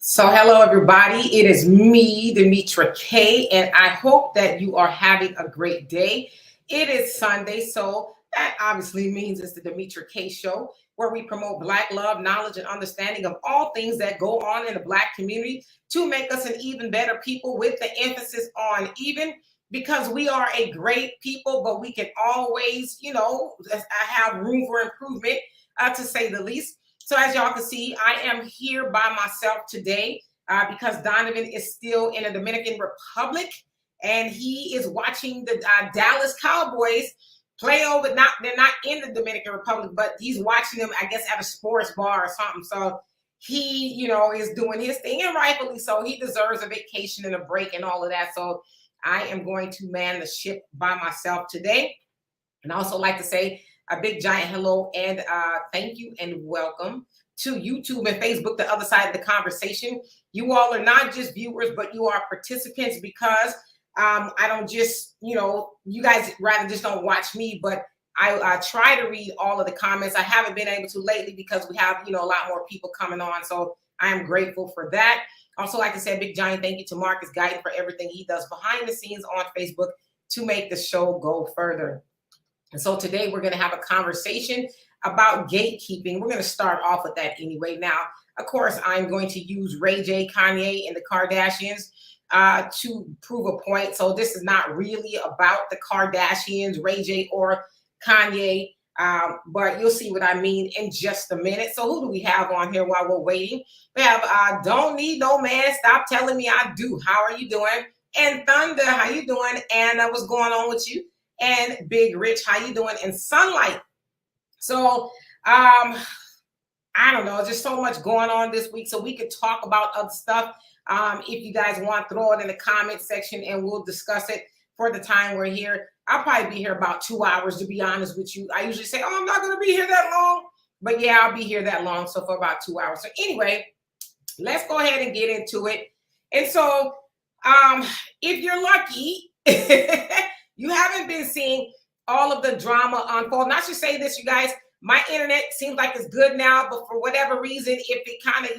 So hello everybody, it is me, Demetra Kaye, and I hope that you are having a great day. It is Sunday, so that obviously means it's the Demetra Kaye Show, where we promote Black love, knowledge, and understanding of all things that go on in the Black community to make us an even better people, with the emphasis on even, because we are a great people, but we can always, have room for improvement, to say the least. So as y'all can see, I am here by myself today because Donovan is still in the Dominican Republic and he is watching the Dallas Cowboys play over. They're not in the Dominican Republic, but he's watching them, I guess, at a sports bar or something. So he, is doing his thing, and rightfully so. He deserves a vacation and a break and all of that. So I am going to man the ship by myself today. And I also like to say a big giant hello and thank you and welcome to YouTube and Facebook, the other side of the conversation. You all are not just viewers, but you are participants, because I don't just, you guys rather just don't watch me, but I try to read all of the comments. I haven't been able to lately because we have, a lot more people coming on. So I am grateful for that. Also, like I said, big giant thank you to Marcus Guyton for everything he does behind the scenes on Facebook to make the show go further. And so today we're going to have a conversation about gatekeeping. We're going to start off with that anyway. Now, of course, I'm going to use Ray J, Kanye, and the Kardashians to prove a point. So this is not really about the Kardashians, Ray J, or Kanye, but you'll see what I mean in just a minute. So who do we have on here while we're waiting? We have Don't Need No Man, Stop Telling Me I Do. How are you doing? And Thunder, how you doing? And what's going on with you? And Big Rich, how you doing? And Sunlight. So I don't know, just so much going on this week, so we could talk about other stuff. If you guys want, throw it in the comment section and we'll discuss it for the time we're here. I'll probably be here about 2 hours, to be honest with you. I usually say, I'm not going to be here that long, but yeah, I'll be here that long, so for about 2 hours. So anyway, let's go ahead and get into it. And so if you're lucky, you haven't been seeing all of the drama unfold. And I should say this, you guys, my internet seems like it's good now, but for whatever reason, if it kind of,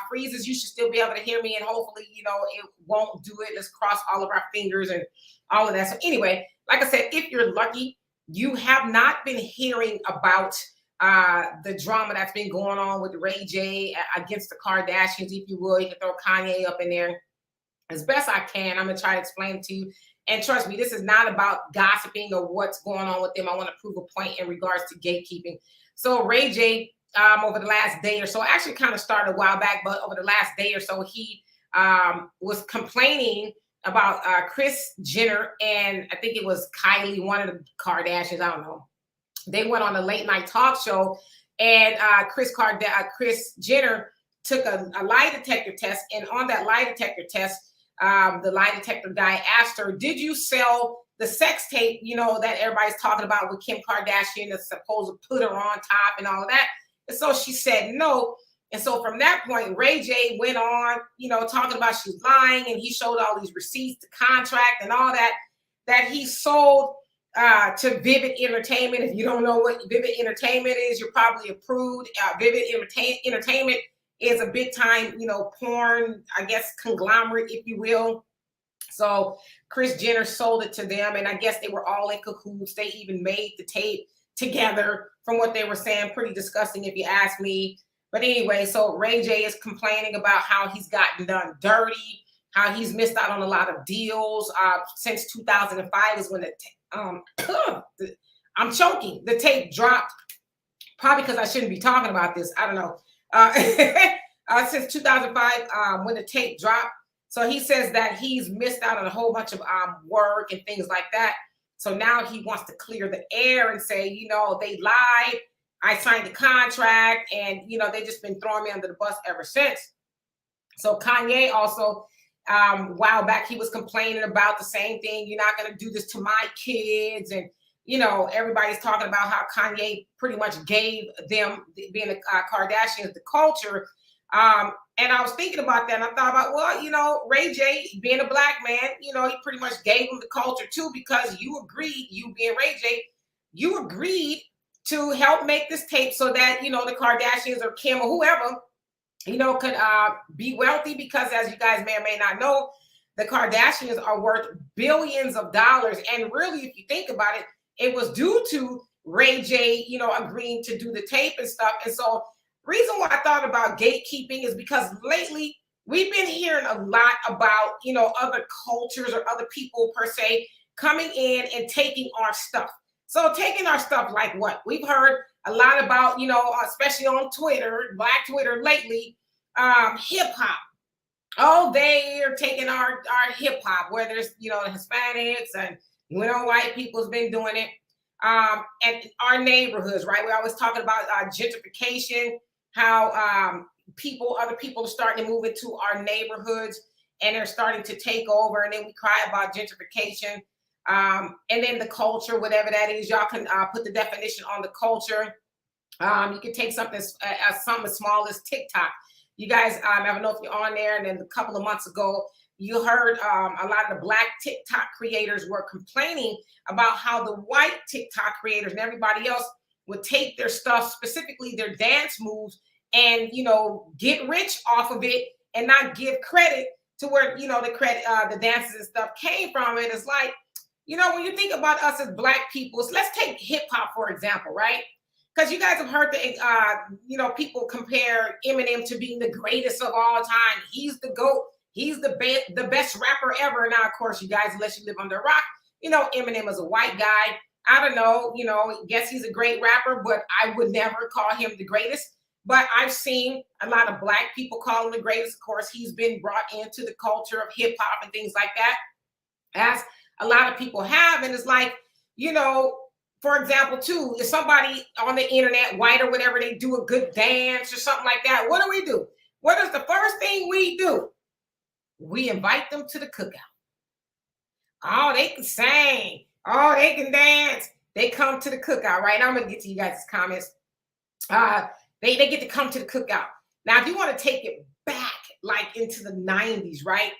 freezes, you should still be able to hear me, and hopefully, it won't do it. Let's cross all of our fingers and all of that. So anyway, like I said, if you're lucky, you have not been hearing about the drama that's been going on with Ray J against the Kardashians, if you will. You can throw Kanye up in there as best I can. I'm going to try to explain it to you. And trust me, this is not about gossiping or what's going on with them. I want to prove a point in regards to gatekeeping. So Ray J, over the last day or so, actually kind of started a while back, but over the last day or so, he was complaining about Kris Jenner and I think it was Kylie, one of the Kardashians, I don't know. They went on a late night talk show, and Kris Jenner took a lie detector test, and on that lie detector test, the lie detector guy asked her, did you sell the sex tape, that everybody's talking about with Kim Kardashian that's supposed to put her on top and all of that? And so she said no. And so from that point, Ray J went on, talking about she's lying, and he showed all these receipts, the contract and all that he sold to Vivid Entertainment. If you don't know what Vivid Entertainment is, you're probably approved. Vivid Entertainment is a big time, porn, I guess, conglomerate, if you will. So Kris Jenner sold it to them, and I guess they were all in cahoots. They even made the tape together, from what they were saying. Pretty disgusting, if you ask me. But anyway, so Ray J is complaining about how he's gotten done dirty, how he's missed out on a lot of deals. Since 2005 is when I'm choking. The tape dropped, probably because I shouldn't be talking about this. I don't know. Since 2005, when the tape dropped. So he says that he's missed out on a whole bunch of work and things like that. So now he wants to clear the air and say, they lied. I signed the contract, and, they just been throwing me under the bus ever since. So Kanye also, a while back, he was complaining about the same thing. You're not going to do this to my kids. And, everybody's talking about how Kanye pretty much gave them, being the Kardashians, the culture. And I was thinking about that, and I thought about, well, Ray J, being a black man, he pretty much gave them the culture too, because you agreed, you being Ray J, you agreed to help make this tape so that, the Kardashians or Kim or whoever could be wealthy because, as you guys may or may not know, the Kardashians are worth billions of dollars. And really, if you think about it, it was due to Ray J, agreeing to do the tape and stuff. And so, reason why I thought about gatekeeping is because lately we've been hearing a lot about, other cultures or other people per se coming in and taking our stuff. So taking our stuff like what? We've heard a lot about, especially on Twitter, Black Twitter lately, hip hop. Oh, they are taking our hip hop, whether it's, the Hispanics and, white people's been doing it. And our neighborhoods, right? We're always talking about gentrification, how other people are starting to move into our neighborhoods and they're starting to take over. And then we cry about gentrification. And then the culture, whatever that is, y'all can put the definition on the culture. You can take something as small as TikTok. You guys, I don't know if you're on there. And then a couple of months ago, you heard a lot of the Black TikTok creators were complaining about how the white TikTok creators and everybody else would take their stuff, specifically their dance moves, and get rich off of it and not give credit to where the credit, the dances and stuff came from. It is like, when you think about us as Black people, so let's take hip hop for example, right? Because you guys have heard the people compare Eminem to being the greatest of all time. He's the GOAT. He's the best rapper ever. Now, of course, you guys, unless you live under a rock, Eminem is a white guy. I don't know, guess he's a great rapper, but I would never call him the greatest. But I've seen a lot of Black people call him the greatest. Of course, he's been brought into the culture of hip hop and things like that, as a lot of people have. And it's like, for example, too, if somebody on the internet, white or whatever, they do a good dance or something like that, what do? What is the first thing we do? We invite them to the cookout. Oh, they can sing. Oh, they can dance. They come to the cookout, right? I'm going to get to you guys' comments. They get to come to the cookout. Now, if you want to take it back, like into the 90s, right?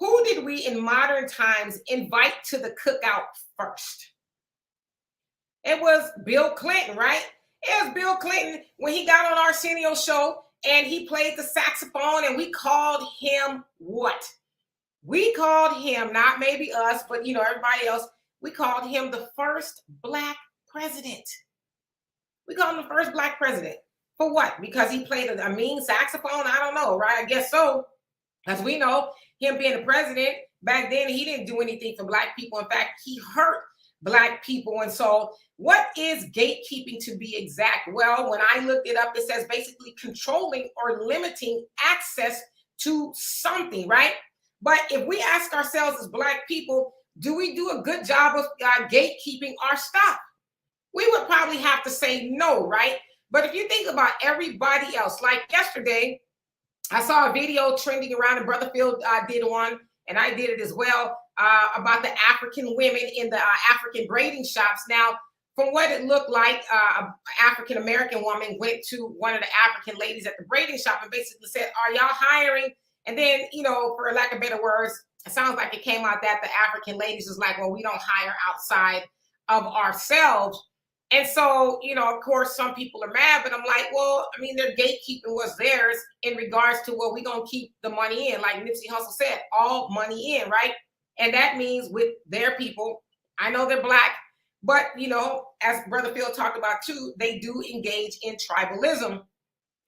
Who did we in modern times invite to the cookout first? It was Bill Clinton, right? It was Bill Clinton when he got on our Arsenio show and he played the saxophone, and we called him what? We called him, not maybe us, but everybody else, we called him the first Black president. We called him the first Black president. For what? Because he played a mean saxophone? I don't know, right? I guess so. As we know, him being the president, back then, he didn't do anything for Black people. In fact, he hurt Black people. And so what is gatekeeping, to be exact? Well, when I looked it up, it says basically controlling or limiting access to something, right? But if we ask ourselves as Black people, do we do a good job of gatekeeping our stuff? We would probably have to say no, right? But if you think about everybody else, like yesterday, I saw a video trending around, and Brother Phil did one, and I did it as well, about the African women in the African braiding shops. Now, from what it looked like, an African-American woman went to one of the African ladies at the braiding shop and basically said, "Are y'all hiring?" And then, for lack of better words, it sounds like it came out that the African ladies was like, "Well, we don't hire outside of ourselves." And so, of course, some people are mad, but I'm like, well, I mean, their gatekeeping was theirs in regards to, well, we're going to keep the money in. Like Nipsey Hussle said, all money in, right? And that means with their people, I know they're Black, but, as Brother Phil talked about too, they do engage in tribalism.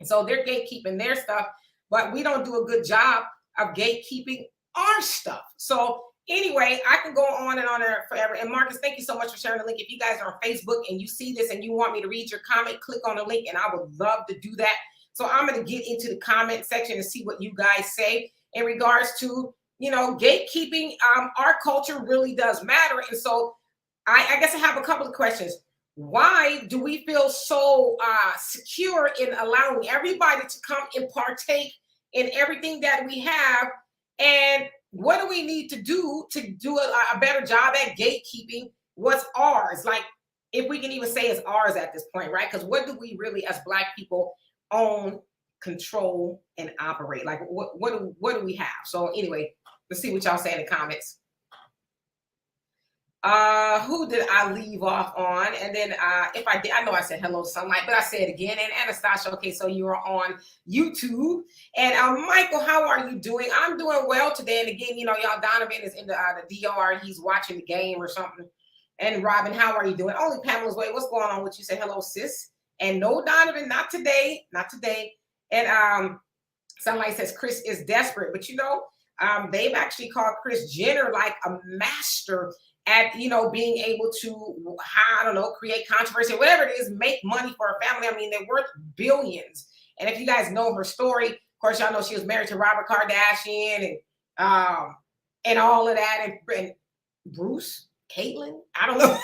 And so they're gatekeeping their stuff, but we don't do a good job of gatekeeping our stuff. So anyway, I can go on and on there forever. And Marcus, thank you so much for sharing the link. If you guys are on Facebook and you see this and you want me to read your comment, click on the link and I would love to do that. So I'm going to get into the comment section and see what you guys say in regards to, gatekeeping. Our culture really does matter. And so I guess I have a couple of questions. Why do we feel so secure in allowing everybody to come and partake in everything that we have? And what do we need to do a better job at gatekeeping what's ours? Like, if we can even say it's ours at this point, right? Because what do we really, as Black people, own, control, and operate? Like, what do we have? So anyway, let's see what y'all say in the comments. Who did I leave off on? And then if I did, I know I said hello sunlight, but I say it again. And Anastasia, okay, so you are on YouTube. And Michael, how are you doing? I'm doing well today. And again, you know, y'all, Donovan is in the DR. He's watching the game or something. And Robin, how are you doing? Only Pamela's way. What's going on with you? Say hello, sis. And no, Donovan, not today, not today. And Sunlight says Chris is desperate, but you know, they've actually called Kris Jenner like a master at, you know, being able to, I don't know, create controversy, whatever it is, make money for her family. I mean, they're worth billions. And if you guys know her story, of course, y'all know she was married to Robert Kardashian and all of that, and Bruce, Caitlyn, I don't know.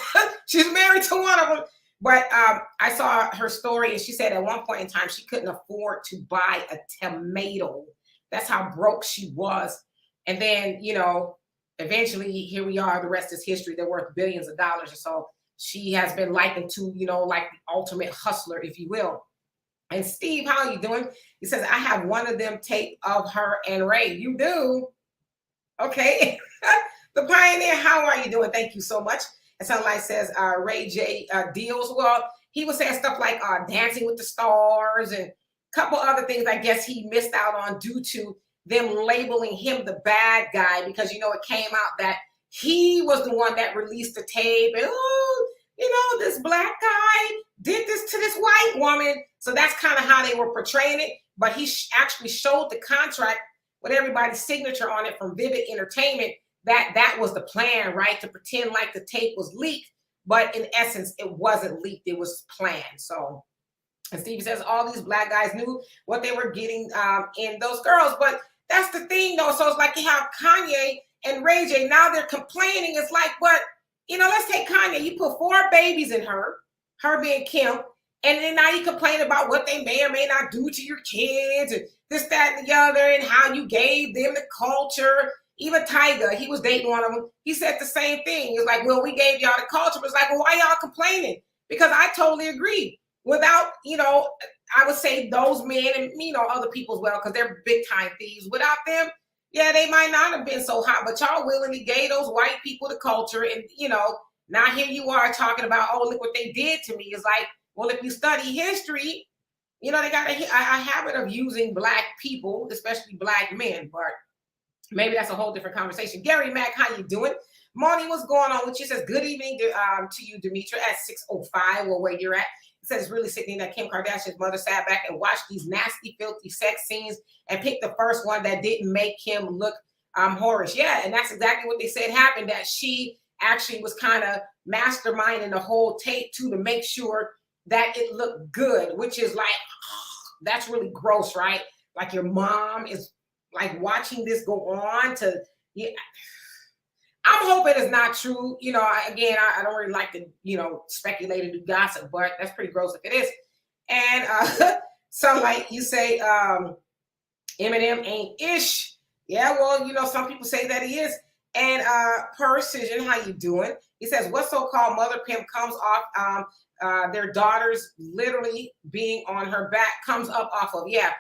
She's married to one of them. But I saw her story, and she said at one point in time, she couldn't afford to buy a tomato. That's how broke she was. And then, you know, eventually, here we are. The rest is history. They're worth billions of dollars. And so she has been likened to, you know, like the ultimate hustler, if you will. And Steve, how are you doing? He says, I have one of them tape of her and Ray. You do? Okay. The Pioneer, how are you doing? Thank you so much. And Sunlight says, Ray J deals. Well, he was saying stuff like Dancing with the Stars and a couple other things I guess he missed out on due to them labeling him the bad guy, because, you know, it came out that he was the one that released the tape. And, oh, you know, this black guy did this to this white woman. So that's kind of how they were portraying it. But he actually showed the contract with everybody's signature on it from Vivid Entertainment. That was the plan, right? To pretend like the tape was leaked. But in essence, it wasn't leaked. It was planned. So, and Steve says all these black guys knew what they were getting in those girls. But that's the thing, though. So it's like you have Kanye and Ray J. Now they're complaining. It's like, but, you know, let's take Kanye. You put 4 babies in her being Kim. And then now you complain about what they may or may not do to your kids and this, that, and the other, and how you gave them the culture. Even Tyga, he was dating one of them. He said the same thing. It's like, well, we gave y'all the culture. But it's like, well, why y'all complaining? Because I totally agree. Without, you know, I would say those men and, you know, other people as well, because they're big time thieves. Without them, yeah, they might not have been so hot, but y'all willingly gave those white people the culture. And, you know, now here you are talking about, oh, look what they did to me. It's like, well, if you study history, you know, they got a habit of using black people, especially black men. But maybe that's a whole different conversation. Gary Mack, how you doing? Moni, what's going on with you? Says good evening to you, Demetra, at 6:05, or where you're at. It says it's really sickening that Kim Kardashian's mother sat back and watched these nasty, filthy sex scenes and picked the first one that didn't make him look whorish. Yeah, and that's exactly what they said happened, that she actually was kind of masterminding the whole tape too to make sure that it looked good, which is like, that's really gross, right? Like your mom is like watching this go on to, yeah. I'm hoping it's not true. You know, I don't really like to, you know, speculate and do gossip, but that's pretty gross if it is. And so like you say, Eminem ain't ish. Yeah, well, you know, some people say that he is. And Precision, how you doing? He says, what so-called mother pimp comes off their daughters literally being on her back, comes up off of, yeah.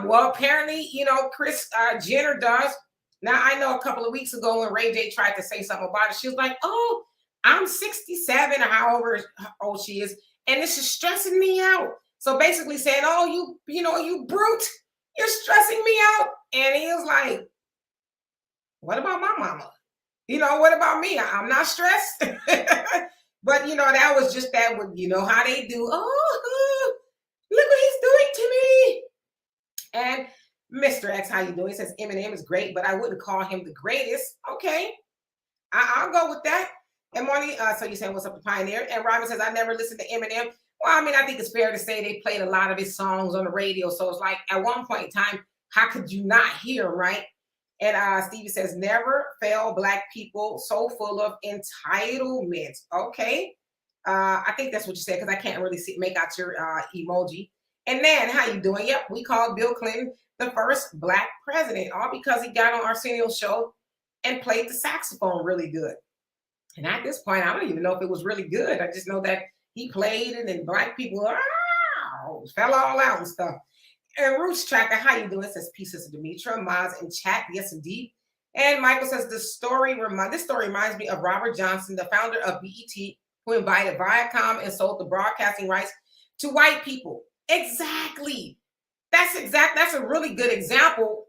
Well, apparently, you know, Kris Jenner does. Now, I know a couple of weeks ago when Ray J tried to say something about it, she was like, oh, I'm 67 or however old she is, and this is stressing me out. So basically saying, oh, you know, you brute, you're stressing me out. And he was like, what about my mama? You know, what about me? I'm not stressed. But, you know, that was just that, you know, how they do. Oh, look what he's doing to me. And Mr. X, how you doing? He says Eminem is great, but I wouldn't call him the greatest. Okay, I'll go with that. And Marty, so you're saying what's up, the Pioneer? And Robin says I never listened to Eminem. Well, I mean, I think it's fair to say they played a lot of his songs on the radio. So it's like at one point in time, how could you not hear him, right? And Stevie says never fail black people so full of entitlement. Okay, I think that's what you said because I can't really make out your emoji. And then, how you doing? Yep, we called Bill Clinton the first black president, all because he got on Arsenio's show and played the saxophone really good. And at this point, I don't even know if it was really good. I just know that he played it and black people fell all out and stuff. And Roots Tracker, how you doing? It says pieces of Demetra, Maz in chat. Yes, indeed. And Michael says this story reminds me of Robert Johnson, the founder of BET, who invited Viacom and sold the broadcasting rights to white people. Exactly. That's a really good example.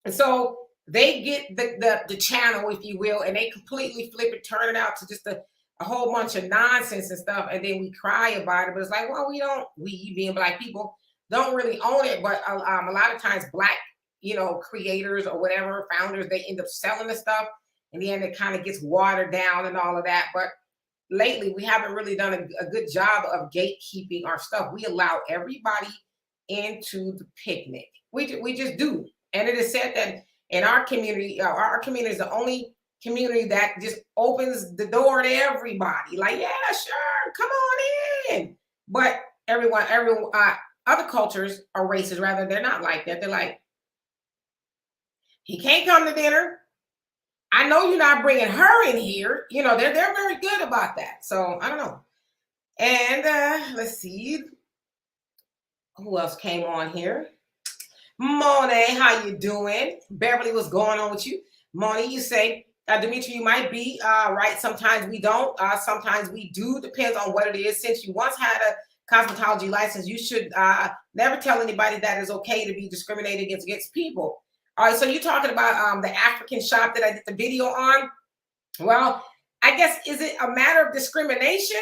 And so they get the channel, if you will, and they completely flip it, turn it out to just a whole bunch of nonsense and stuff, and then we cry about it. But it's like, well, we being black people don't really own it. But a lot of times, black creators or whatever founders, they end up selling the stuff, and then it kind of gets watered down and all of that. But lately, we haven't really done a good job of gatekeeping our stuff. We allow everybody into the picnic. We just do. And it is said that in our community is the only community that just opens the door to everybody. Like, yeah, sure, come on in. But everyone, other cultures are racist. Rather, they're not like that. They're like, he can't come to dinner. I know you're not bringing her in here. They're very good about that. So I don't know. And let's see who else came on here. Monet, how you doing? Beverly, what's going on with you? Monet, you say, Demetra, you might be right. Sometimes we don't. Sometimes we do. Depends on what it is. Since you once had a cosmetology license, you should never tell anybody that it's okay to be discriminated against people. All right, so you're talking about the African shop that I did the video on. Well, I guess, is it a matter of discrimination?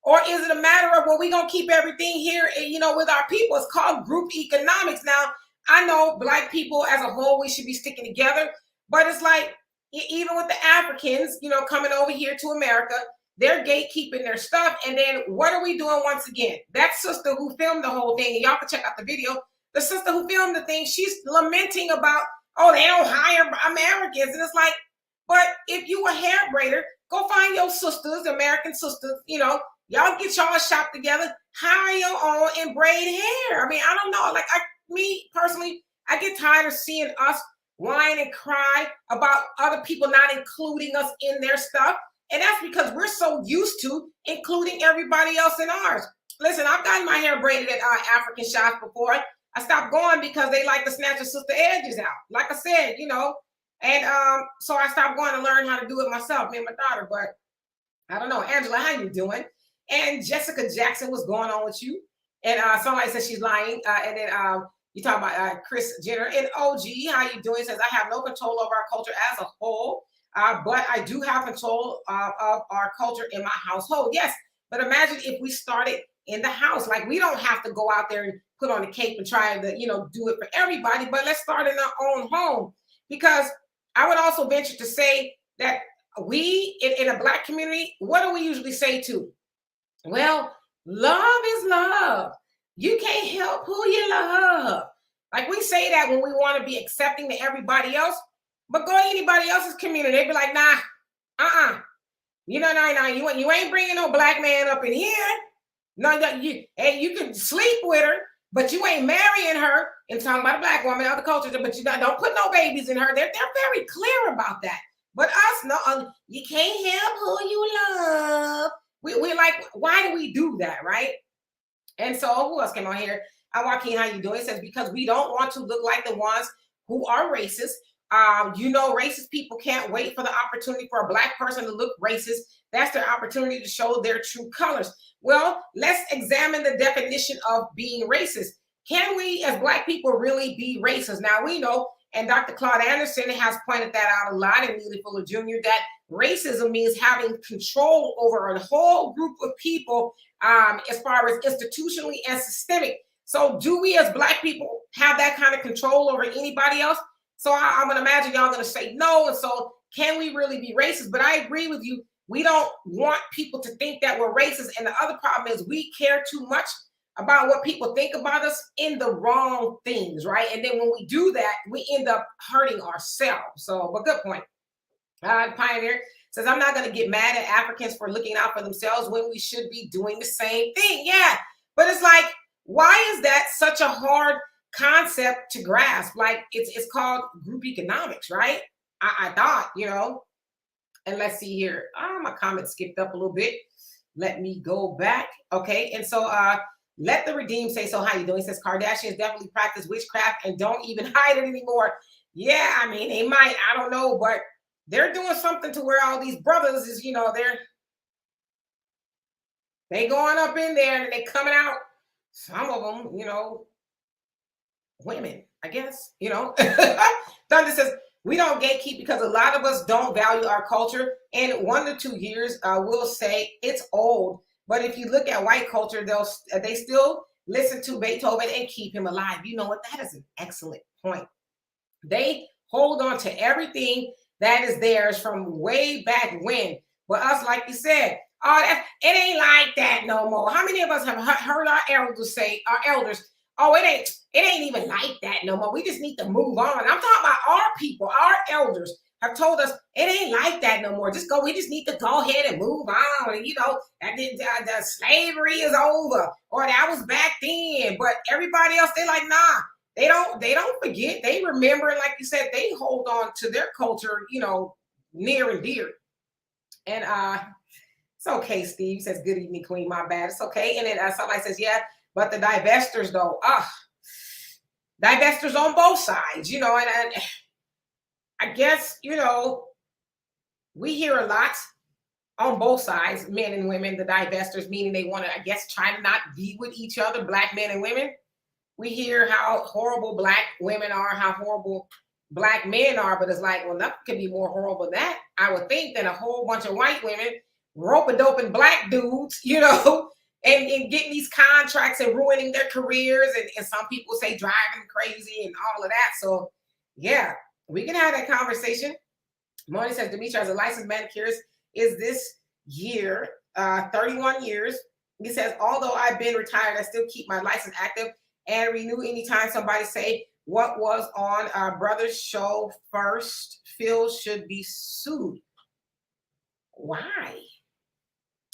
Or is it a matter of, well, we're going to keep everything here, with our people? It's called group economics. Now, I know black people as a whole, we should be sticking together. But it's like, even with the Africans, coming over here to America, they're gatekeeping their stuff. And then what are we doing once again? That sister who filmed the whole thing, and y'all can check out the video, the sister who filmed the thing, she's lamenting about, oh, they don't hire Americans. And it's like, but if you a hair braider, go find your sisters, American sisters, y'all get y'all shop together, hire your own and braid hair. I mean, I don't know. Like, me personally, I get tired of seeing us whine and cry about other people not including us in their stuff. And that's because we're so used to including everybody else in ours. Listen, I've gotten my hair braided at African shops before. I stopped going because they like to snatch the sister edges out. Like I said, and so I stopped going to learn how to do it myself, me and my daughter. But I don't know. Angela, how you doing? And Jessica Jackson, what's going on with you? And somebody says she's lying. And then you talk about Chris Jenner. And OG, how you doing? Says, I have no control over our culture as a whole, but I do have control of our culture in my household. Yes, but imagine if we started in the house. Like, we don't have to go out there and put on a cape and try to, do it for everybody. But let's start in our own home. Because I would also venture to say that we, in a black community, what do we usually say to? Well, love is love. You can't help who you love. Like, we say that when we want to be accepting to everybody else, but go to anybody else's community, they'd be like, nah, you ain't bringing no black man up in here. No, you can sleep with her, but you ain't marrying her. And talking about a black woman, other cultures, but you don't put no babies in her. They're very clear about that. But us, no, you can't help who you love. We're like, why do we do that, right? And so who else came on here? Joaquin, how you doing? It says, because we don't want to look like the ones who are racist. Racist people can't wait for the opportunity for a black person to look racist. That's their opportunity to show their true colors. Well, let's examine the definition of being racist. Can we, as black people, really be racist? Now, we know, and Dr. Claude Anderson has pointed that out a lot, and Neely Fuller Jr., that racism means having control over a whole group of people as far as institutionally and systemic. So do we as black people have that kind of control over anybody else? So I'm going to imagine y'all going to say no. And so can we really be racist? But I agree with you. We don't want people to think that we're racist. And the other problem is we care too much about what people think about us in the wrong things, right? And then when we do that, we end up hurting ourselves. So, but good point. Pioneer says, I'm not going to get mad at Africans for looking out for themselves when we should be doing the same thing. Yeah, but it's like, why is that such a hard concept to grasp? Like, it's called group economics, right? I thought, and let's see here. My comment skipped up a little bit. Let me go back. Okay, and so let the redeemed say so. How you doing? It says Kardashians definitely practice witchcraft and don't even hide it anymore. Yeah, I mean, they might, I don't know, but they're doing something to where all these brothers is, they going up in there and they coming out. Some of them, women, I guess, Thunder says, we don't gatekeep because a lot of us don't value our culture. And 1 to 2 years, we'll say it's old. But if you look at white culture, they still listen to Beethoven and keep him alive. You know what? That is an excellent point. They hold on to everything that is theirs from way back when. But us, like you said, it ain't like that no more. How many of us have heard our elders, oh, it ain't even like that no more. We just need to move on. I'm talking about our people, our elders have told us it ain't like that no more. We just need to go ahead and move on. And the slavery is over, or that was back then. But everybody else, they like, nah. They don't forget. They remember, and like you said, they hold on to their culture, near and dear. And it's okay, Steve says, good evening, Queen. My bad. It's okay. And then somebody says, yeah, but the divestors, though, divestors on both sides, and I guess, we hear a lot on both sides, men and women, the divestors, meaning they want to, I guess, try to not be with each other, black men and women. We hear how horrible black women are, how horrible black men are, but it's like, well, nothing could be more horrible than that, I would think, than a whole bunch of white women rope-a-doping black dudes, and getting these contracts and ruining their careers, and some people say driving crazy and all of that. So, yeah, we can have that conversation. Moni says, Demetra, as a licensed manicurist, is this year 31 years. He says, although I've been retired, I still keep my license active and renew anytime somebody say what was on our brother's show first. Phil should be sued. Why?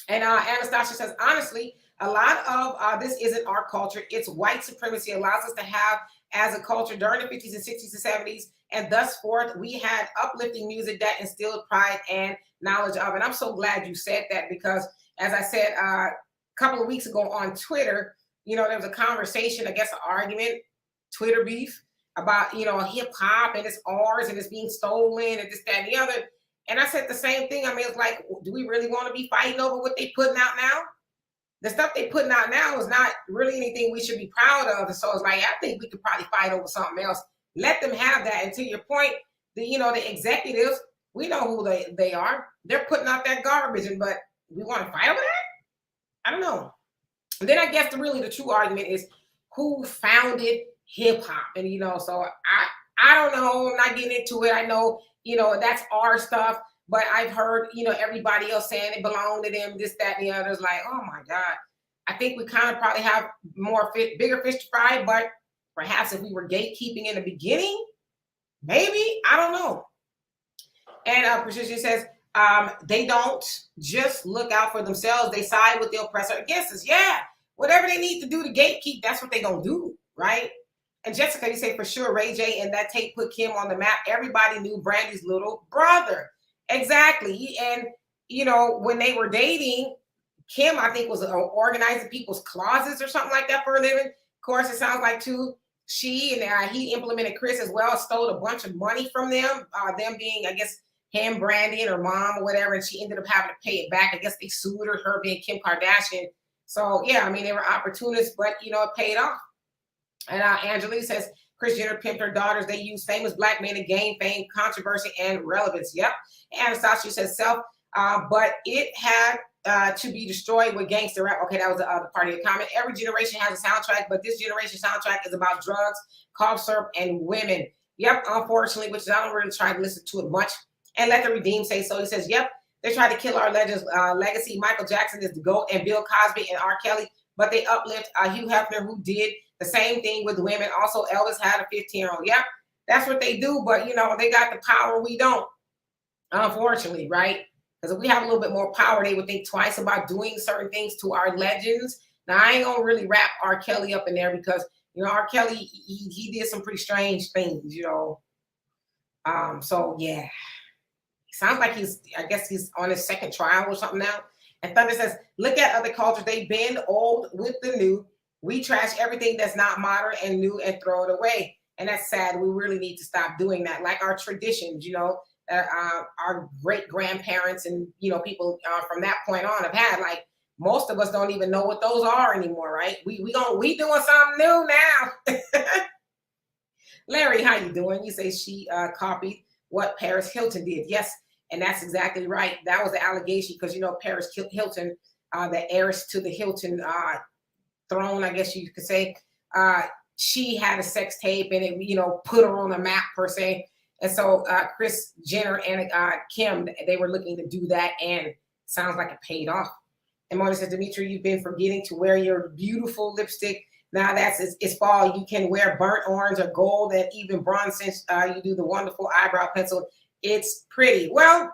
And Anastasia says, honestly, a lot of this isn't our culture. It's white supremacy allows us to have as a culture during the 50s and 60s and 70s. And thus forth, we had uplifting music that instilled pride and knowledge of. And I'm so glad you said that, because as I said a couple of weeks ago on Twitter, there was a conversation, I guess an argument, Twitter beef about, hip hop and it's ours and it's being stolen and this, that, and the other. And I said the same thing. I mean, it's like, do we really want to be fighting over what they putting out now? The stuff they putting out now is not really anything we should be proud of. And so it's like, I think we could probably fight over something else. Let them have that. And to your point, the executives, we know who they are. They're putting out that garbage, but we want to fight over that? I don't know. And then I guess the true argument is who founded hip hop. And, so I don't know. I'm not getting into it. I know, that's our stuff. But I've heard, everybody else saying it belonged to them, this, that, and the other. It's like, oh my God. I think we kind of probably have bigger fish to fry, but perhaps if we were gatekeeping in the beginning, maybe, I don't know. And Patricia says, they don't just look out for themselves. They side with the oppressor against us. Yeah, whatever they need to do to gatekeep, that's what they're going to do, right? And Jessica, you say for sure, Ray J and that tape put Kim on the map. Everybody knew Brandy's little brother. Exactly. And, when they were dating, Kim, I think, was organizing people's closets or something like that for a living. Of course, it sounds like, too, she and he implemented Chris as well, stole a bunch of money from them, them being, I guess, him, Brandy, and her mom or whatever, and she ended up having to pay it back. I guess they sued her being Kim Kardashian. So, yeah, I mean, they were opportunists, but, it paid off. And Angelique says, Kris Jenner pimped her daughters. They use famous black men to gain fame, controversy, and relevance. Yep. Anastasia says but it had to be destroyed with gangster rap. Okay, that was the other part of the comment. Every generation has a soundtrack, but this generation soundtrack is about drugs, cough syrup, and women. Yep, unfortunately, which I don't really try to listen to it much. And Let the Redeemed say so. He says, yep, they try to kill our legends' legacy. Michael Jackson is the GOAT, and Bill Cosby and R. Kelly, but they uplift Hugh Hefner, who did the same thing with women. Also, Elvis had a 15-year-old. Yep, that's what they do. But, they got the power. We don't, unfortunately, right? Because if we have a little bit more power, they would think twice about doing certain things to our legends. Now, I ain't going to really wrap R. Kelly up in there because, R. Kelly, he did some pretty strange things, So, yeah. Sounds like I guess he's on his second trial or something now. And Thunder says, look at other cultures. They bend old with the new. We trash everything that's not modern and new and throw it away. And that's sad. We really need to stop doing that. Like our traditions, our great grandparents and, people from that point on have had, like, most of us don't even know what those are anymore, right? We doing something new now. Larry, how you doing? You say she copied what Paris Hilton did. Yes, and that's exactly right. That was the allegation because, Paris Hilton, the heiress to the Hilton throne, I guess you could say, she had a sex tape and it, put her on the map per se. And so Kris Jenner and Kim, they were looking to do that, and sounds like it paid off. And Mona says, Demetra, you've been forgetting to wear your beautiful lipstick. Now it's fall. You can wear burnt orange or gold and even bronze since you do the wonderful eyebrow pencil. It's pretty. Well,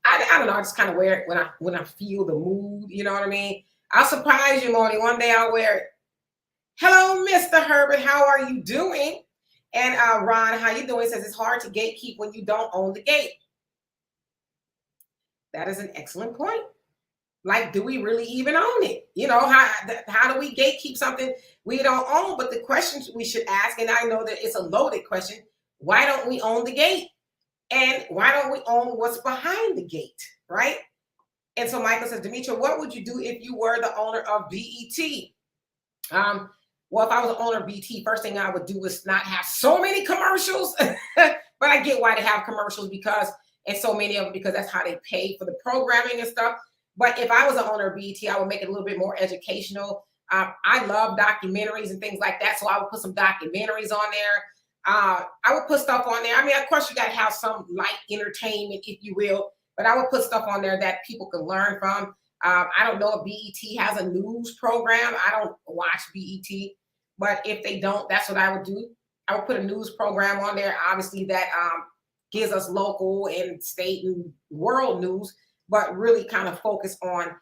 I don't know. I just kind of wear it when I feel the mood. You know what I mean? I'll surprise you, Moni. One day I'll wear it. Hello, Mr. Herbert. How are you doing? And Ron, how you doing? Says it's hard to gatekeep when you don't own the gate. That is an excellent point. Like, do we really even own it? How do we gatekeep something we don't own? But the questions we should ask, and I know that it's a loaded question, why don't we own the gate? And why don't we own what's behind the gate, right? And so Michael says, Demetra, what would you do if you were the owner of BET? Well, if I was the owner of BET, first thing I would do is not have so many commercials. But I get why they have commercials and so many of them, because that's how they pay for the programming and stuff. But if I was the owner of BET, I would make it a little bit more educational. I love documentaries and things like that, so I would put some documentaries on there. I would put stuff on there. I mean, of course, you got to have some light entertainment, if you will, but I would put stuff on there that people can learn from. I don't know if BET has a news program. I don't watch BET, but if they don't, that's what I would do. I would put a news program on there, obviously, that gives us local and state and world news, but really kind of focus on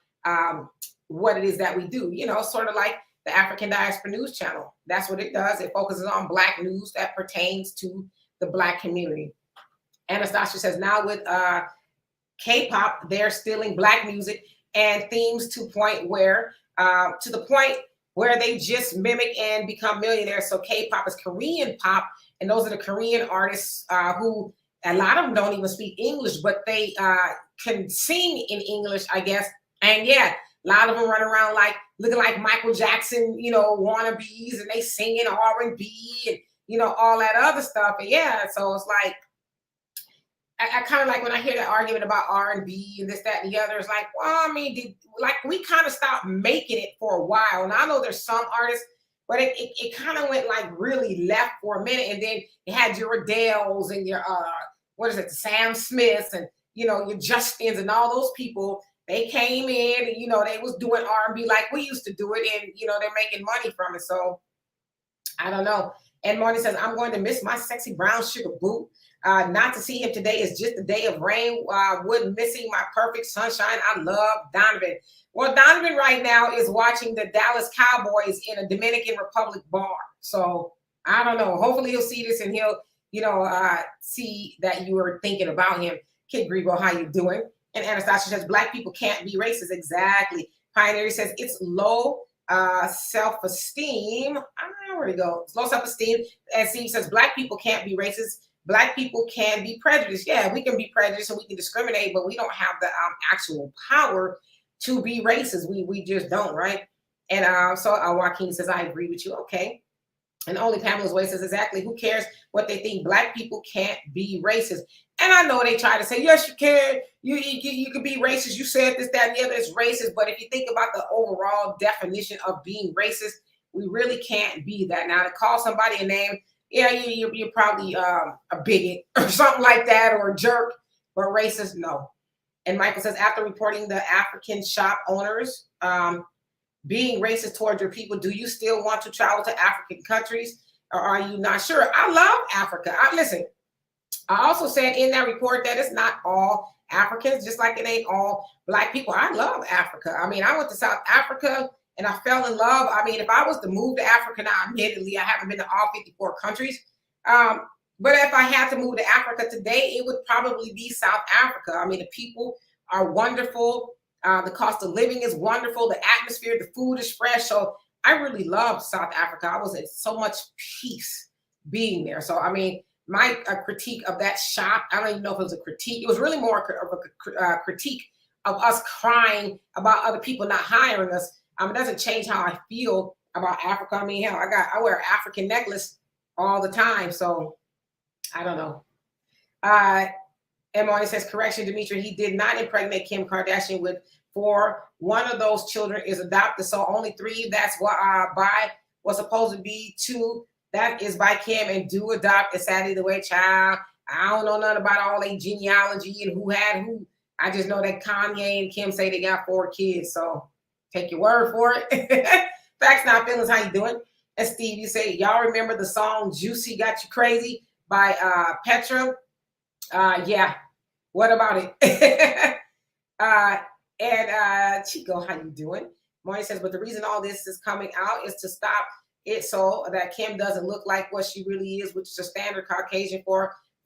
what it is that we do, sort of like the African Diaspora News Channel. That's what it does. It focuses on Black news that pertains to the Black community. Anastasia says, now with K-pop, they're stealing Black music and themes to the point where they just mimic and become millionaires. So K-pop is Korean pop, and those are the Korean artists who, a lot of them don't even speak English, but they can sing in English, I guess. And yeah, a lot of them run around looking like Michael Jackson, wannabes, and they singing R&B and, all that other stuff. And yeah, so it's like, I kind of like when I hear that argument about R&B and this, that, and the other. It's like, well, I mean, we kind of stopped making it for a while. And I know there's some artists, but it kind of went like really left for a minute. And then you had your Adele's and your, the Sam Smiths and, your Justins and all those people. They came in and, they was doing R&B like we used to do it. And, they're making money from it. So I don't know. And Marty says, I'm going to miss my sexy brown sugar boo. Not to see him today is just a day of rain. Would missing my perfect sunshine. I love Donovan. Well, Donovan right now is watching the Dallas Cowboys in a Dominican Republic bar. So I don't know. Hopefully he'll see this and he'll, see that you were thinking about him. Kid Grebo, how you doing? And Anastasia says, Black people can't be racist. Exactly. Pioneer says, it's low self-esteem. Where'd it go? It's low self-esteem. And Steve says, Black people can't be racist. Black people can be prejudiced. Yeah, we can be prejudiced and we can discriminate, but we don't have the actual power to be racist. We just don't, right? And so Joaquin says, I agree with you. Okay. And only Pamela's Way says, exactly. Who cares what they think? Black people can't be racist. And I know they try to say, yes, you can. You can be racist. You said this, that, and the other is racist. But if you think about the overall definition of being racist, we really can't be that. Now, to call somebody a name, yeah, you're probably a bigot or something like that, or a jerk, but racist, no. And Michael says, after reporting the African shop owners being racist towards your people, do you still want to travel to African countries, or are you not sure? I love Africa. Listen, I also said in that report that it's not all Africans, just like it ain't all Black people. I love Africa. I mean, I went to South Africa and I fell in love. I mean, if I was to move to Africa now, admittedly, I haven't been to all 54 countries. But if I had to move to Africa today, it would probably be South Africa. I mean, the people are wonderful. The cost of living is wonderful. The atmosphere, the food is fresh. So I really love South Africa. I was in so much peace being there. So, I mean, my critique of that shot, I don't even know if it was a critique. It was really more of a critique of us crying about other people not hiring us. It doesn't change how I feel about Africa. I mean, hell, I wear an African necklace all the time. So I don't know. Emily says, correction, Demetra, he did not impregnate Kim Kardashian with 4. One of those children is adopted, so only 3. That's what by was supposed to be 2. That is by Kim, and do adopt. It's sadly the way, child. I don't know nothing about all their genealogy and who had who. I just know that Kanye and Kim say they got 4 kids, so take your word for it. Facts, not feelings. How you doing? And Steve, you say, y'all remember the song "Juicy Got You Crazy" by Petra? Yeah. What about it? And Chico, how you doing? Marty says, but the reason all this is coming out is to stop it so that Kim doesn't look like what she really is, which is a standard Caucasian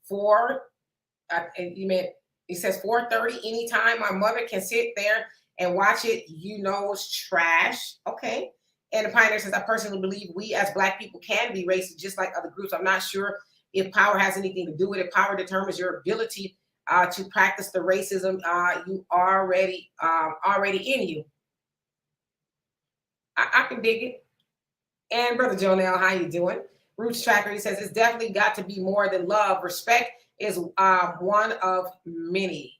and you meant, he says 4:30 anytime my mother can sit there and watch it, it's trash. Okay. And the Pioneer says, I personally believe we as Black people can be racist just like other groups. I'm not sure if power has anything to do with it. Power determines your ability to practice the racism you already in you. I can dig it. And Brother Jonelle, how you doing? Roots Tracker, he says, it's definitely got to be more than love. Respect is one out of many.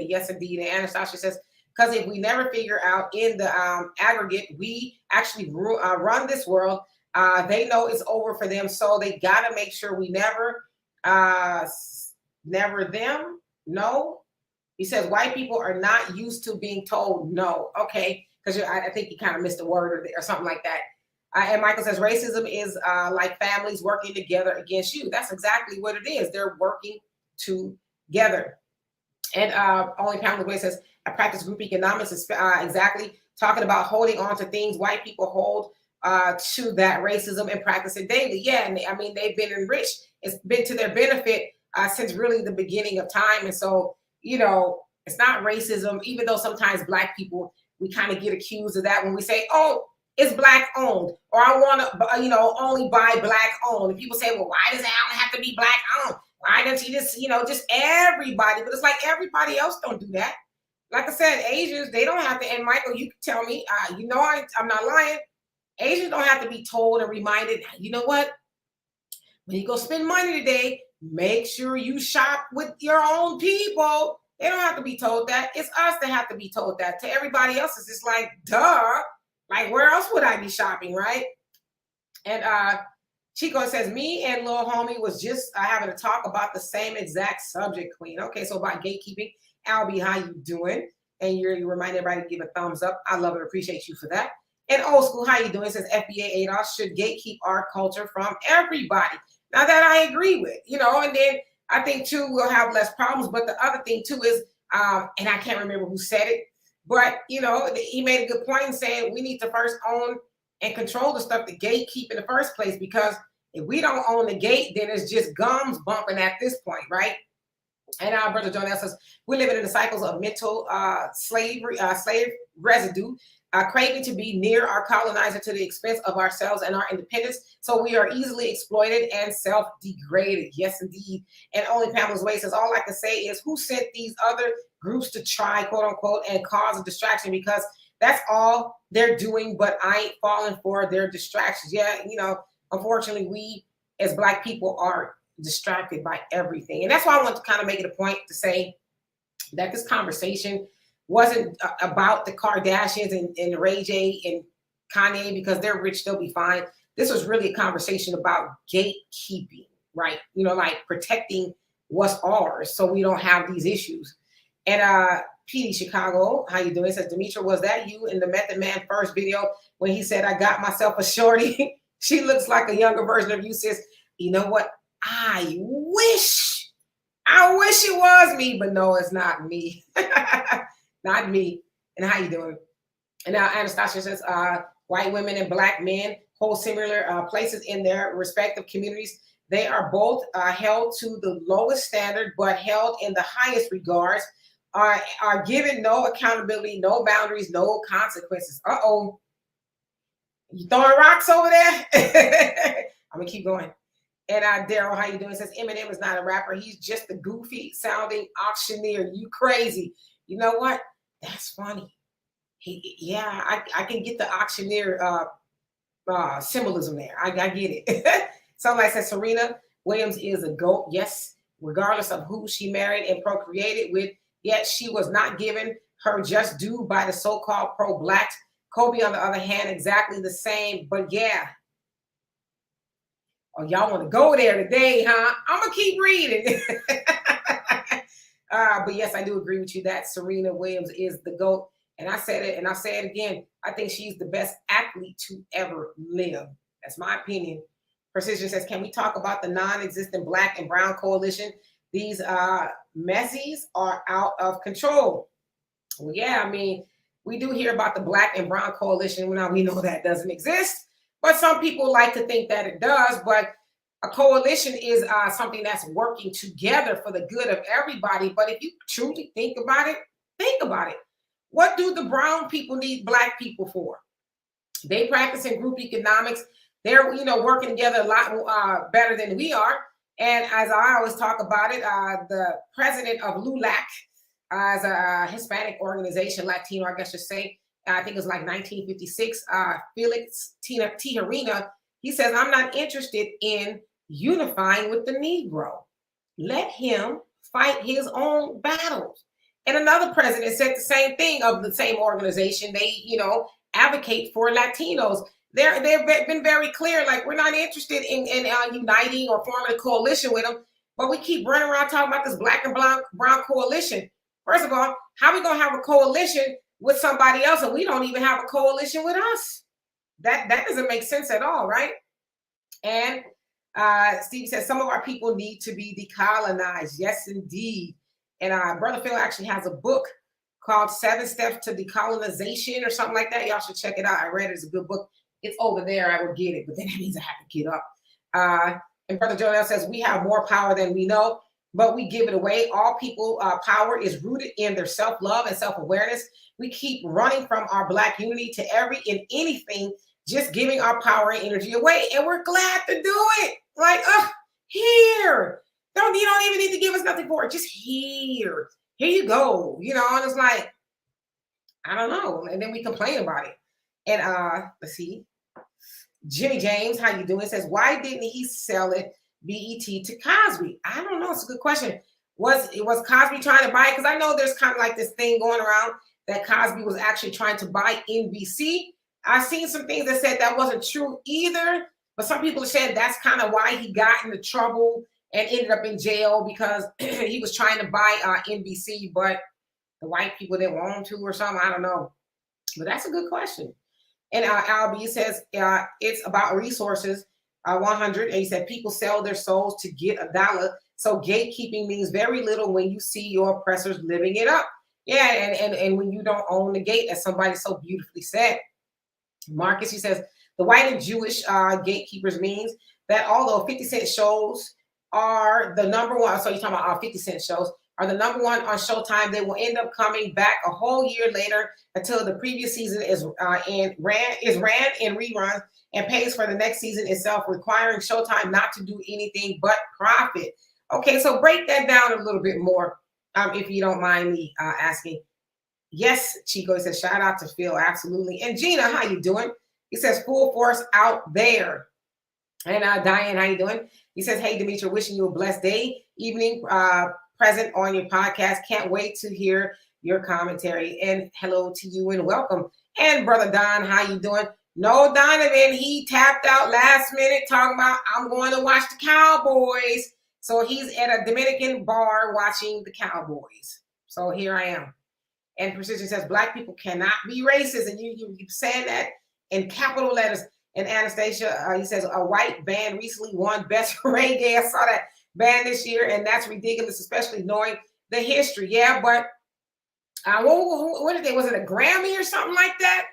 Yes, indeed. And Anastasia says, because if we never figure out in the aggregate, we actually run this world. They know it's over for them, so they got to make sure we never them. No. He says, white people are not used to being told no. Okay, because I think you kind of missed a word or something like that. And Michael says, racism is like families working together against you. That's exactly what it is. They're working together. And Only Pamela Gray says, I practice group economics, exactly talking about holding on to things white people hold to that racism and practice it daily. Yeah, and I mean, they've been enriched. It's been to their benefit since really the beginning of time. And so, it's not racism, even though sometimes Black people, we kind of get accused of that when we say, oh, it's Black owned, or I want to, only buy Black owned. And people say, well, why does it only have to be Black owned? Why don't you just, just everybody? But it's like everybody else don't do that. Like I said, Asians, they don't have to. And Michael, you can tell me, I'm not lying. Asians don't have to be told and reminded, you know what? When you go spend money today, make sure you shop with your own people. They don't have to be told that. It's us that have to be told that. To everybody else, it's just like, duh. Like, where else would I be shopping, right? And Chico says, me and Lil Homie was just having a talk about the same exact subject, Queen. Okay, so about gatekeeping. Albie, how you doing? And you remind everybody to give a thumbs up. I love and appreciate you for that. And Old School, how you doing? It says FBA ADOS should gatekeep our culture from everybody. Now that I agree with, and then I think too, we'll have less problems. But the other thing too is, and I can't remember who said it, but he made a good point in saying we need to first own and control the stuff that gatekeep in the first place, because if we don't own the gate, then it's just gums bumping at this point, right? And our Brother John says, we're living in the cycles of mental slave residue, craving to be near our colonizer to the expense of ourselves and our independence. So we are easily exploited and self-degraded. Yes, indeed. And Only Pamela's Way says, all I can say is who sent these other groups to try, quote unquote, and cause a distraction, because that's all they're doing, but I ain't falling for their distractions. Yeah, unfortunately, we as Black people are distracted by everything. And that's why I want to kind of make it a point to say that this conversation wasn't about the Kardashians and Ray J and Kanye, because they're rich, they'll be fine. This was really a conversation about gatekeeping, right? Like protecting what's ours so we don't have these issues. And PD Chicago, how you doing? Says, Demetra, was that you in the Method Man first video when he said, I got myself a shorty? She looks like a younger version of you, sis. You know what? I wish it was me, but no, it's not me. Not me. And how you doing? And now Anastasia says, white women and Black men hold similar places in their respective communities. They are both held to the lowest standard, but held in the highest regards, are given no accountability, no boundaries, no consequences. Uh-oh. You throwing rocks over there? I'm going to keep going. And Daryl, how you doing? Says Eminem is not a rapper. He's just a goofy sounding auctioneer. You crazy. You know what? That's funny. I can get the auctioneer symbolism there. I get it. Somebody says Serena Williams is a GOAT. Yes, regardless of who she married and procreated with, yet she was not given her just due by the so-called pro-black. Kobe, on the other hand, exactly the same. But yeah. Oh, y'all want to go there today, huh? I'm going to keep reading. But yes, I do agree with you that Serena Williams is the GOAT. And I said it, and I'll say it again. I think she's the best athlete to ever live. That's my opinion. Precision says, can we talk about the non-existent black and brown coalition? These messies are out of control. Well, yeah, I mean, we do hear about the black and brown coalition. Now, we know that doesn't exist. But some people like to think that it does. But a coalition is something that's working together for the good of everybody. But if you truly think about it, What do the brown people need black people for? They practice in group economics. They're, working together a lot better than we are. And as I always talk about it, the president of LULAC, as a Hispanic organization, Latino, I guess you say, I think it was like 1956, Felix Tijerina, he says, I'm not interested in unifying with the Negro. Let him fight his own battles. And another president said the same thing of the same organization. They, advocate for Latinos. They've been very clear, like, we're not interested in uniting or forming a coalition with them, but we keep running around talking about this black and brown coalition. First of all, how are we going to have a coalition with somebody else and we don't even have a coalition with us? That doesn't make sense at all, right? And Steve says some of our people need to be decolonized. Yes, indeed. And Brother Phil actually has a book called 7 Steps to Decolonization or something like that. Y'all should check it out. I read it. It's a good book. It's over there. I will get it, but then that means I have to get up. And Brother Jonel says we have more power than we know, but we give it away. All people power is rooted in their self-love and self-awareness. We keep running from our black unity to anything, just giving our power and energy away. And we're glad to do it. Like, here. You don't even need to give us nothing for it. Just here. Here you go. And it's like, I don't know. And then we complain about it. And let's see. Jimmy James, how you doing? Says, why didn't he sell it BET to Cosby? I don't know. It's a good question. Was Cosby trying to buy it? Because I know there's kind of like this thing going around that Cosby was actually trying to buy NBC. I've seen some things that said that wasn't true either. But some people said that's kind of why he got into trouble and ended up in jail, because he was trying to buy NBC, but the white people didn't want him to or something. I don't know. But that's a good question. And Albie says it's about resources, 100. And he said people sell their souls to get $1. So gatekeeping means very little when you see your oppressors living it up. Yeah, and when you don't own the gate, as somebody so beautifully said. Marcus, he says, the white and Jewish gatekeepers means that although 50 Cent shows are the number one, so you're talking about 50 Cent shows, are the number one on Showtime, they will end up coming back a whole year later until the previous season is ran in reruns and pays for the next season itself, requiring Showtime not to do anything but profit. Okay, so break that down a little bit more, if you don't mind me asking. Yes, Chico says, shout out to Phil, absolutely. And Gina, how you doing? He says, full force out there. And Diane, how you doing? He says, hey, Demetra, wishing you a blessed day, evening, present on your podcast. Can't wait to hear your commentary. And hello to you and welcome. And Brother Don, how you doing? No, Donovan, he tapped out last minute talking about, I'm going to watch the Cowboys. So he's at a Dominican bar watching the Cowboys. So here I am. And Precision says, black people cannot be racist. And you keep saying that in capital letters. And Anastasia, he says, a white band recently won Best Reggae. I saw that band this year, and that's ridiculous, especially knowing the history. Yeah, but what did they, was it a Grammy or something like that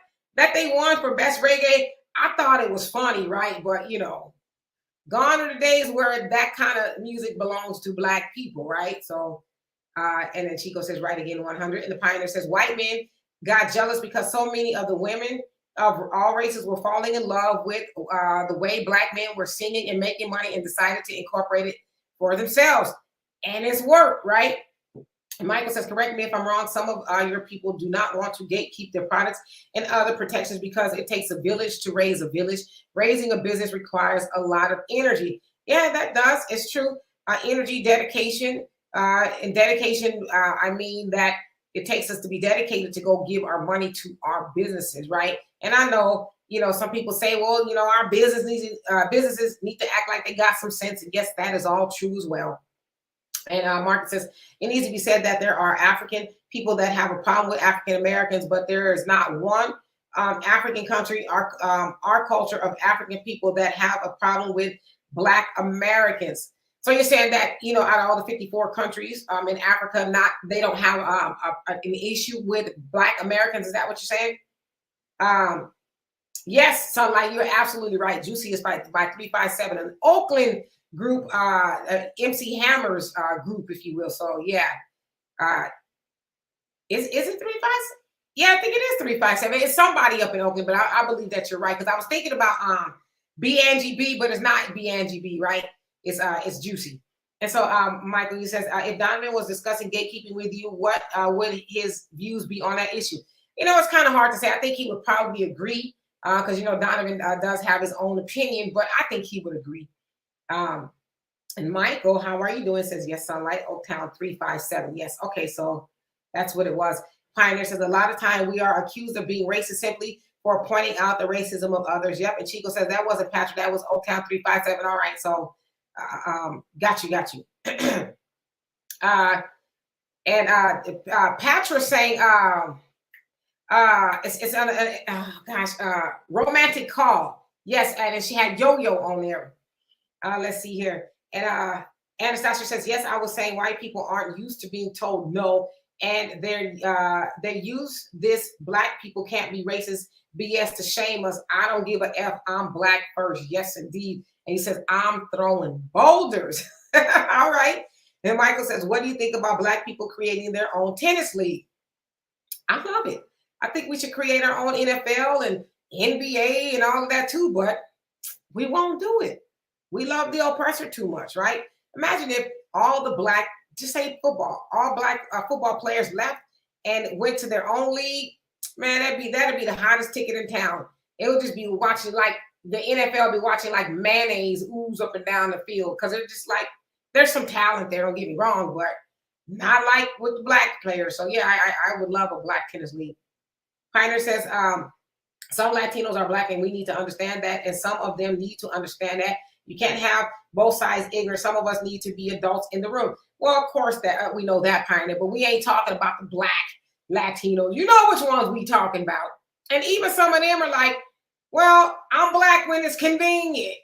they won for Best Reggae? I thought it was funny, right? But, gone are the days where that kind of music belongs to black people, right? So, and then Chico says, right again, 100. And the Pioneer says, white men got jealous because so many of the women all races were falling in love with the way Black men were singing and making money and decided to incorporate it for themselves. And it's worked, right? Michael says, correct me if I'm wrong. Some of your people do not want to gatekeep their products and other protections because it takes a village to raise a village. Raising a business requires a lot of energy. Yeah, that does. It's true. Energy, dedication, and dedication. I mean that it takes us to be dedicated to go give our money to our businesses, right? And I know, some people say, well, our businesses need to act like they got some sense. And yes, that is all true as well. And Mark says, it needs to be said that there are African people that have a problem with African Americans, but there is not one African country, our culture of African people that have a problem with Black Americans. So you're saying that, out of all the 54 countries in Africa, they don't have an issue with Black Americans. Is that what you're saying? Yes, Sunlight, you're absolutely right. Juicy is by 357. An Oakland group, MC Hammer's group, if you will. So yeah, is it 357? Yeah, I think it is 357. It's somebody up in Oakland, but I believe that you're right because I was thinking about BNGB, but it's not BNGB, right? It's Juicy. And so Michael, he says, if Donovan was discussing gatekeeping with you, what would his views be on that issue? It's kind of hard to say. I think he would probably agree because Donovan does have his own opinion, but I think he would agree. And Michael, how are you doing? Says, yes, Sunlight, Oaktown 357. Yes. Okay. So that's what it was. Pioneer says, a lot of time we are accused of being racist simply for pointing out the racism of others. Yep. And Chico says, that wasn't Patrick. That was Oaktown 357. All right. So, got you. Patrick saying, it's romantic call. Yes. And she had Yo-Yo on there. Let's see here. And Anastasia says, yes, I was saying white people aren't used to being told no. And they use this Black people can't be racist BS to shame us. I don't give a F. I'm Black first. Yes, indeed. And he says, I'm throwing boulders. All right. And Michael says, what do you think about Black people creating their own tennis league? I love it. I think we should create our own NFL and NBA and all of that too, but we won't do it. We love the oppressor too much, right? Imagine if all the Black, just say football, all Black football players left and went to their own league. Man, that'd be the hottest ticket in town. It would just be watching like the NFL be watching like mayonnaise ooze up and down the field because they're just like there's some talent there. Don't get me wrong, but not like with the Black players. So yeah, I would love a Black tennis league. Pioneer says some Latinos are Black and we need to understand that, and some of them need to understand that. You can't have both sides ignorant. Some of us need to be adults in the room. Well, of course that we know that, Pioneer, but we ain't talking about the Black Latino. You know which ones we talking about. And even some of them are like, well, I'm Black when it's convenient,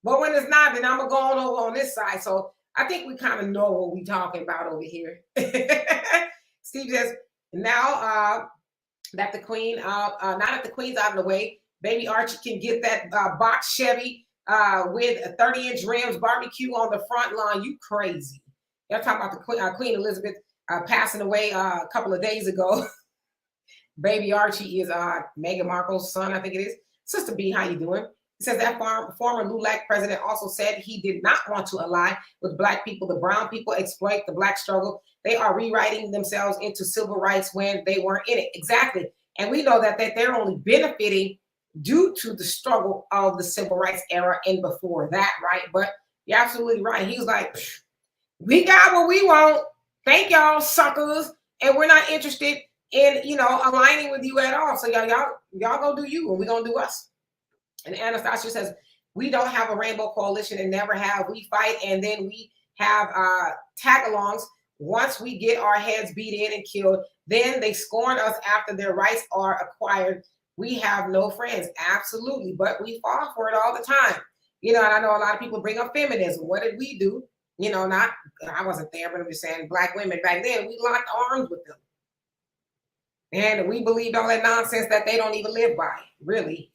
but when it's not, then I'm going to go on over on this side. So I think we kind of know what we talking about over here. Steve says, now that the queen, now that the queen's out of the way, baby Archie can get that box Chevy with a 30-inch rims, barbecue on the front lawn. You crazy. Y'all talking about the Queen Elizabeth passing away a couple of days ago. Baby Archie is Meghan Markle's son, I think it is. Sister B, how you doing? It says that former LULAC president also said he did not want to ally with Black people. The brown people exploit the Black struggle. They are rewriting themselves into civil rights when they weren't in it. Exactly. And we know that they're only benefiting due to the struggle of the civil rights era and before that, right? But you're absolutely right. He was like, we got what we want. Thank y'all, suckers. And we're not interested in, aligning with you at all. So y'all go do you and we're going to do us. And Anastasia says, we don't have a rainbow coalition and never have. We fight and then we have tag-alongs. Once we get our heads beat in and killed, then they scorn us after their rights are acquired. We have no friends. Absolutely. But we fall for it all the time. And I know a lot of people bring up feminism. What did we do? I wasn't there, but I'm just saying Black women back then, we locked arms with them. And we believed all that nonsense that they don't even live by, really,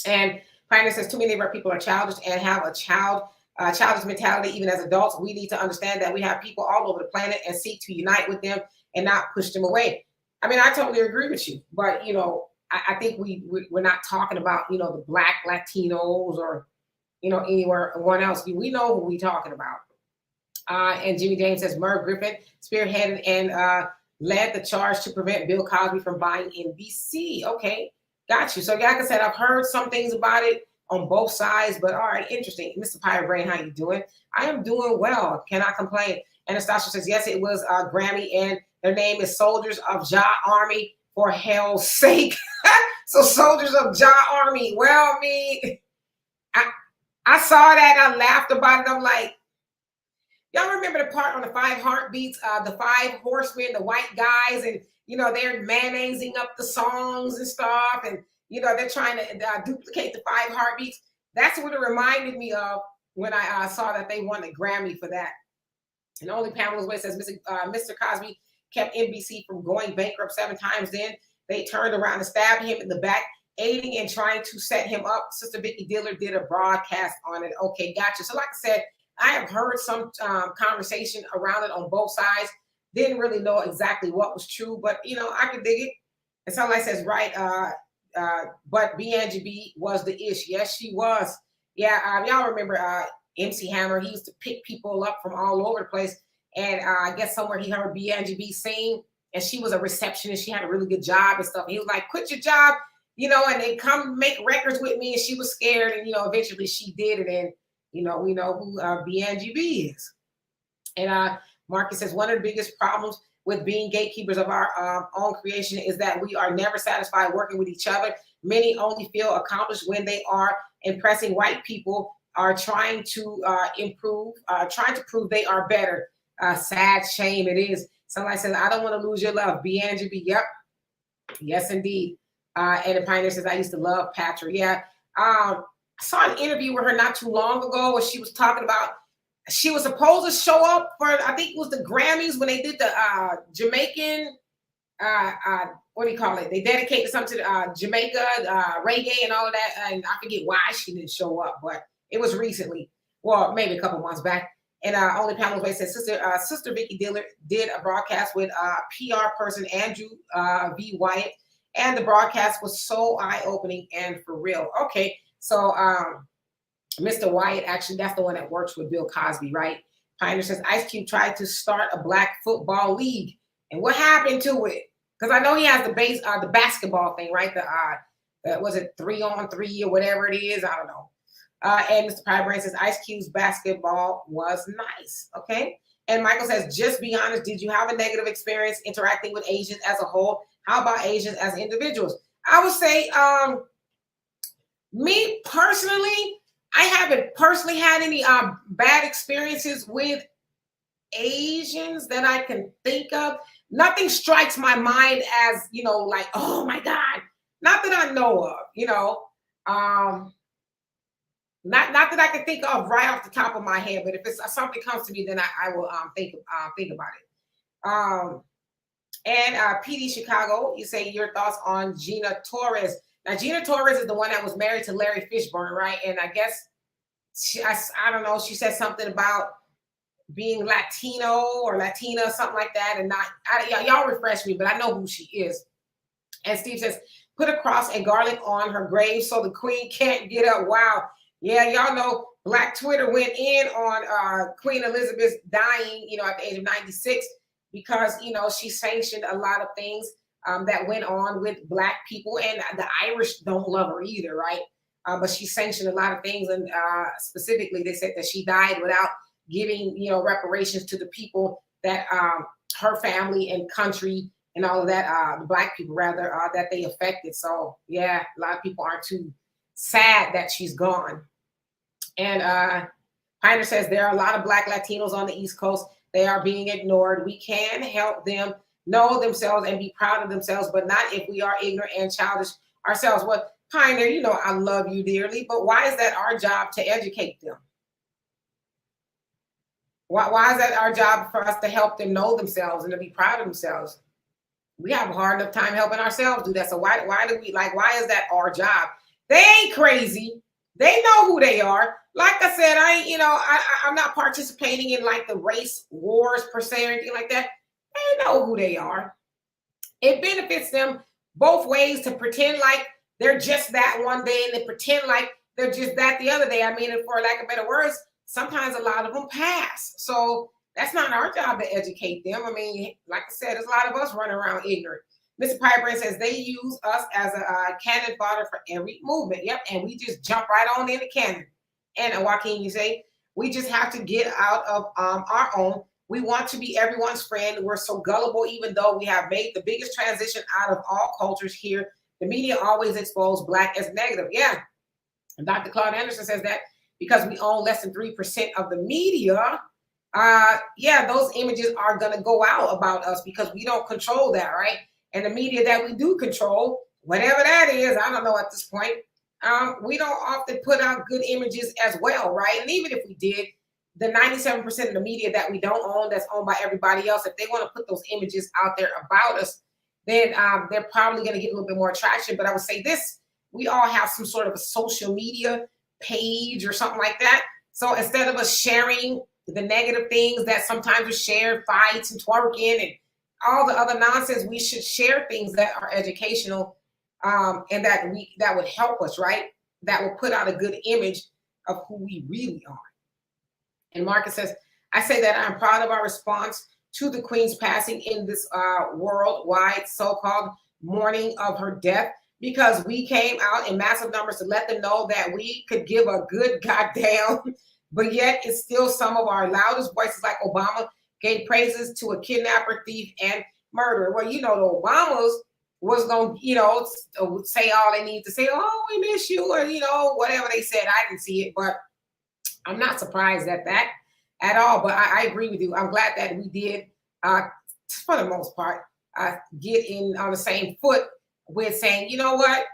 And Pioneer says too many of our people are childish and have a childish mentality. Even as adults, we need to understand that we have people all over the planet and seek to unite with them and not push them away. I mean, I totally agree with you. But, I think we're not talking about, you know, the Black Latinos or, you know, anyone else. We know who we're talking about. And Jimmy James says Merv Griffin spearheaded and led the charge to prevent Bill Cosby from buying NBC. Okay, got you. So, like I said, I've heard some things about it on both sides, but all right, interesting. Mr. Pirate Brain, how you doing? I am doing well. Cannot complain. Anastasia says, yes, it was Grammy, and their name is Soldiers of Jah Army, for hell's sake. So Soldiers of Jah Army. Well, me, I saw that. I laughed about it. I'm like, y'all remember the part on the Five Heartbeats, the Five Horsemen, the white guys, and, you know, they're mayonnaising up the songs and stuff, and, you know, they're trying to duplicate the Five Heartbeats. That's what it reminded me of when I saw that they won a Grammy for that. And only Pamela's Way says Mr. Cosby kept NBC from going bankrupt 7 times. Then they turned around and stabbed him in the back, aiding and trying to set him up. Sister Vicky Diller did a broadcast on it. Okay, gotcha. So like I said, I have heard some conversation around it on both sides. Didn't really know exactly what was true, but, you know, I could dig it. And Sunlight says, right, but B. was the ish. Yes, she was. Yeah, y'all remember MC Hammer? He used to pick people up from all over the place. And I guess somewhere he heard B. sing, and she was a receptionist. She had a really good job and stuff. He was like, quit your job, you know, and they come make records with me. And she was scared. And, you know, eventually she did it. And, you know, we know who B is. And Marcus says, one of the biggest problems with being gatekeepers of our own creation is that we are never satisfied working with each other. Many only feel accomplished when they are impressing white people, are trying to trying to prove they are better. Sad shame it is. Somebody says, I don't want to lose your love. B. Yep. Yes, indeed. And the Pioneer says, I used to love Patra. Yeah. I saw an interview with her not too long ago where she was talking about she was supposed to show up for, I think it was the Grammys when they did the Jamaican, what do you call it? They dedicated something to Jamaica, reggae and all of that. And I forget why she didn't show up, but it was recently. Well, maybe a couple months back. And only Pamela Way says, Sister Vicky Diller did a broadcast with PR person Andrew V. Wyatt. And the broadcast was so eye-opening and for real. Okay, so Mr. Wyatt, actually, that's the one that works with Bill Cosby, right? Pioneer says, Ice Cube tried to start a black football league. And what happened to it? Because I know he has the basketball thing, right? Was it 3-on-3 or whatever it is? I don't know. And Mr. Pirate says, Ice Cube's basketball was nice. Okay. And Michael says, just be honest. Did you have a negative experience interacting with Asians as a whole? How about Asians as individuals? I would say, me personally, I haven't personally had any bad experiences with Asians that I can think of. Nothing strikes my mind as, you know, like, oh my God, not that I know of, you know. Not that I can think of right off the top of my head, but if it's something comes to me, then I will think about it. And PD Chicago, you say your thoughts on Gina Torres. Now, Gina Torres is the one that was married to Larry Fishburne, right? And I guess I don't know. She said something about being Latino or Latina, something like that, and not. Y'all refresh me, but I know who she is. And Steve says, put a cross and garlic on her grave so the queen can't get up. Wow. Yeah, y'all know Black Twitter went in on Queen Elizabeth dying, you know, at the age of 96 because, you know, she sanctioned a lot of things that went on with Black people, and the Irish don't love her either, right? But she sanctioned a lot of things, and specifically, they said that she died without giving, you know, reparations to the people that her family and country and all of that, the Black people rather, that they affected. So yeah, a lot of people aren't too sad that she's gone. And Heiner says there are a lot of Black Latinos on the East Coast. They are being ignored. We can help them know themselves and be proud of themselves, but not if we are ignorant and childish ourselves. Well, Pioneer, you know I love you dearly, but why is that our job to educate them? Why is that our job for us to help them know themselves and to be proud of themselves? We have a hard enough time helping ourselves do that. So why do we, like, why is that our job? They ain't crazy. They know who they are. Like I said, I'm not participating in like the race wars per se or anything like that. They know who they are. It benefits them both ways to pretend like they're just that one day and they pretend like they're just that the other day. I mean, for lack of better words, sometimes a lot of them pass. So that's not our job to educate them. I mean, like I said, there's a lot of us running around ignorant. Mr. Piper says they use us as a cannon fodder for every movement. Yep, and we just jump right on in the cannon. And Joaquin, you say, we just have to get out of our own. We want to be everyone's friend. We're so gullible, even though we have made the biggest transition out of all cultures here. The media always expose Black as negative. Yeah, and Dr. Claude Anderson says that because we own less than 3% of the media, yeah, those images are going to go out about us because we don't control that, right? And the media that we do control, whatever that is, I don't know at this point, we don't often put out good images as well, right? And even if we did, the 97% of the media that we don't own, that's owned by everybody else, if they want to put those images out there about us, then they're probably going to get a little bit more traction. But I would say this, we all have some sort of a social media page or something like that. So instead of us sharing the negative things that sometimes we share, fights and twerking and all the other nonsense, we should share things that are educational and that would help us, right? That will put out a good image of who we really are. And Marcus says, I say that I'm proud of our response to the Queen's passing in this worldwide so-called mourning of her death, because we came out in massive numbers to let them know that we could give a good goddamn, but yet it's still some of our loudest voices, like Obama gave praises to a kidnapper, thief, and murderer. Well, you know, the Obamas was going to, say all they need to say, oh, we miss you, or, whatever they said. I didn't see it, but I'm not surprised at that at all. But I agree with you. I'm glad that we did, for the most part, get in on the same foot with saying, you know what,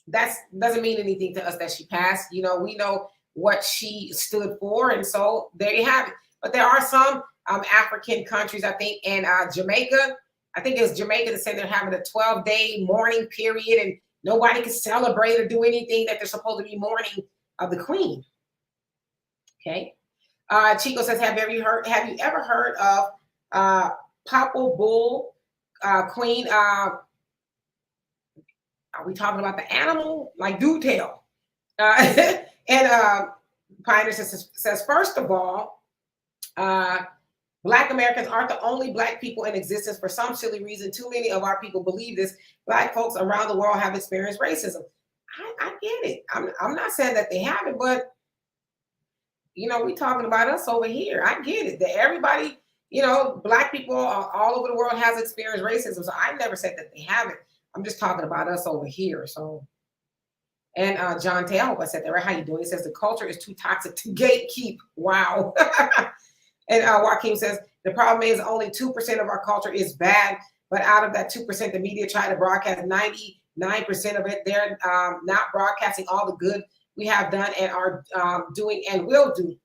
that doesn't mean anything to us that she passed. We know what she stood for. And so there you have it. But there are some African countries, I think, and Jamaica, I think it was Jamaica that said they're having a 12-day mourning period and nobody can celebrate or do anything that they're supposed to be mourning of the Queen. Okay. Chico says, have you ever heard of Papal Bull Queen? Are we talking about the animal? Like, do tell. And Pioneer says, first of all, Black Americans aren't the only Black people in existence. For some silly reason, too many of our people believe this. Black folks around the world have experienced racism. I get it. I'm not saying that they haven't, but we're talking about us over here. I get it. That everybody, Black people all over the world has experienced racism. So I never said that they haven't. I'm just talking about us over here. So, and John Tay, I hope I said that right. How you doing? He says the culture is too toxic to gatekeep. Wow. And Joaquin says the problem is only 2% of our culture is bad, but out of that 2%, the media try to broadcast 99% of it. They're not broadcasting all the good we have done and are doing and will do.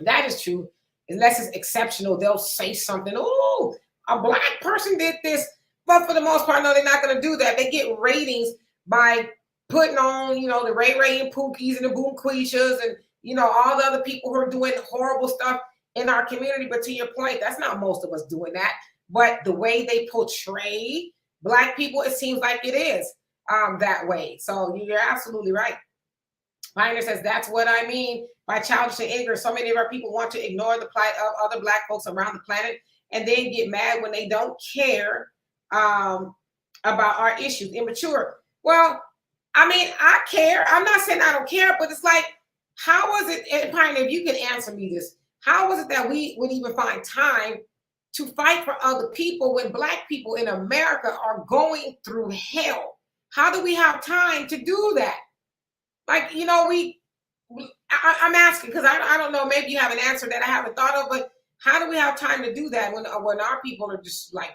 That is true. Unless it's exceptional, they'll say something. Oh, a Black person did this. But for the most part, no, they're not going to do that. They get ratings by putting on, the Ray Ray and Pookies and the Boom Quishas and, all the other people who are doing horrible stuff in our community. But to your point, that's not most of us doing that. But the way they portray Black people, it seems like it is that way. So you're absolutely right. Pioneer says, that's what I mean by childish and ignorant. So many of our people want to ignore the plight of other Black folks around the planet and then get mad when they don't care about our issues. Immature. Well, I mean, I care. I'm not saying I don't care, but it's like, how was it, and Pioneer, if you can answer me this, how was it that we would even find time to fight for other people when Black people in America are going through hell? How do we have time to do that? Like, I'm asking because I don't know, maybe you have an answer that I haven't thought of, but how do we have time to do that when our people are just like,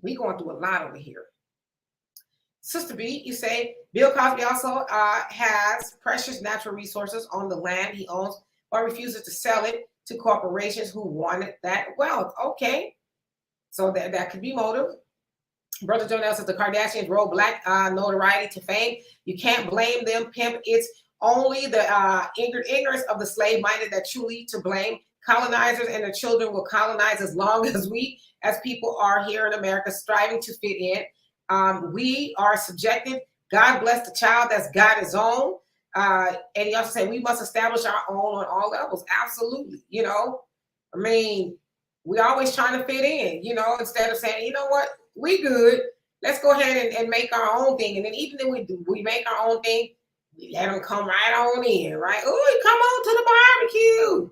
we going through a lot over here? Sister B, you say, Bill Cosby also has precious natural resources on the land he owns, but refuses to sell it to corporations who wanted that wealth. Okay, so that could be motive. Brother Jonell says the Kardashians roll Black notoriety to fame. You can't blame them, pimp. It's only the ignorance of the slave-minded that truly to blame. Colonizers and their children will colonize as long as we, as people, are here in America striving to fit in. We are subjective. God bless the child that's got his own. And he also said we must establish our own on all levels. Absolutely. I mean, we always trying to fit in, instead of saying, you know what, we good. Let's go ahead and make our own thing. And then even if we make our own thing, we let them come right on in, right? Oh, come on to the barbecue.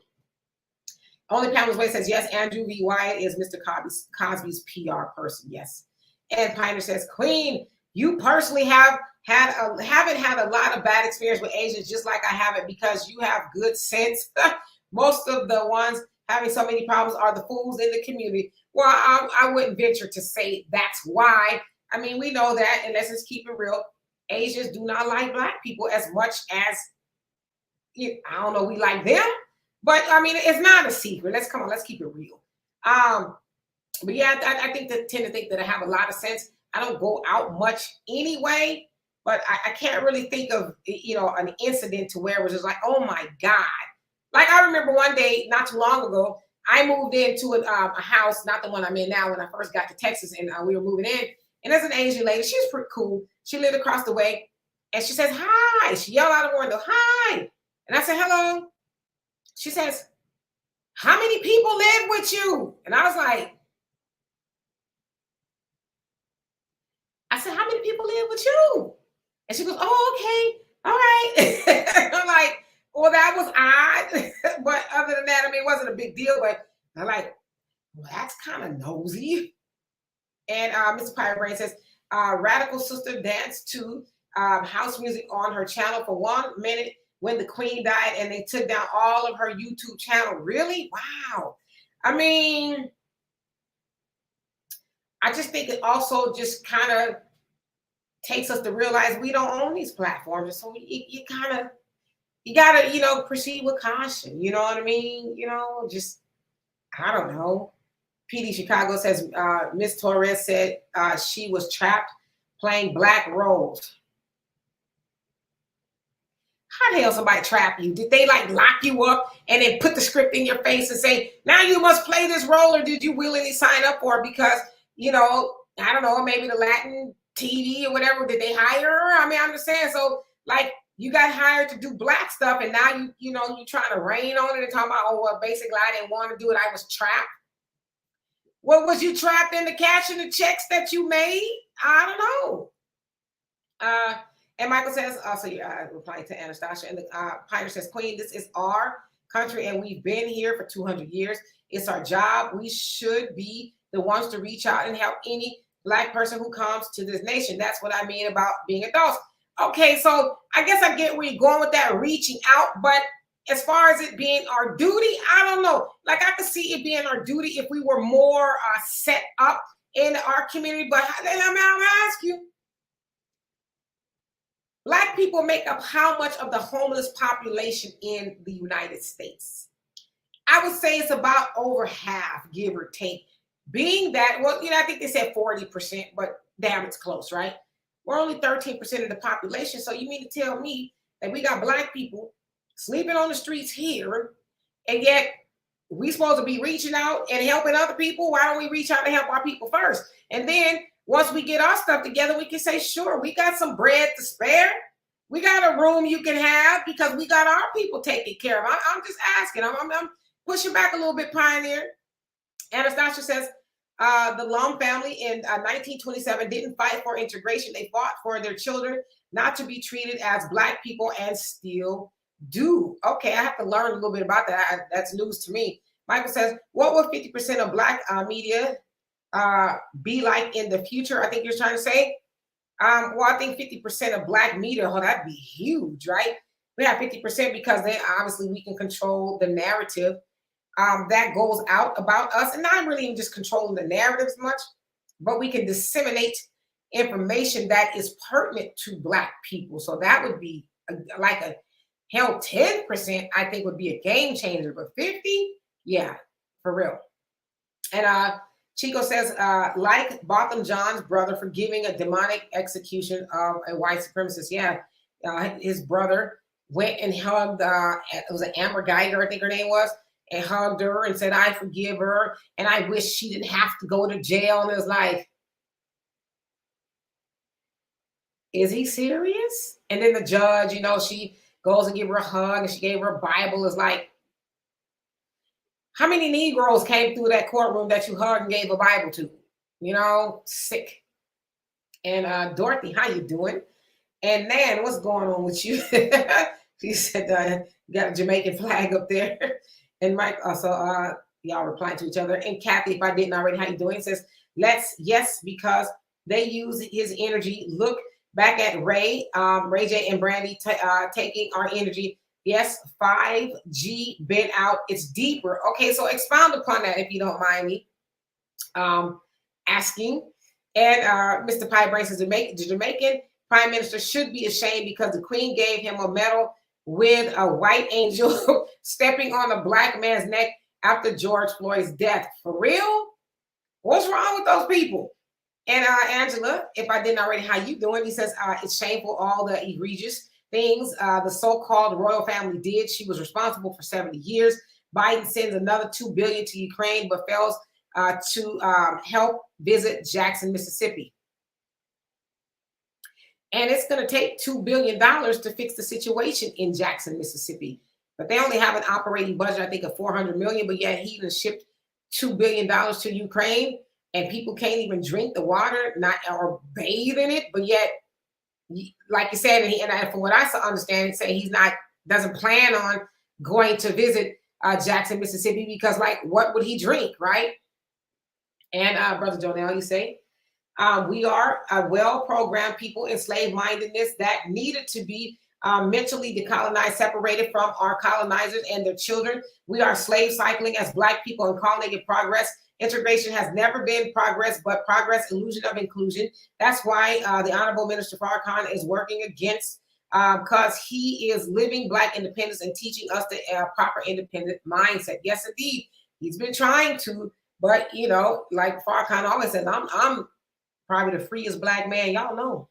Only Pamela's Way says, yes, Andrew V. Wyatt is Mr. Cosby's PR person. Yes. And Pioneer says, Queen, you personally haven't had a lot of bad experience with Asians, just like I haven't, because you have good sense. Most of the ones having so many problems are the fools in the community. Well, I wouldn't venture to say that's why. I mean, we know that, and let's just keep it real. Asians do not like Black people as much as, I don't know, we like them. But I mean, it's not a secret. Let's keep it real. But yeah, I tend to think that I have a lot of sense. I don't go out much anyway, but I can't really think of, an incident to where it was just like, oh my God. Like I remember one day, not too long ago, I moved into a house, not the one I'm in now, when I first got to Texas, and we were moving in. And there's an Asian lady. She was pretty cool. She lived across the way, and she says, hi. She yelled out of the window, hi. And I said, hello. She says, how many people live with you? And I was like, I said, how many people live with you? And she goes, oh, okay. All right. I'm like, well, that was odd. But other than that, I mean, it wasn't a big deal. But I'm like, well, that's kind of nosy. And Mr. Pirate Brain says, Radical Sister danced to house music on her channel for 1 minute when the Queen died, and they took down all of her YouTube channel. Really? Wow. I mean, I just think it also just kind of takes us to realize we don't own these platforms. So you gotta, proceed with caution. You know what I mean? Just, I don't know. PD Chicago says, Miss Torres said she was trapped playing black roles. How the hell somebody trap you? Did they like lock you up and then put the script in your face and say, now you must play this role, or did you willingly sign up for it because, I don't know, maybe the Latin TV or whatever, did they hire her? I mean, I'm just saying, so like you got hired to do Black stuff, and now you trying to rain on it and talking about, oh, well, basically I didn't want to do it. I was trapped. What was you trapped into cashing the checks that you made? I don't know. And Michael says, also, replying to Anastasia, and the Pioneer says, Queen, this is our country, and we've been here for 200 years. It's our job. We should be the ones to reach out and help any Black person who comes to this nation. That's what I mean about being adults. Okay, so I guess I get where you're going with that, reaching out, but as far as it being our duty, I don't know. Like, I could see it being our duty if we were more set up in our community, but then I'm going to ask you, Black people make up how much of the homeless population in the United States? I would say it's about over half, give or take. Being that, well, I think they said 40%, but damn, it's close, right? We're only 13% of the population. So you mean to tell me that we got Black people sleeping on the streets here, and yet we supposed to be reaching out and helping other people? Why don't we reach out and help our people first? And then once we get our stuff together, we can say, sure, we got some bread to spare. We got a room you can have because we got our people taken care of. I'm just asking. I'm pushing back a little bit, Pioneer. Anastasia says, the Lum family in 1927 didn't fight for integration. They fought for their children not to be treated as Black people, and still do. Okay, I have to learn a little bit about that. That's news to me. Michael says, what will 50% of Black media be like in the future? I think you're trying to say. Well, I think 50% of Black media, that'd be huge, right? We have 50% because then obviously we can control the narrative that goes out about us, and not really even just controlling the narratives much, but we can disseminate information that is pertinent to Black people. So that would be like a hell 10%. I think would be a game changer, but 50, yeah, for real. And Chico says, like Botham John's brother for giving a demonic execution of a white supremacist. Yeah, his brother went and hugged, it was an Amber Geiger, I think her name was, and hugged her and said, I forgive her, and I wish she didn't have to go to jail. And it was like, is he serious? And then the judge, she goes and give her a hug and she gave her a Bible. It's like, how many Negroes came through that courtroom that you hugged and gave a Bible to? Sick. And Dorothy, how you doing? And Nan, what's going on with you? She said, you got a Jamaican flag up there. And Mike also, y'all replying to each other. And Kathy, if I didn't already, how you doing? Says, yes, because they use his energy. Look back at Ray J and Brandy taking our energy. Yes, 5G been out. It's deeper. Okay, so expound upon that if you don't mind me asking. And Mr. Pie Brain says, the Jamaican Prime Minister should be ashamed because the Queen gave him a medal with a white angel stepping on a black man's neck after George Floyd's death. For real? What's wrong with those people? And Angela, if I didn't already, how you doing? He says, it's shameful all the egregious things the so-called royal family did. She was responsible for 70 years. Biden sends another $2 billion to Ukraine, but fails to help visit Jackson, Mississippi. And it's going to take $2 billion to fix the situation in Jackson, Mississippi. But they only have an operating budget, I think, of $400 million. But yet he even shipped $2 billion to Ukraine, and people can't even drink the water, or bathe in it. But yet, like you said, and from what I understand, it say doesn't plan on going to visit Jackson, Mississippi, because what would he drink, right? And Brother Jonell, you say, we are a well-programmed people in slave-mindedness that needed to be mentally decolonized, separated from our colonizers and their children. We are slave cycling as Black people and calling it progress. Integration has never been progress, but progress, illusion of inclusion. That's why the Honorable Minister Farrakhan is working against, because he is living Black independence and teaching us the proper independent mindset. Yes, indeed, he's been trying to, but like Farrakhan always says, I'm probably the freest Black man y'all know.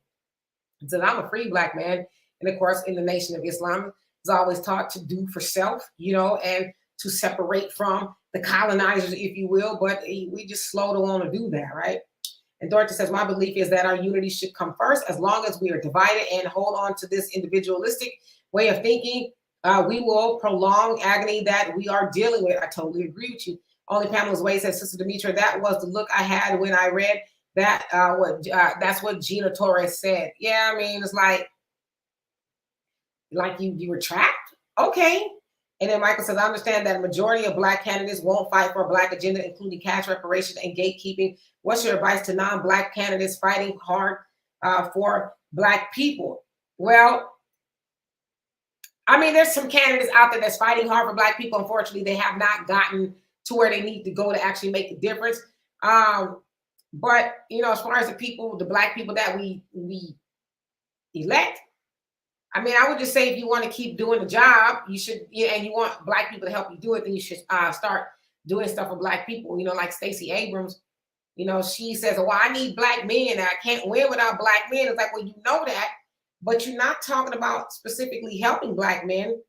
He said, I'm a free Black man. And of course, in the Nation of Islam, is always taught to do for self, and to separate from the colonizers, if you will. But we just slow to want to do that, right? And Dorothy says, my belief is that our unity should come first. As long as we are divided and hold on to this individualistic way of thinking, we will prolong agony that we are dealing with. I totally agree with you. Only Pamela's Way says, Sister Demetra, that was the look I had when I read that. That's what Gina Torres said. Yeah, I mean, it's like you were trapped. Okay. And then Michael says, I understand that a majority of Black candidates won't fight for a Black agenda, including cash reparation and gatekeeping. What's your advice to non-Black candidates fighting hard for Black people? Well, I mean, there's some candidates out there that's fighting hard for Black people. Unfortunately, they have not gotten to where they need to go to actually make a difference. But, as far as the Black people that we elect, I mean, I would just say if you want to keep doing the job, you should, and you want Black people to help you do it, then you should start doing stuff for Black people. Like Stacey Abrams, she says, well, I need Black men. And I can't win without Black men. It's like, well, you know that, but you're not talking about specifically helping Black men.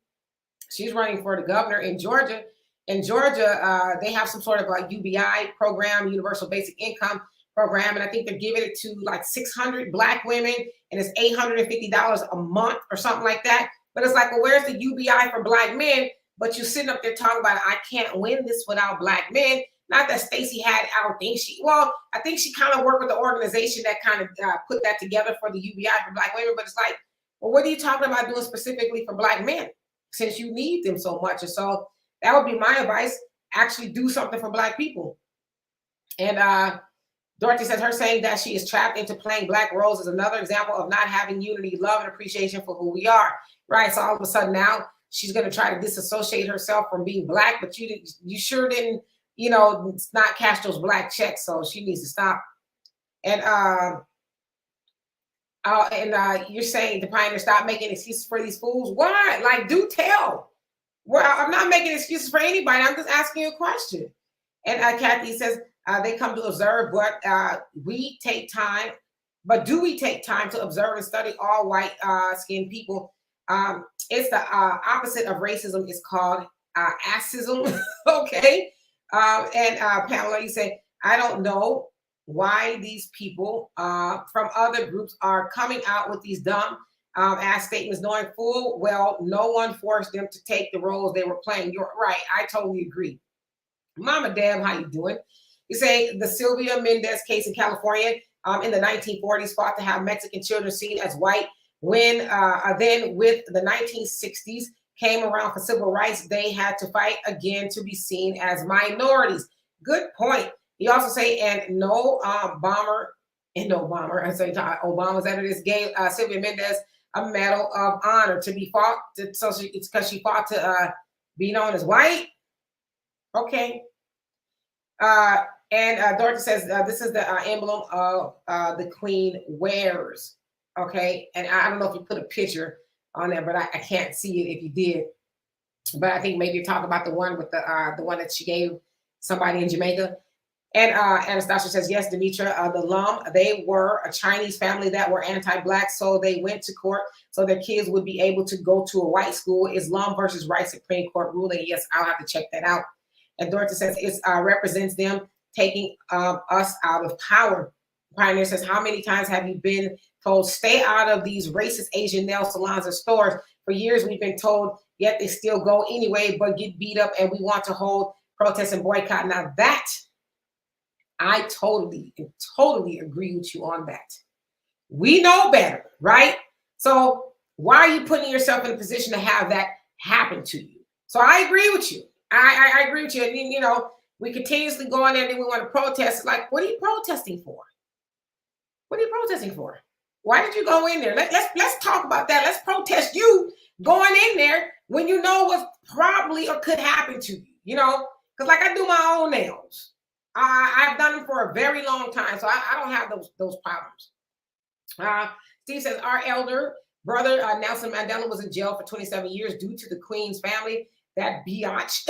She's running for the governor in Georgia. In Georgia, they have some sort of UBI program, Universal Basic Income program, and I think they're giving it to 600 Black women, and it's $850 a month or something like that. But it's like, well, where's the UBI for Black men? But you're sitting up there talking about, I can't win this without Black men. Not that Stacey had, I think she kind of worked with the organization that kind of put that together for the UBI for Black women. But it's like, well, what are you talking about doing specifically for Black men, since you need them so much? And so that would be my advice. Actually do something for Black people. And Dorothy says, her saying that she is trapped into playing Black roles is another example of not having unity, love, and appreciation for who we are, right? So all of a sudden now she's going to try to disassociate herself from being Black, but you sure didn't, not cash those Black checks, so she needs to stop. And you're saying the Pioneer, stop making excuses for these fools. Why? Do tell. Well, I'm not making excuses for anybody. I'm just asking you a question. And Kathy says, they come to observe, but we take time. But do we take time to observe and study all white skinned people? It's the opposite of racism. It's called assism. Okay. And Pamela, you say, I don't know why these people from other groups are coming out with these dumb ass statements, knowing full well no one forced them to take the roles they were playing. You're right. I totally agree. Mama Deb, how you doing? You say the Sylvia Mendez case in California in the 1940s fought to have Mexican children seen as white. When then with the 1960s came around for civil rights, they had to fight again to be seen as minorities. Good point. You also say, and no bomber, and no bomber. I say Obama's that it is gave Sylvia Mendez a Medal of Honor to be fought. So it's because she fought to be known as white. Okay. And Dorothy says this is the emblem of the Queen wears. Okay. And I don't know if you put a picture on there, but I can't see it if you did. But I think maybe you're talking about the one with the one that she gave somebody in Jamaica. And Anastasia says, yes, Demetra, the Lum, they were a Chinese family that were anti-Black, so they went to court so their kids would be able to go to a white school. Is Lum versus Right Supreme Court ruling? Yes, I'll have to check that out. And Dorothy says, it represents them taking us out of power. Pioneer says, how many times have you been told, stay out of these racist Asian nail salons or stores? For years, we've been told, yet they still go anyway, but get beat up, and we want to hold protests and boycott. Now that, I totally agree with you on that. We know better, right? So why are you putting yourself in a position to have that happen to you? So I agree with you. I agree with you. And, you know, we continuously go on there and we want to protest. Like, what are you protesting for? What are you protesting for? Why did you go in there? Let's talk about that. Let's protest you going in there when you know what probably or could happen to you, you know? Because like I do my own nails. I've done them for a very long time, so I don't have those problems. Steve says, our elder brother, Nelson Mandela, was in jail for 27 years due to the Queen's family. That biatch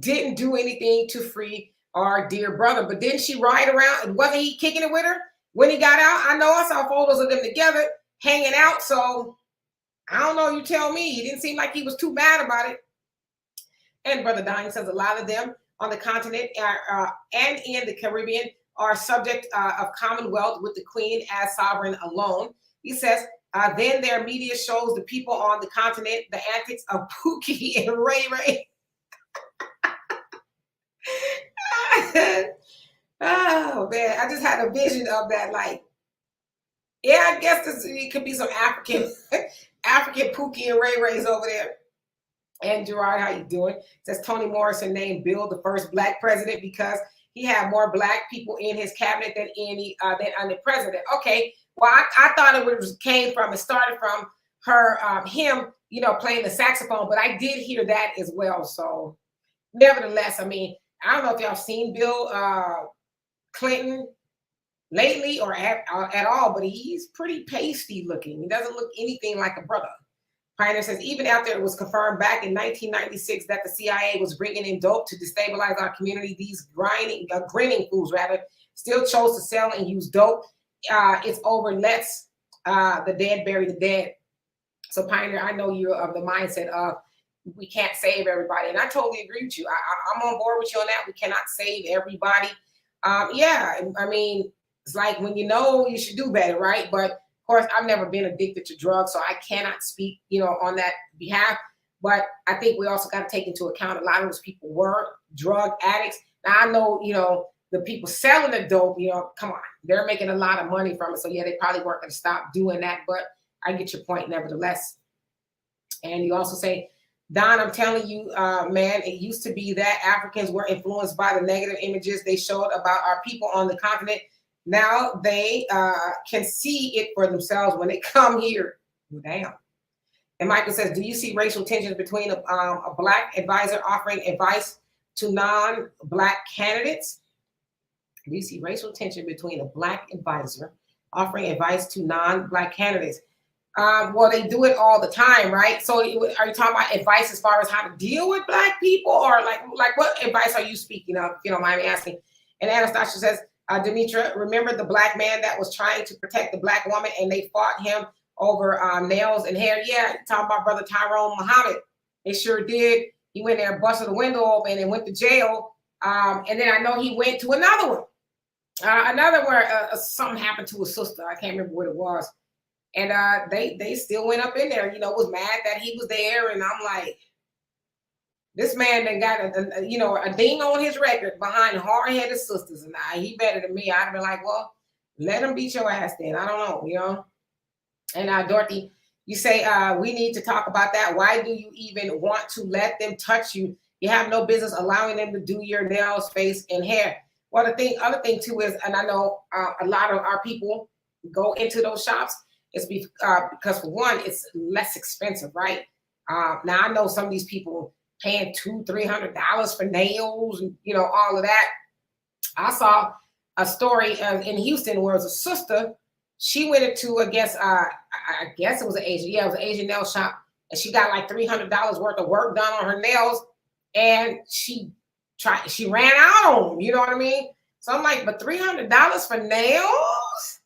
didn't do anything to free our dear brother. But didn't she ride around? And wasn't he kicking it with her when he got out? I know I saw photos of them together hanging out, so I don't know. You tell me. He didn't seem like he was too mad about it. And Brother Dying says a lot of them on the continent and in the Caribbean are subject of Commonwealth with the Queen as sovereign alone. He says, then their media shows the people on the continent the antics of Pookie and Ray Ray. Oh, man. I just had a vision of that. Like, yeah, I guess it could be some African Pookie and Ray Rays over there. And Gerard, how you doing? It says Toni Morrison named Bill the first Black president because he had more Black people in his cabinet than any than the president. Okay, well, I thought it started from him, you know, playing the saxophone, but I did hear that as well. So, nevertheless, I mean, I don't know if y'all seen Bill Clinton lately or at all, but he's pretty pasty looking. He doesn't look anything like a brother. Pioneer says, even after it was confirmed back in 1996 that the CIA was bringing in dope to destabilize our community, these grinning fools rather still chose to sell and use dope. It's over. Let's the dead bury the dead. So Pioneer, I know you're of the mindset of we can't save everybody, and I totally agree with you. I'm on board with you on that. We cannot save everybody. Yeah, I mean, it's like when you know you should do better, right? But of course, I've never been addicted to drugs, so I cannot speak, you know, on that behalf. But I think we also got to take into account a lot of those people were drug addicts. Now, I know, you know, the people selling the dope, you know, come on, they're making a lot of money from it. So, yeah, they probably weren't going to stop doing that. But I get your point nevertheless. And you also say, Don, I'm telling you, man, it used to be that Africans were influenced by the negative images they showed about our people on the continent. Now they can see it for themselves when they come here. Damn. And Michael says, do you see racial tensions between a Black advisor offering advice to non-Black candidates? Do you see racial tension between a Black advisor offering advice to non-Black candidates? Well, they do it all the time, right? So are you talking about advice as far as how to deal with Black people, or like what advice are you speaking of, if you don't mind me asking? And Anastasia says, Demetra, remember the Black man that was trying to protect the Black woman and they fought him over nails and hair? Yeah, talking about Brother Tyrone Muhammad. They sure did. He went there and busted the window open and went to jail. And then I know he went to another one. Another where something happened to a sister. I can't remember what it was. And they still went up in there, was mad that he was there. And I'm like, this man that got a ding on his record behind hard-headed sisters, and he better than me. I'd be like, well, let him beat your ass then. I don't know. And Dorothy, you say we need to talk about that. Why do you even want to let them touch you? You have no business allowing them to do your nails, face, and hair. Well, other thing too is, and I know a lot of our people go into those shops. It's because for one, it's less expensive, right? Now I know some of these people paying $200-$300 for nails and all of that. I saw a story in Houston where it was a sister. She went into, I guess it was an Asian, it was an Asian nail shop, and she got like $300 worth of work done on her nails, and she ran out on them. You know what I mean? So I'm like, but $300 for nails?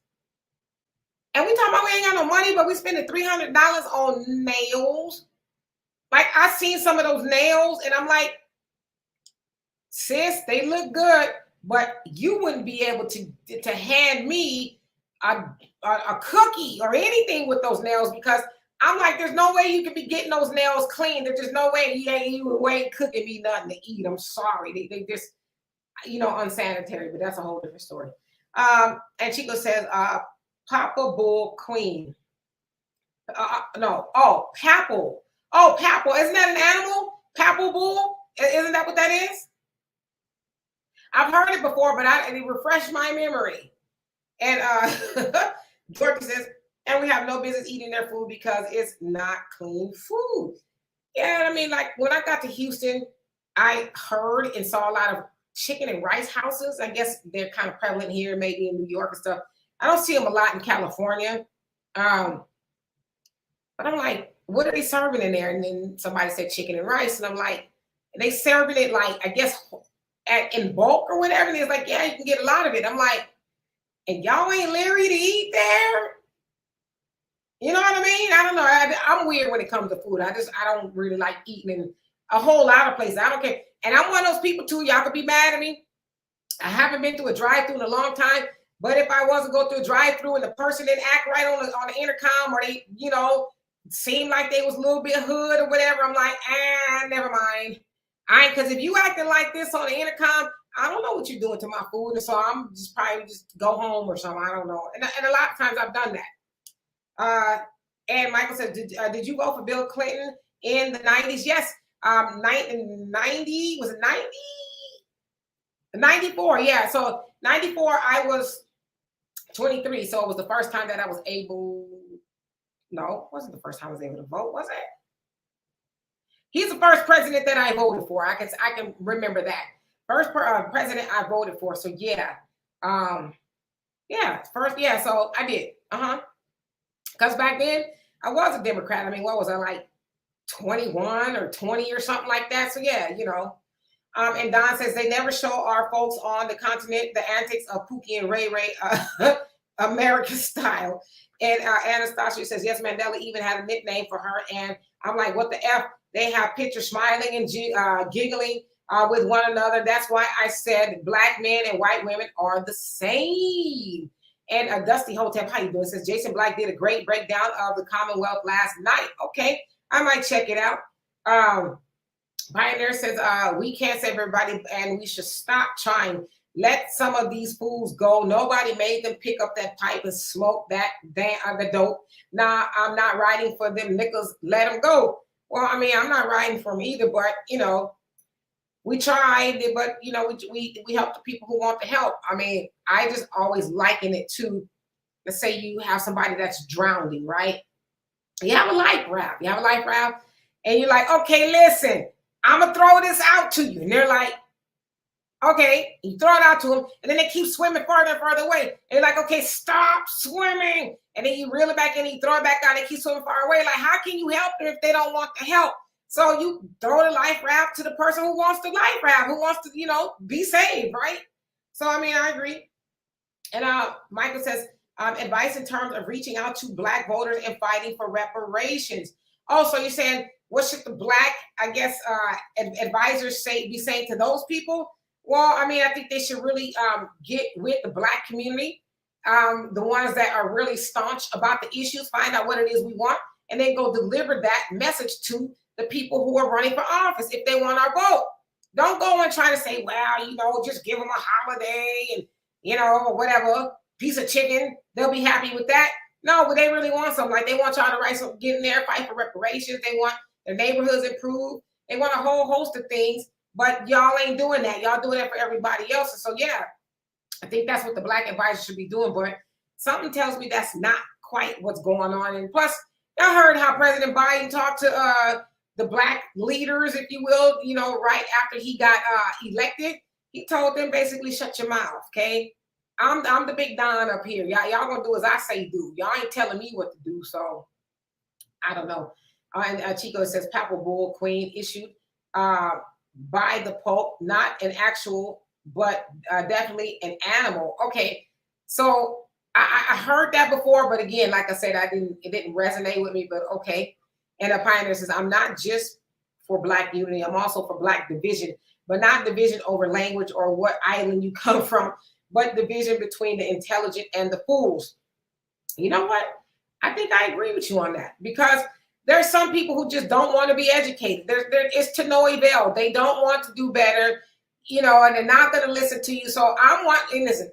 And we talking about we ain't got no money, but we spending $300 on nails. Like, I seen some of those nails, and I'm like, sis, they look good, but you wouldn't be able to hand me a cookie or anything with those nails, because I'm like, there's no way you could be getting those nails clean. There's just no way you ain't cooking me nothing to eat. I'm sorry. They just, unsanitary, but that's a whole different story. And Chico says, Papa Bull Queen. No. Oh, Papal. Oh, Papal. Isn't that an animal? Papal Bull? Isn't that what that is? I've heard it before, but it refreshed my memory. And Dorothy says, and we have no business eating their food because it's not clean food. Yeah, I mean, like when I got to Houston, I heard and saw a lot of chicken and rice houses. I guess they're kind of prevalent here, maybe in New York and stuff. I don't see them a lot in California. But I'm like, what are they serving in there? And then somebody said chicken and rice. And I'm like, they serving it like, I guess, in bulk or whatever. And it's like, yeah, you can get a lot of it. I'm like, and y'all ain't leery to eat there? You know what I mean? I don't know. I'm weird when it comes to food. I don't really like eating in a whole lot of places. I don't care. And I'm one of those people too. Y'all could be mad at me. I haven't been through a drive-through in a long time. But if I was to go through a drive-through and the person didn't act right on the intercom, or they, seemed like they was a little bit hood or whatever, I'm like, never mind. Because if you acting like this on the intercom, I don't know what you're doing to my food. And so I'm just probably just go home or something. I don't know. And a lot of times I've done that. And Michael said, did you vote for Bill Clinton in the 90s? Yes. 90, was it 90? 94, yeah. So 94, I was 23. So it was the first time that I was able. No, it wasn't the first time I was able to vote, was it? He's the first president that I voted for. I can remember that. First president I voted for. So yeah. First, yeah. So I did. Because back then I was a Democrat. I mean, what was I, like 21 or 20 or something like that? So yeah, and Don says they never show our folks on the continent the antics of Pookie and Ray Ray, American style. And Anastasia says, yes, Mandela even had a nickname for her. And I'm like, what the F? They have pictures smiling and giggling with one another. That's why I said black men and white women are the same. And Dusty Hotep, how you doing? Says Jason Black did a great breakdown of the Commonwealth last night. Okay, I might check it out. Pioneer says we can't save everybody, and we should stop trying. Let some of these fools go. Nobody made them pick up that pipe and smoke that the dope. Nah, I'm not riding for them nickels. Let them go. Well, I mean, I'm not riding for them either, but we tried, but we help the people who want the help. I mean, I just always liken it to, let's say you have somebody that's drowning, right? You have a life raft. And you're like, okay, listen, I'm gonna throw this out to you. And they're like, okay, you throw it out to them, and then they keep swimming farther and farther away. And you're like, okay, stop swimming. And then you reel it back in, and you throw it back out, and they keep swimming far away. Like, how can you help them if they don't want the help? So you throw the life raft to the person who wants the life raft, who wants to, be saved, right? So, I mean, I agree. And Michael says, advice in terms of reaching out to Black voters and fighting for reparations. Oh, so you're saying, what should the Black, I guess, advisors be saying to those people? Well, I mean, I think they should really get with the Black community, the ones that are really staunch about the issues, find out what it is we want, and then go deliver that message to the people who are running for office if they want our vote. Don't go and try to say, well, just give them a holiday and, or whatever, piece of chicken. They'll be happy with that. No, but they really want something. Like they want y'all to write something, get in there, fight for reparations. They want their neighborhoods improved. They want a whole host of things, but y'all ain't doing that. Y'all doing it for everybody else. And so, yeah, I think that's what the Black advisors should be doing. But something tells me that's not quite what's going on. And plus, I heard how President Biden talked to the Black leaders, if you will, right after he got elected. He told them basically, shut your mouth, okay? I'm the big Don up here. Y'all gonna do as I say do. Y'all ain't telling me what to do. So I don't know. And Chico says Papal Bull Queen issued by the Pope, not an actual, but definitely an animal. Okay, so I heard that before, but again, like I said, it didn't resonate with me. But okay. And a Pioneer says, I'm not just for Black unity, I'm also for Black division, but not division over language or what island you come from, but division between the intelligent and the fools. You know what? I think I agree with you on that, because there's some people who just don't want to be educated. It's to no avail. They don't want to do better, and they're not going to listen to you. So listen,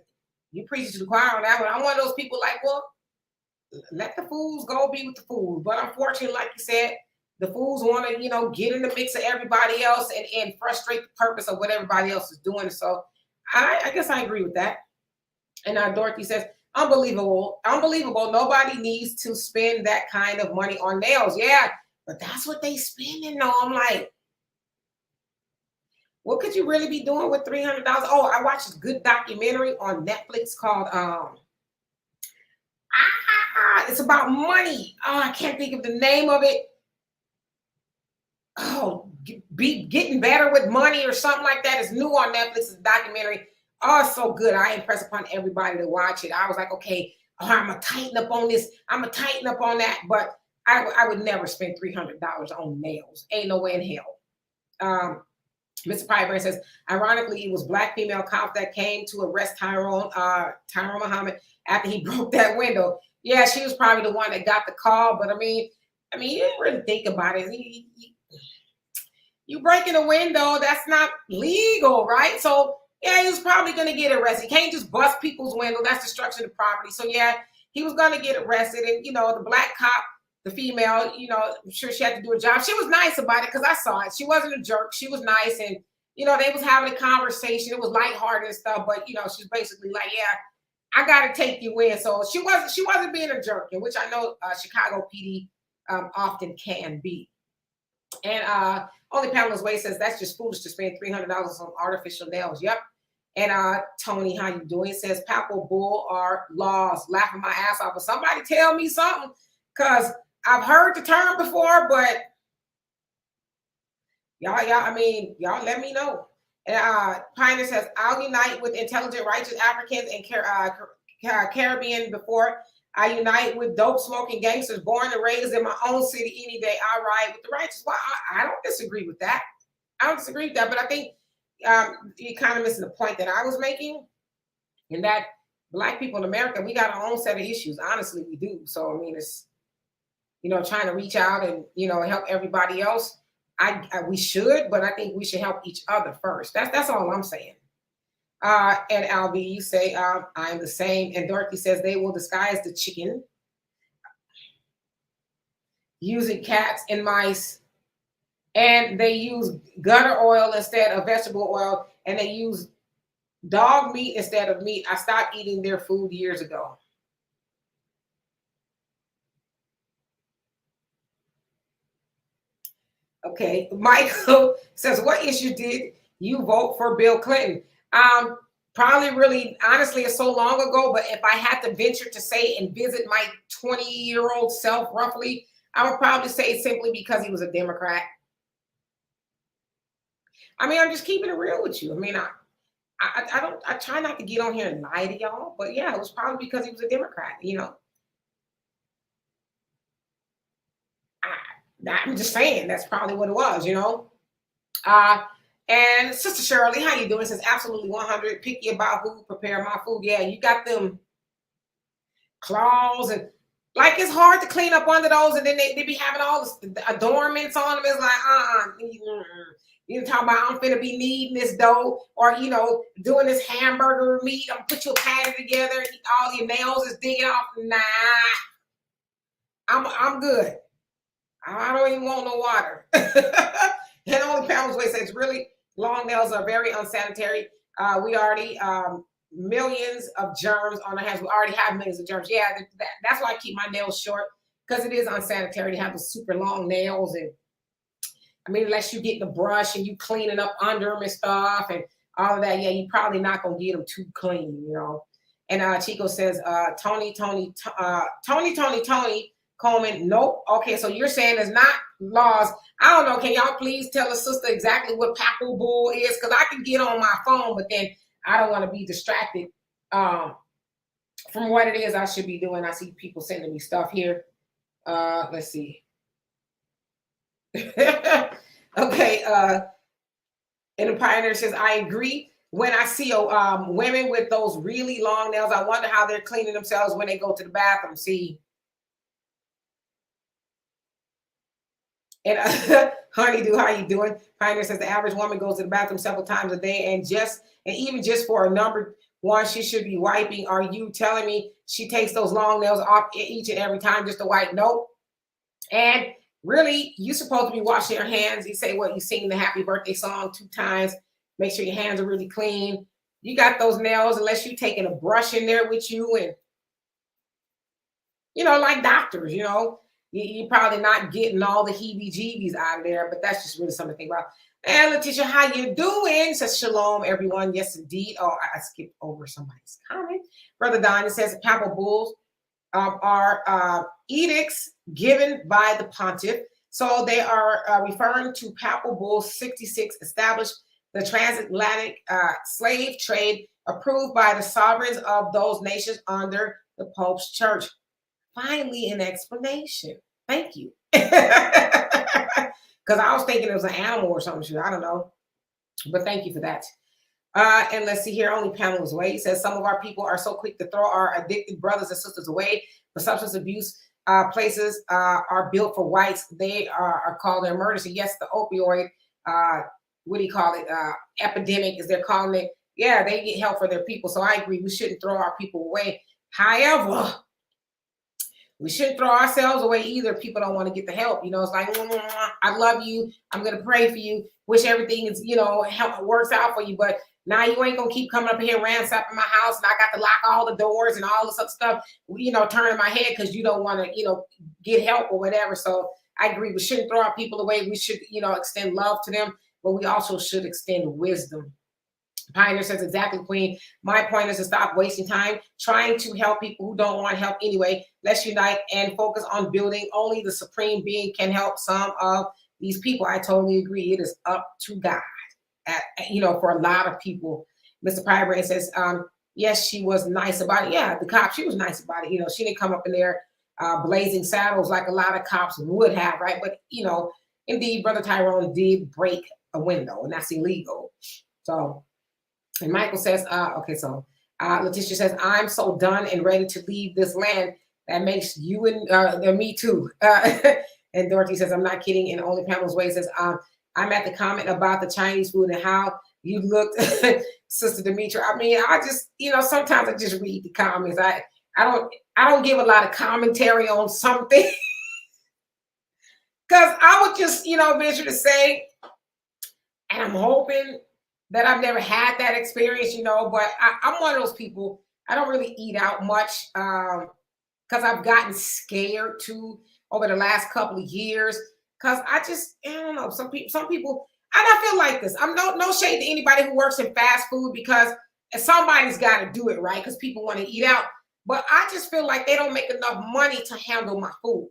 you preach to the choir on that one. I'm one of those people like, well, let the fools go be with the fools. But unfortunately, like you said, the fools want to, get in the mix of everybody else and frustrate the purpose of what everybody else is doing. So I guess I agree with that. And Dorothy says, unbelievable. Nobody needs to spend that kind of money on nails. Yeah, but that's what they spending though. I'm like, what could you really be doing with $300? Oh, I watched a good documentary on Netflix called it's about money. Oh, I can't think of the name of it. Oh, be getting better with money or something like that. It's new on Netflix. It's a documentary. Oh, it's so good. I impress upon everybody to watch it. I was like, okay, I'm gonna tighten up on this. I'm gonna tighten up on that. But I would never spend $300 on nails. Ain't no way in hell. Mr. Pyburn says, ironically, it was Black female cop that came to arrest Tyrone Muhammad after he broke that window. Yeah, she was probably the one that got the call, but I mean, you didn't really think about it. You breaking a window, that's not legal, right? So yeah, he was probably going to get arrested. You can't just bust people's window. That's destruction of property. So yeah, he was going to get arrested. And the Black cop, the female, I'm sure she had to do a job. She was nice about it because I saw it. She wasn't a jerk. She was nice, and they was having a conversation. It was lighthearted and stuff, but she's basically like, yeah, I got to take you in. So she wasn't being a jerk, in which I know Chicago PD often can be. And Only Pamela's Way says that's just foolish to spend $300 on artificial nails. Yep. And Tony, how you doing? Says Papal Bull are laws. Laughing my ass off. But somebody tell me something, because I've heard the term before, but y'all let me know. And Pioneer says, I'll unite with intelligent, righteous Africans and Caribbean before I unite with dope smoking gangsters born and raised in my own city any day. I ride with the righteous. Well, I don't disagree with that. But I think you're kind of missing the point that I was making, in that Black people in America, we got our own set of issues. Honestly, we do. So, I mean, it's, trying to reach out and, help everybody else. We should, but I think we should help each other first. That's all I'm saying. And Albie, you say, I'm the same. And Dorothy says they will disguise the chicken using cats and mice. And they use gutter oil instead of vegetable oil. And they use dog meat instead of meat. I stopped eating their food years ago. Okay, Michael says, what issue did you vote for Bill Clinton? Probably really, honestly, it's so long ago, but if I had to venture to say and visit my 20-year-old self roughly, I would probably say simply because he was a Democrat. I mean, I'm just keeping it real with you. I mean, I try not to get on here and lie to y'all, but yeah, it was probably because he was a Democrat, I'm just saying that's probably what it was, And Sister Shirley, how you doing? Says absolutely 100. Picky about who prepare my food. Yeah, you got them claws and like it's hard to clean up under those, and then they be having all the adornments on them. It's like you talking about I'm finna be kneading this dough, or doing this hamburger meat. I'm put your patty together. All your nails is digging off. Nah, I'm good. I don't even want no water. And only Pamela's way says really long nails are very unsanitary. We already millions of germs on our hands. We already have millions of germs. Yeah, that's why I keep my nails short, because it is unsanitary to have the super long nails. And I mean, unless you get the brush and you cleaning up under them and stuff and all of that, yeah, you probably not gonna get them too clean, And Chico says, Tony Coleman, nope. Okay, so you're saying there's not laws. I don't know. Can y'all please tell us, sister, exactly what papal bull is? Because I can get on my phone, but then I don't want to be distracted from what it is I should be doing. I see people sending me stuff here. Let's see. Okay. And the Pioneer says, I agree. When I see women with those really long nails, I wonder how they're cleaning themselves when they go to the bathroom. See. And Honeydew, how you doing? Pioneer says the average woman goes to the bathroom several times a day, and even just for a number one, she should be wiping. Are you telling me she takes those long nails off each and every time just to wipe? Nope. And really, you're supposed to be washing your hands. You say what you sing the happy birthday song 2 times. Make sure your hands are really clean. You got those nails, unless you're taking a brush in there with you, and like doctors, you're probably not getting all the heebie-jeebies out of there, but that's just really something to think about. And Letitia, how you doing? Says shalom, everyone. Yes, indeed. Oh, I skipped over somebody's comment. Brother Don, it says papal bulls are edicts given by the pontiff. So they are referring to papal bull 66, established the transatlantic slave trade, approved by the sovereigns of those nations under the Pope's church. Finally, an explanation. Thank you. Because I was thinking it was an animal or something. I don't know. But thank you for that. And let's see here. Only Pamela's way. He says some of our people are so quick to throw our addicted brothers and sisters away for substance abuse. Places are built for whites. They are called their murders. And yes, the opioid, what do you call it? Epidemic, as they're calling it. Yeah, they get help for their people. So I agree. We shouldn't throw our people away. However, we shouldn't throw ourselves away either. People don't want to get the help. It's like, I love you. I'm going to pray for you. Wish everything is, help works out for you. But now you ain't going to keep coming up here ransacking my house. And I got to lock all the doors and all this other stuff, turning my head because you don't want to, get help or whatever. So I agree. We shouldn't throw our people away. We should, extend love to them, but we also should extend wisdom. Pioneer says exactly, Queen. My point is to stop wasting time trying to help people who don't want help anyway. Let's unite and focus on building. Only the supreme being can help some of these people. I totally agree. It is up to God, for a lot of people. Mr. Pioneer says, yes, she was nice about it. Yeah, the cop, she was nice about it. She didn't come up in there blazing saddles like a lot of cops would have, right? But, indeed, Brother Tyrone did break a window, and that's illegal. So, and Michael says, Letitia says, I'm so done and ready to leave this land. That makes you and me too. And Dorothy says, I'm not kidding. And Only Pamela's Way says, I'm at the comment about the Chinese food and how you looked, Sister Demetra. I mean, I just, sometimes I just read the comments. I don't give a lot of commentary on something. Because I would just, venture to say, and I'm hoping that I've never had that experience, but I'm one of those people. I don't really eat out much because I've gotten scared too over the last couple of years. Because I don't know, some people, and I feel like this. I'm no shade to anybody who works in fast food, because somebody's got to do it, right? Because people want to eat out. But I just feel like they don't make enough money to handle my food.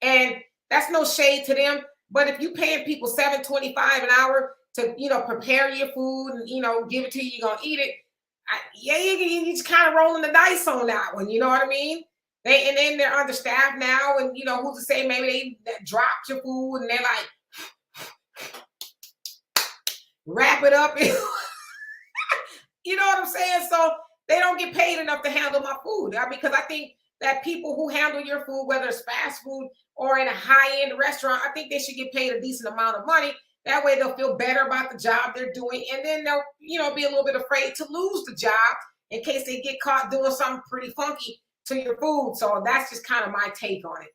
And that's no shade to them. But if you're paying people $7.25 an hour to, prepare your food and, give it to you, you're going to eat it. You're just kind of rolling the dice on that one. You know what I mean? And then they're understaffed now. And, who's to say maybe they dropped your food and they're like wrap it up. You know what I'm saying? So they don't get paid enough to handle my food. Because I think that people who handle your food, whether it's fast food or in a high-end restaurant, I think they should get paid a decent amount of money. That way they'll feel better about the job they're doing. And then they'll, be a little bit afraid to lose the job in case they get caught doing something pretty funky to your food. So that's just kind of my take on it.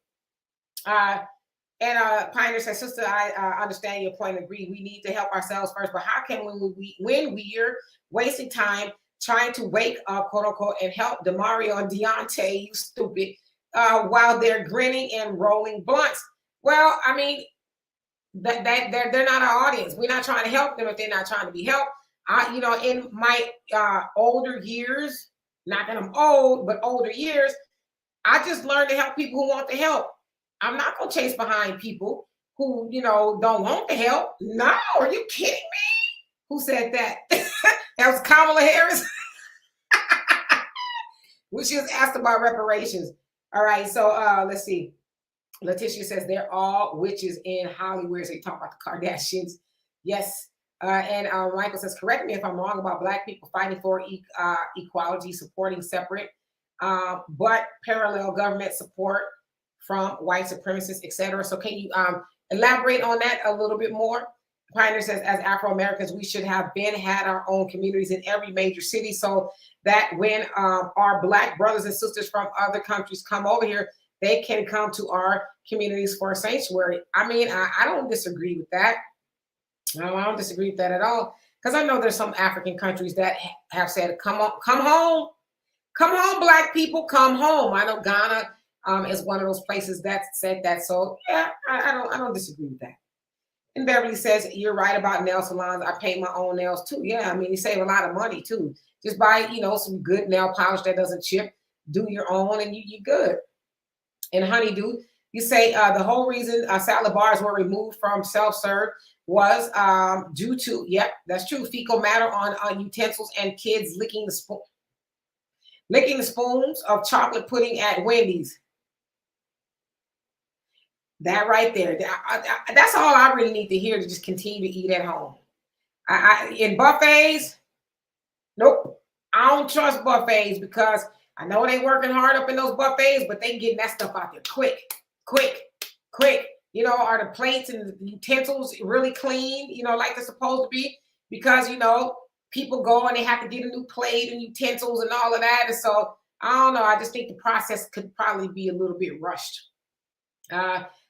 Pioneer says, sister, I understand your point and agree. We need to help ourselves first, but how can when we're wasting time trying to wake up, quote unquote, and help Demario and Deontay, you stupid, while they're grinning and rolling blunts? Well, I mean, that they're not our audience. We're not trying to help them if they're not trying to be helped. In my older years, not that I'm old, but older years, I just learned to help people who want the help. I'm not going to chase behind people who, don't want the help. No, are you kidding me? Who said that? That was Kamala Harris. When she was asked about reparations. All right, so let's see. Letitia says they're all witches in Hollywood. So you talk about the Kardashians. Yes. And Michael says, correct me if I'm wrong about Black people fighting for equality, supporting separate, but parallel government support from white supremacists, etc. So can you elaborate on that a little bit more? Pioneer says, as Afro-Americans, we should have had our own communities in every major city so that when our Black brothers and sisters from other countries come over here, they can come to our communities for a sanctuary. I mean, I don't disagree with that. No, I don't disagree with that at all. Because I know there's some African countries that have said, come on, come home. Come home, Black people, come home. I know Ghana is one of those places that said that. So yeah, I don't disagree with that. And Beverly says, you're right about nail salons. I paint my own nails too. Yeah, I mean, you save a lot of money too. Just buy, some good nail polish that doesn't chip. Do your own and you're good. And Honeydew, you say the whole reason salad bars were removed from self-serve was due to, yep, that's true, fecal matter on utensils and kids licking the spoons of chocolate pudding at Wendy's. That right there, that's all I really need to hear to just continue to eat at home. In buffets, nope, I don't trust buffets because I know they working hard up in those buffets, but they getting that stuff out there quick. Are the plates and the utensils really clean, like they're supposed to be? Because, people go and they have to get a new plate and utensils and all of that. And so, I don't know. I just think the process could probably be a little bit rushed.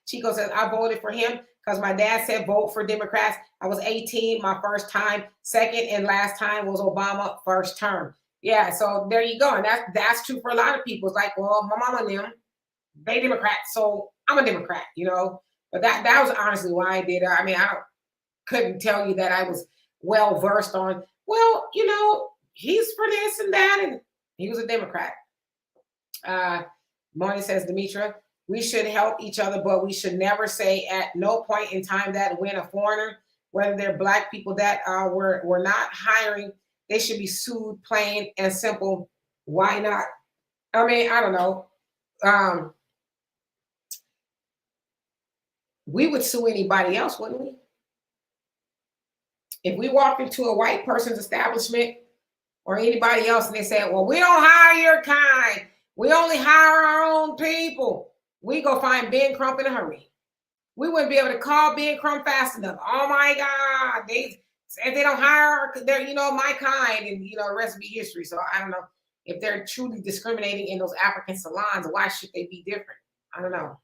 Chico says, I voted for him because my dad said vote for Democrats. I was 18 my first time. Second and last time was Obama first term. Yeah, so there you go. And that's true for a lot of people. It's like, well, my mama and them, they Democrats, so I'm a Democrat, But that was honestly why I did it. I mean, couldn't tell you that I was well versed on, well, he's for this and that, and he was a Democrat. Moni says, Demetra, we should help each other, but we should never say at no point in time that when a foreigner, whether they're Black people that we're not hiring, they should be sued, plain and simple. Why not? I mean, I don't know. We would sue anybody else, wouldn't we? If we walked into a white person's establishment or anybody else and they said, well, we don't hire your kind. We only hire our own people. We go find Ben Crump in a hurry. We wouldn't be able to call Ben Crump fast enough. Oh my God. If they don't hire, they're, my kind, and, the rest will be history. So I don't know if they're truly discriminating in those African salons. Why should they be different? I don't know.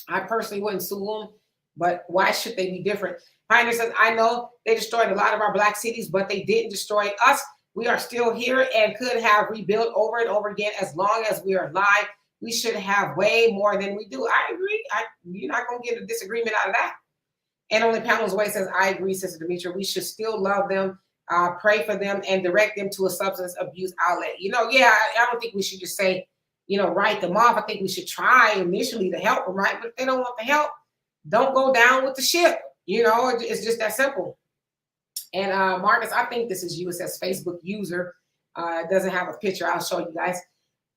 I personally wouldn't sue them, but why should they be different? Pioneer says, I know they destroyed a lot of our Black cities, but they didn't destroy us. We are still here and could have rebuilt over and over again as long as we are alive. We should have way more than we do. I agree. You're not going to get a disagreement out of that. And Only Pamela's Way says, I agree, Sister Demetra. We should still love them, pray for them, and direct them to a substance abuse outlet. I don't think we should just say, write them off. I think we should try initially to help them, right? But if they don't want the help, don't go down with the ship. It's just that simple. And Marcus, I think this is you. It says Facebook user. It doesn't have a picture. I'll show you guys.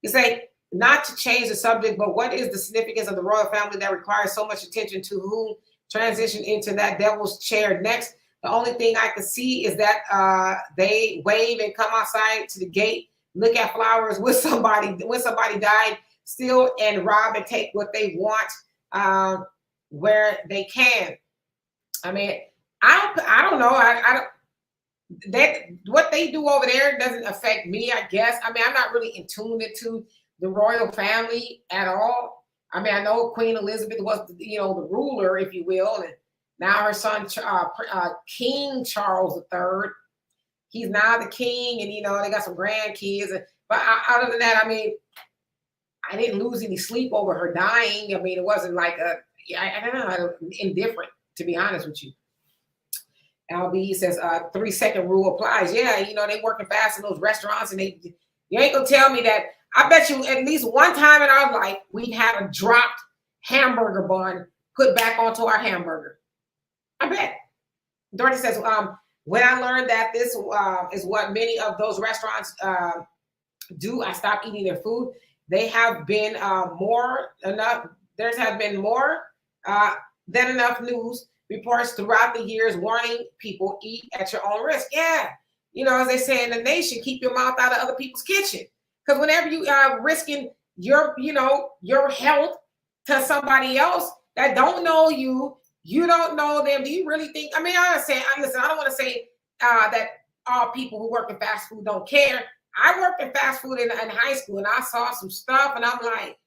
You say, not to change the subject, but what is the significance of the royal family that requires so much attention to whom transition into that devil's chair next? The only thing I can see is that they wave and come outside to the gate, look at flowers when somebody died, steal and rob and take what they want where they can. I mean, I don't know. I don't. That what they do over there doesn't affect me, I guess. I mean, I'm not really in tune into the royal family at all. I mean, I know Queen Elizabeth was, the ruler, if you will, and now her son, King Charles III, he's now the king, and they got some grandkids. But other than that, I mean, I didn't lose any sleep over her dying. I mean, it wasn't like I don't know, indifferent, to be honest with you. LB says 3-second rule applies. Yeah, they working fast in those restaurants, and you ain't gonna tell me that. I bet you at least one time in our life we had a dropped hamburger bun put back onto our hamburger. I bet. Dorothy says, when I learned that this is what many of those restaurants do, I stopped eating their food. They have been There have been more than enough news reports throughout the years warning people eat at your own risk. Yeah. As they say in the nation, keep your mouth out of other people's kitchen. Because whenever you are risking your health to somebody else that don't know you, you don't know them. Do you really think? I mean, listen, I don't want to say that all people who work in fast food don't care. I worked in fast food in high school, and I saw some stuff, and I'm like,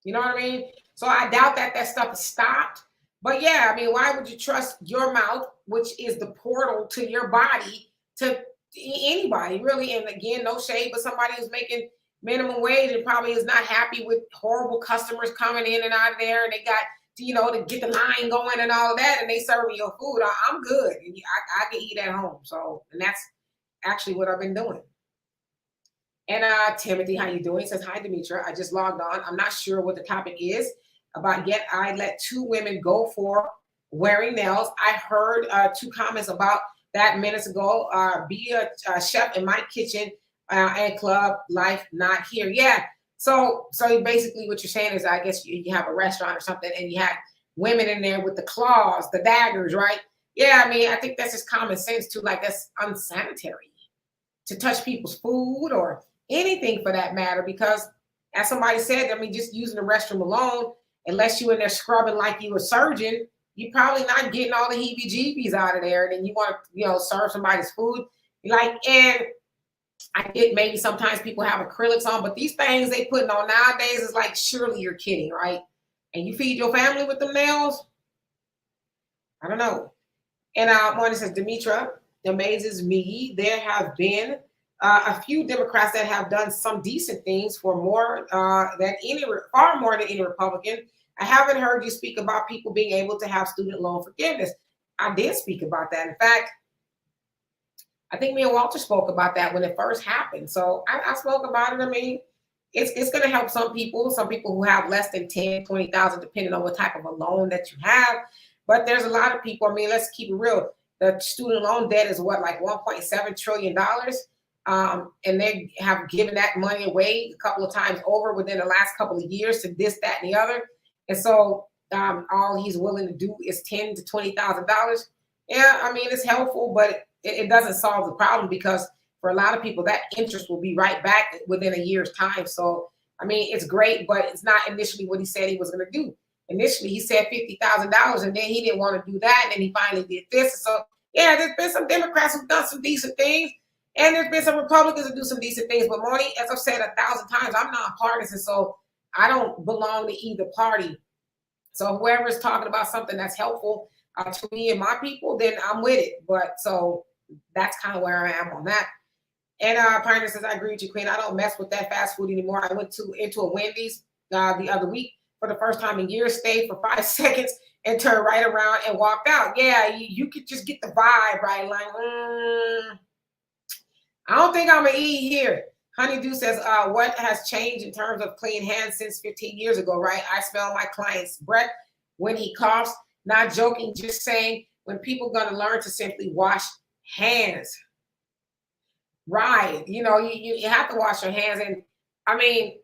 you know what I mean? So I doubt that stuff is stopped. But yeah, I mean, why would you trust your mouth, which is the portal to your body, to anybody, really? And again, no shade, but somebody who's making minimum wage and probably is not happy with horrible customers coming in and out of there, and they got to get the line going and all of that, and they serving your food. I'm good. I can eat at home. So, and that's actually what I've been doing. And Timothy, how you doing? He says, hi, Demetra. I just logged on. I'm not sure what the topic is about yet. I let 2 women go for wearing nails. I heard 2 comments about that minutes ago. Be a chef in my kitchen and club life, not here. Yeah. So basically what you're saying is, I guess you have a restaurant or something, and you have women in there with the claws, the daggers, right? Yeah. I mean, I think that's just common sense too. Like, that's unsanitary to touch people's food or anything for that matter, because as somebody said, I mean, just using the restroom alone, unless you're in there scrubbing like you a surgeon, you're probably not getting all the heebie-jeebies out of there. And then you want to, serve somebody's food. And I get maybe sometimes people have acrylics on, but these things they putting on nowadays is like, surely you're kidding, right? And you feed your family with them nails? I don't know. And one says, Demetra, amazes me. There have been a few Democrats that have done some decent things for far more than any Republican. I haven't heard you speak about people being able to have student loan forgiveness. I did speak about that. In fact, I think me and Walter spoke about that when it first happened. So I spoke about it. I mean, it's going to help some people who have less than 10, 20,000, depending on what type of a loan that you have. But there's a lot of people. I mean, let's keep it real. The student loan debt is like $1.7 trillion. And they have given that money away a couple of times over within the last couple of years to this, that, and the other. And so all he's willing to do is $10,000 to $20,000. Yeah, I mean, it's helpful, but it doesn't solve the problem, because for a lot of people, that interest will be right back within a year's time. So, I mean, it's great, but it's not initially what he said he was going to do. Initially, he said $50,000, and then he didn't want to do that, and then he finally did this. So, yeah, there's been some Democrats who've done some decent things, and there's been some Republicans who do some decent things. But Moni, as I've said 1,000 times, I'm nonpartisan, so I don't belong to either party. So whoever is talking about something that's helpful to me and my people, then I'm with it. But so that's kind of where I am on that. And Pioneer says, I agree with you, Queen. I don't mess with that fast food anymore. I went into a Wendy's the other week for the first time in years, stayed for 5 seconds and turned right around and walked out. Yeah, you could just get the vibe, right? Like, I don't think I'm going to eat here. Honeydew says, what has changed in terms of clean hands since 15 years ago, right? I smell my client's breath when he coughs. Not joking, just saying, when people going to learn to simply wash hands. Right. You have to wash your hands. And I mean,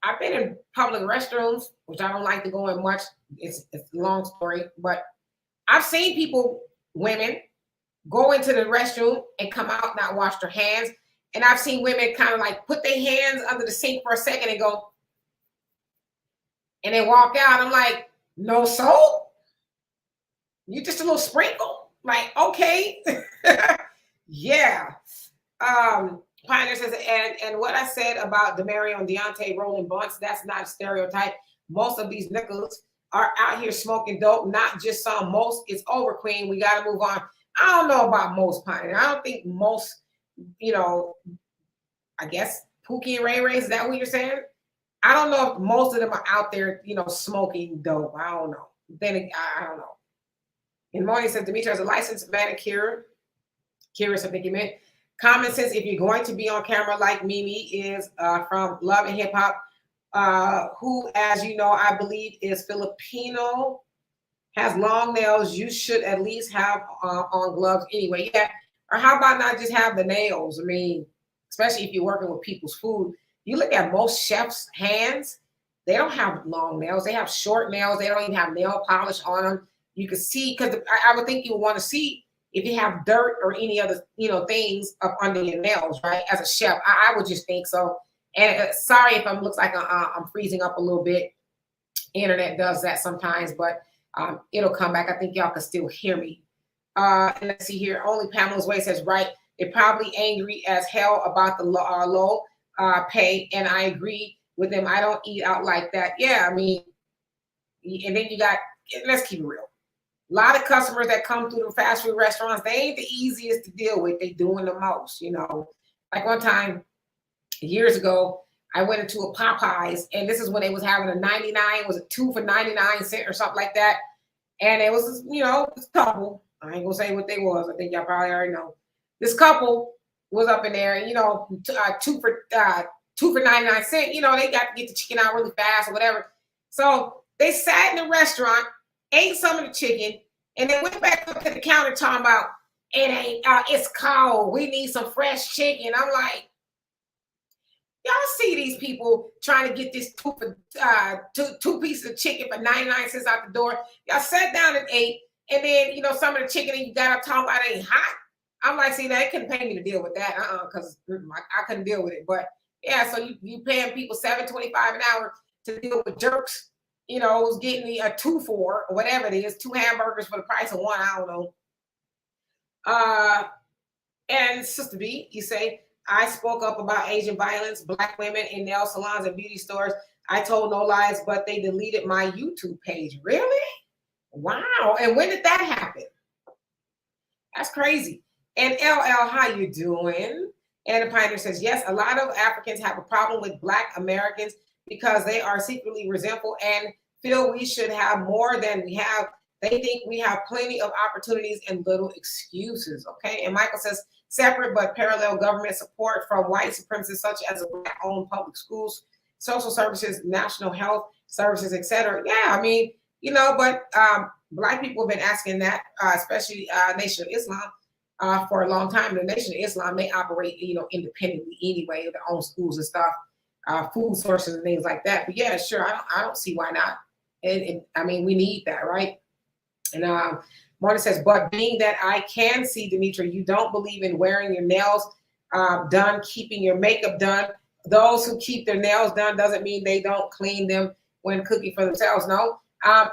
I've been in public restrooms, which I don't like to go in much. It's a long story, but I've seen people, women, go into the restroom and come out not wash their hands. And I've seen women kind of like put their hands under the sink for a second and go, and they walk out. I'm like, no soap? You just a little sprinkle? Like, okay. Yeah. Pioneer says, and what I said about Demetra and Deontay rolling blunts, that's not a stereotype. Most of these niggas are out here smoking dope, not just some. Most. It's over, queen. We got to move on. I don't know about most, Pioneer. I don't think most, I guess Pookie and Ray Ray, is that what you're saying? I don't know if most of them are out there, smoking dope. I don't know. Then I don't know. And Moni says, Demetra has a licensed manicure. Curious, I think you meant. Common sense, if you're going to be on camera like Mimi is from Love and Hip Hop, who, as you know, I believe is Filipino, has long nails, you should at least have on gloves anyway. Yeah. Or how about not just have the nails? I mean, especially if you're working with people's food. You look at most chefs' hands, they don't have long nails. They have short nails. They don't even have nail polish on them. You can see, because I would think you would want to see if you have dirt or any other, things up under your nails, right? As a chef, I would just think so. And sorry if it looks like I'm freezing up a little bit. Internet does that sometimes, but it'll come back. I think y'all can still hear me. And let's see here. Only Pamela's Way says, right. They're probably angry as hell about the low pay. And I agree with them. I don't eat out like that. Yeah, I mean, and then you got, let's keep it real. A lot of customers that come through the fast food restaurants, they ain't the easiest to deal with. They doing the most, Like one time, years ago, I went into a Popeyes, and this is when they was having a 99, was it 2 for 99 cents or something like that. And it was, this couple. I ain't gonna say what they was. I think y'all probably already know. This couple was up in there, and 2 for 99 cents. They got to get the chicken out really fast or whatever. So they sat in the restaurant, ate some of the chicken, and then went back up to the counter talking about it ain't. It's cold. We need some fresh chicken. I'm like, y'all see these people trying to get this two pieces of chicken for 99 cents out the door. Y'all sat down and ate, and then some of the chicken that you got up talking about ain't hot. I'm like, see, they couldn't pay me to deal with that, because I couldn't deal with it. But yeah, so you paying people $7.25 an hour to deal with jerks. Who's getting me a 2 for or whatever it is, 2 hamburgers for the price of 1. I don't know. And Sister B, you say, I spoke up about Asian violence, Black women in nail salons and beauty stores. I told no lies, but they deleted my YouTube page. Really? Wow. And when did that happen? That's crazy. And LL, how you doing? And the Pioneer says, yes, a lot of Africans have a problem with Black Americans because they are secretly resentful and feel we should have more than we have. They think we have plenty of opportunities and little excuses. Okay. And Michael says, separate but parallel government support from white supremacists such as Black-owned public schools, social services, national health services, etc. Yeah, I mean, but Black people have been asking that, especially Nation of Islam, for a long time. The Nation of Islam, they operate, independently anyway, their own schools and stuff, food sources and things like that. But yeah, sure, I don't see why not. And I mean, we need that, right? And Marta says, but being that I can see, Demetra, you don't believe in wearing your nails done, keeping your makeup done. Those who keep their nails done doesn't mean they don't clean them when cooking for themselves. No, I'm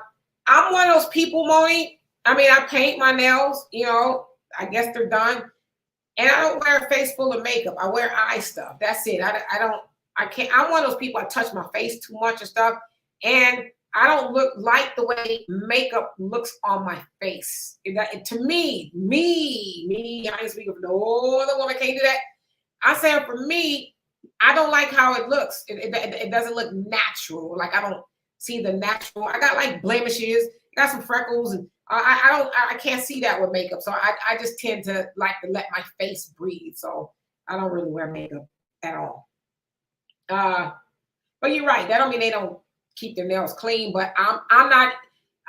one of those people, Moni. I mean, I paint my nails, I guess they're done. And I don't wear a face full of makeup. I wear eye stuff. That's it. I can't. I'm one of those people, I touch my face too much and stuff. And I don't like the way makeup looks on my face. To me, I ain't speaking for no other woman, can't do that. I say for me, I don't like how it looks. It doesn't look natural. Like I don't see the natural. I got like blemishes, got some freckles, and I can't see that with makeup. So I just tend to like to let my face breathe. So I don't really wear makeup at all. But you're right. That don't mean they don't keep their nails clean, but I'm not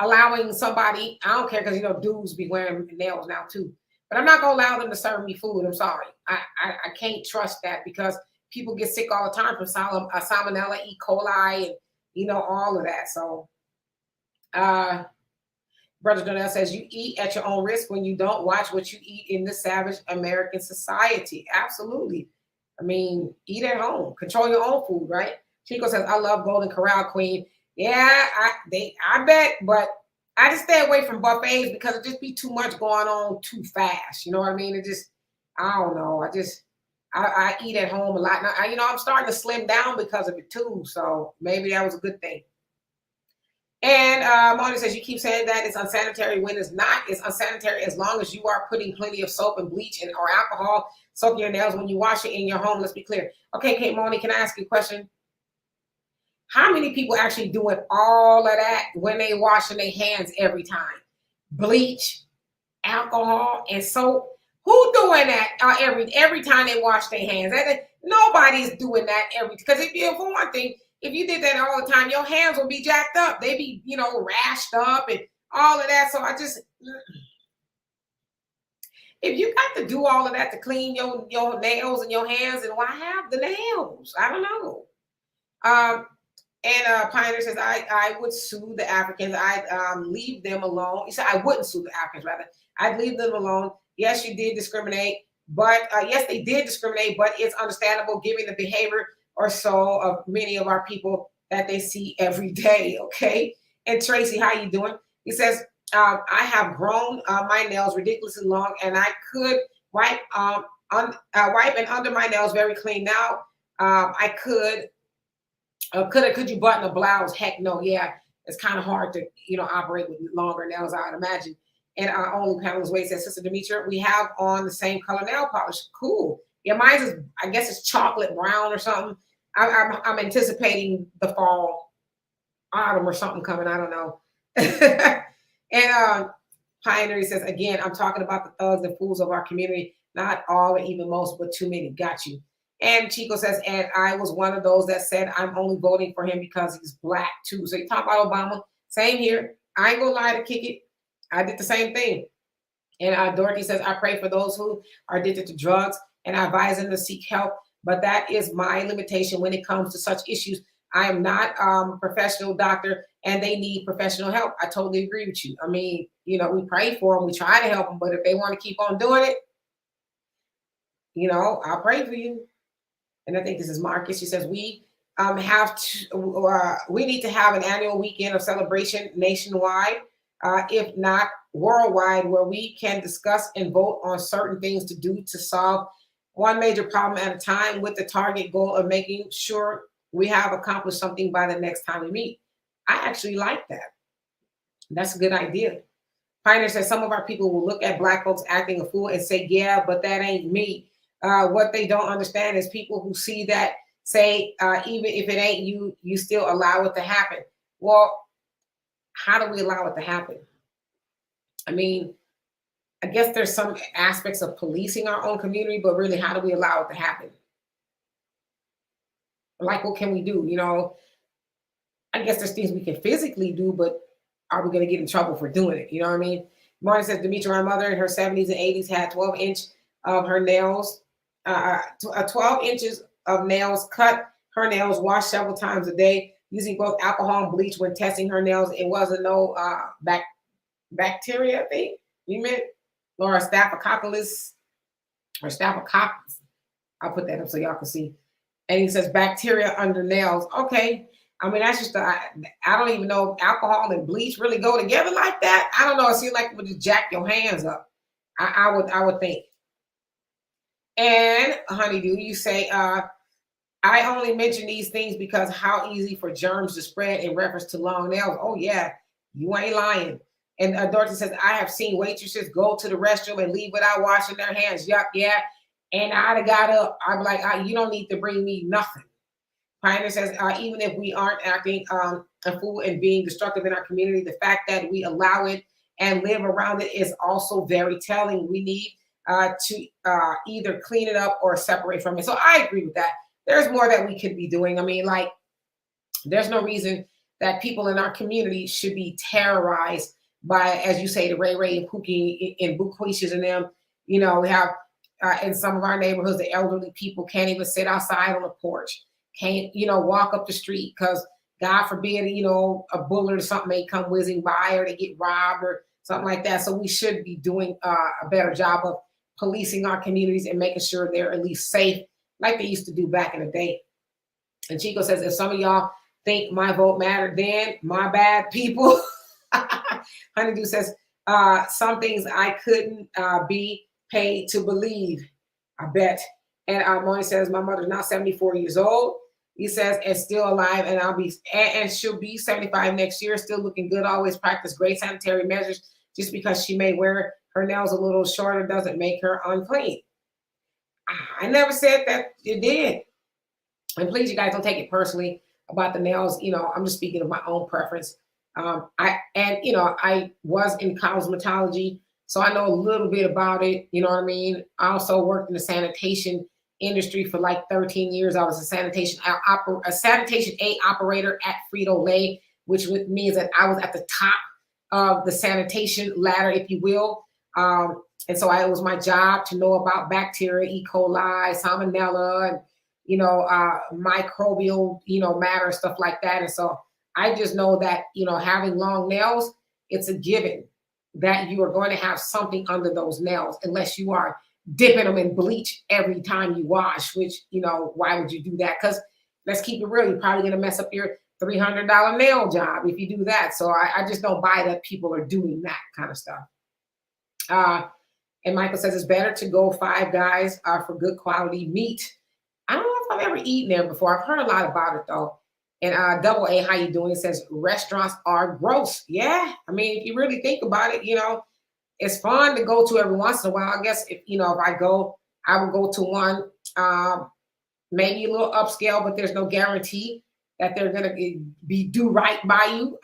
allowing somebody, I don't care, because dudes be wearing nails now too, but I'm not gonna allow them to serve me food. I'm sorry. I can't trust that, because people get sick all the time from salmonella, E. coli, and all of that. So Brother Donnell says, you eat at your own risk when you don't watch what you eat in this savage American society. Absolutely. I mean, eat at home. Control your own food, right? Chico says, I love Golden Corral Queen. Yeah, I bet, but I just stay away from buffets because it just be too much going on too fast. You know what I mean? It just, I don't know. I eat at home a lot. Now, I'm starting to slim down because of it too. So maybe that was a good thing. And Moni says, you keep saying that it's unsanitary when it's not. It's unsanitary as long as you are putting plenty of soap and bleach and or alcohol soak your nails when you wash it in your home. Let's be clear. Okay, Kate Moni, can I ask you a question? How many people actually doing all of that when they washing their hands every time? Bleach, alcohol, and soap. Who doing that every time they wash their hands? Nobody's doing that because for one thing, if you did that all the time, your hands will be jacked up. They be, rashed up and all of that. So if you got to do all of that to clean your nails and your hands, then why have the nails? I don't know. And Pioneer says, I would sue the Africans. I'd leave them alone. He said, I wouldn't sue the Africans, rather. I'd leave them alone. Yes, you did discriminate, but yes, they did discriminate, but it's understandable given the behavior or so of many of our people that they see every day, okay? And Tracy, how you doing? He says, I have grown my nails ridiculously long, and I could wipe and under my nails very clean. Now, I could you button a blouse? Heck no, yeah. It's kind of hard to, operate with longer nails, I'd imagine. And our only Pamela's Way says, Sister Demetra, we have on the same color nail polish. Cool. Yeah, mine is, I guess it's chocolate brown or something. I'm anticipating the fall, autumn or something coming. I don't know. And Pioneer says, again, I'm talking about the thugs and fools of our community. Not all or even most, but too many. Got you. And Chico says, and I was one of those that said I'm only voting for him because he's black too. So you talk about Obama. Same here. I ain't gonna lie to kick it. I did the same thing. And Dorothy says, I pray for those who are addicted to drugs and I advise them to seek help. But that is my limitation when it comes to such issues. I am not a professional doctor and they need professional help. I totally agree with you. I mean, we pray for them. We try to help them. But if they want to keep on doing it, I'll pray for you. And I think this is Marcus. She says, we need to have an annual weekend of celebration nationwide, if not worldwide, where we can discuss and vote on certain things to do to solve one major problem at a time with the target goal of making sure we have accomplished something by the next time we meet. I actually like that. That's a good idea. Pioneer says some of our people will look at Black folks acting a fool and say, yeah, but that ain't me. What they don't understand is people who see that say, even if it ain't you, you still allow it to happen. Well, how do we allow it to happen? I mean, I guess there's some aspects of policing our own community, but really, how do we allow it to happen? Like, what can we do? I guess there's things we can physically do, but are we going to get in trouble for doing it? You know what I mean? Martin says, Demetra, my mother in her 70s and 80s had 12-inch of her nails, 12 inches of nails, cut her nails, washed several times a day, using both alcohol and bleach when testing her nails. It wasn't no bacteria, I think you meant, or staphylococcus or staphylococcus. I'll put that up so y'all can see. And he says bacteria under nails. Okay. I mean, that's just, I don't even know if alcohol and bleach really go together like that. I don't know. It seems like it would just jack your hands up. I would think. And Honeydew, you say, I only mention these things because how easy for germs to spread in reference to long nails. Oh yeah, you ain't lying. And Dorothy says, I have seen waitresses go to the restroom and leave without washing their hands. Yup, yeah. And I'd have got up. I'm like, you don't need to bring me nothing. Pioneer says, even if we aren't acting a fool and being destructive in our community, the fact that we allow it and live around it is also very telling. We need to either clean it up or separate from it. So I agree with that. There's more that we could be doing. I mean, like, there's no reason that people in our community should be terrorized by, as you say, the Ray Ray and Pookie and Bukwishas and them. We have in some of our neighborhoods, the elderly people can't even sit outside on the porch, can't, walk up the street because God forbid, a bullet or something may come whizzing by or they get robbed or something like that. So we should be doing a better job of policing our communities and making sure they're at least safe, like they used to do back in the day. And Chico says, if some of y'all think my vote mattered then, my bad, people. Honeydew says, some things I couldn't be paid to believe. I bet. And Moni says, my mother's now 74 years old. He says, and still alive, and she'll be 75 next year, still looking good, always practice great sanitary measures. Just because she may wear her nails a little shorter doesn't make her unclean. I never said that it did. And please, you guys don't take it personally about the nails. I'm just speaking of my own preference. I was in cosmetology, so I know a little bit about it. You know what I mean? I also worked in the sanitation industry for like 13 years. I was a sanitation aid operator at Frito-Lay, which means that I was at the top of the sanitation ladder, if you will. And so it was my job to know about bacteria, E. coli, salmonella, and microbial, matter, stuff like that. And so I just know that, having long nails, it's a given that you are going to have something under those nails, unless you are dipping them in bleach every time you wash, which, why would you do that? Because let's keep it real, you're probably going to mess up your $300 nail job if you do that. So I just don't buy that people are doing that kind of stuff. And Michael says it's better to go Five Guys for good quality meat. I don't know if I've ever eaten there before. I've heard a lot about it though. And Double A, how you doing? It says restaurants are gross. Yeah, I mean, if you really think about it, it's fun to go to every once in a while. I guess if I go, I would go to one, maybe a little upscale, but there's no guarantee that they're gonna do right by you.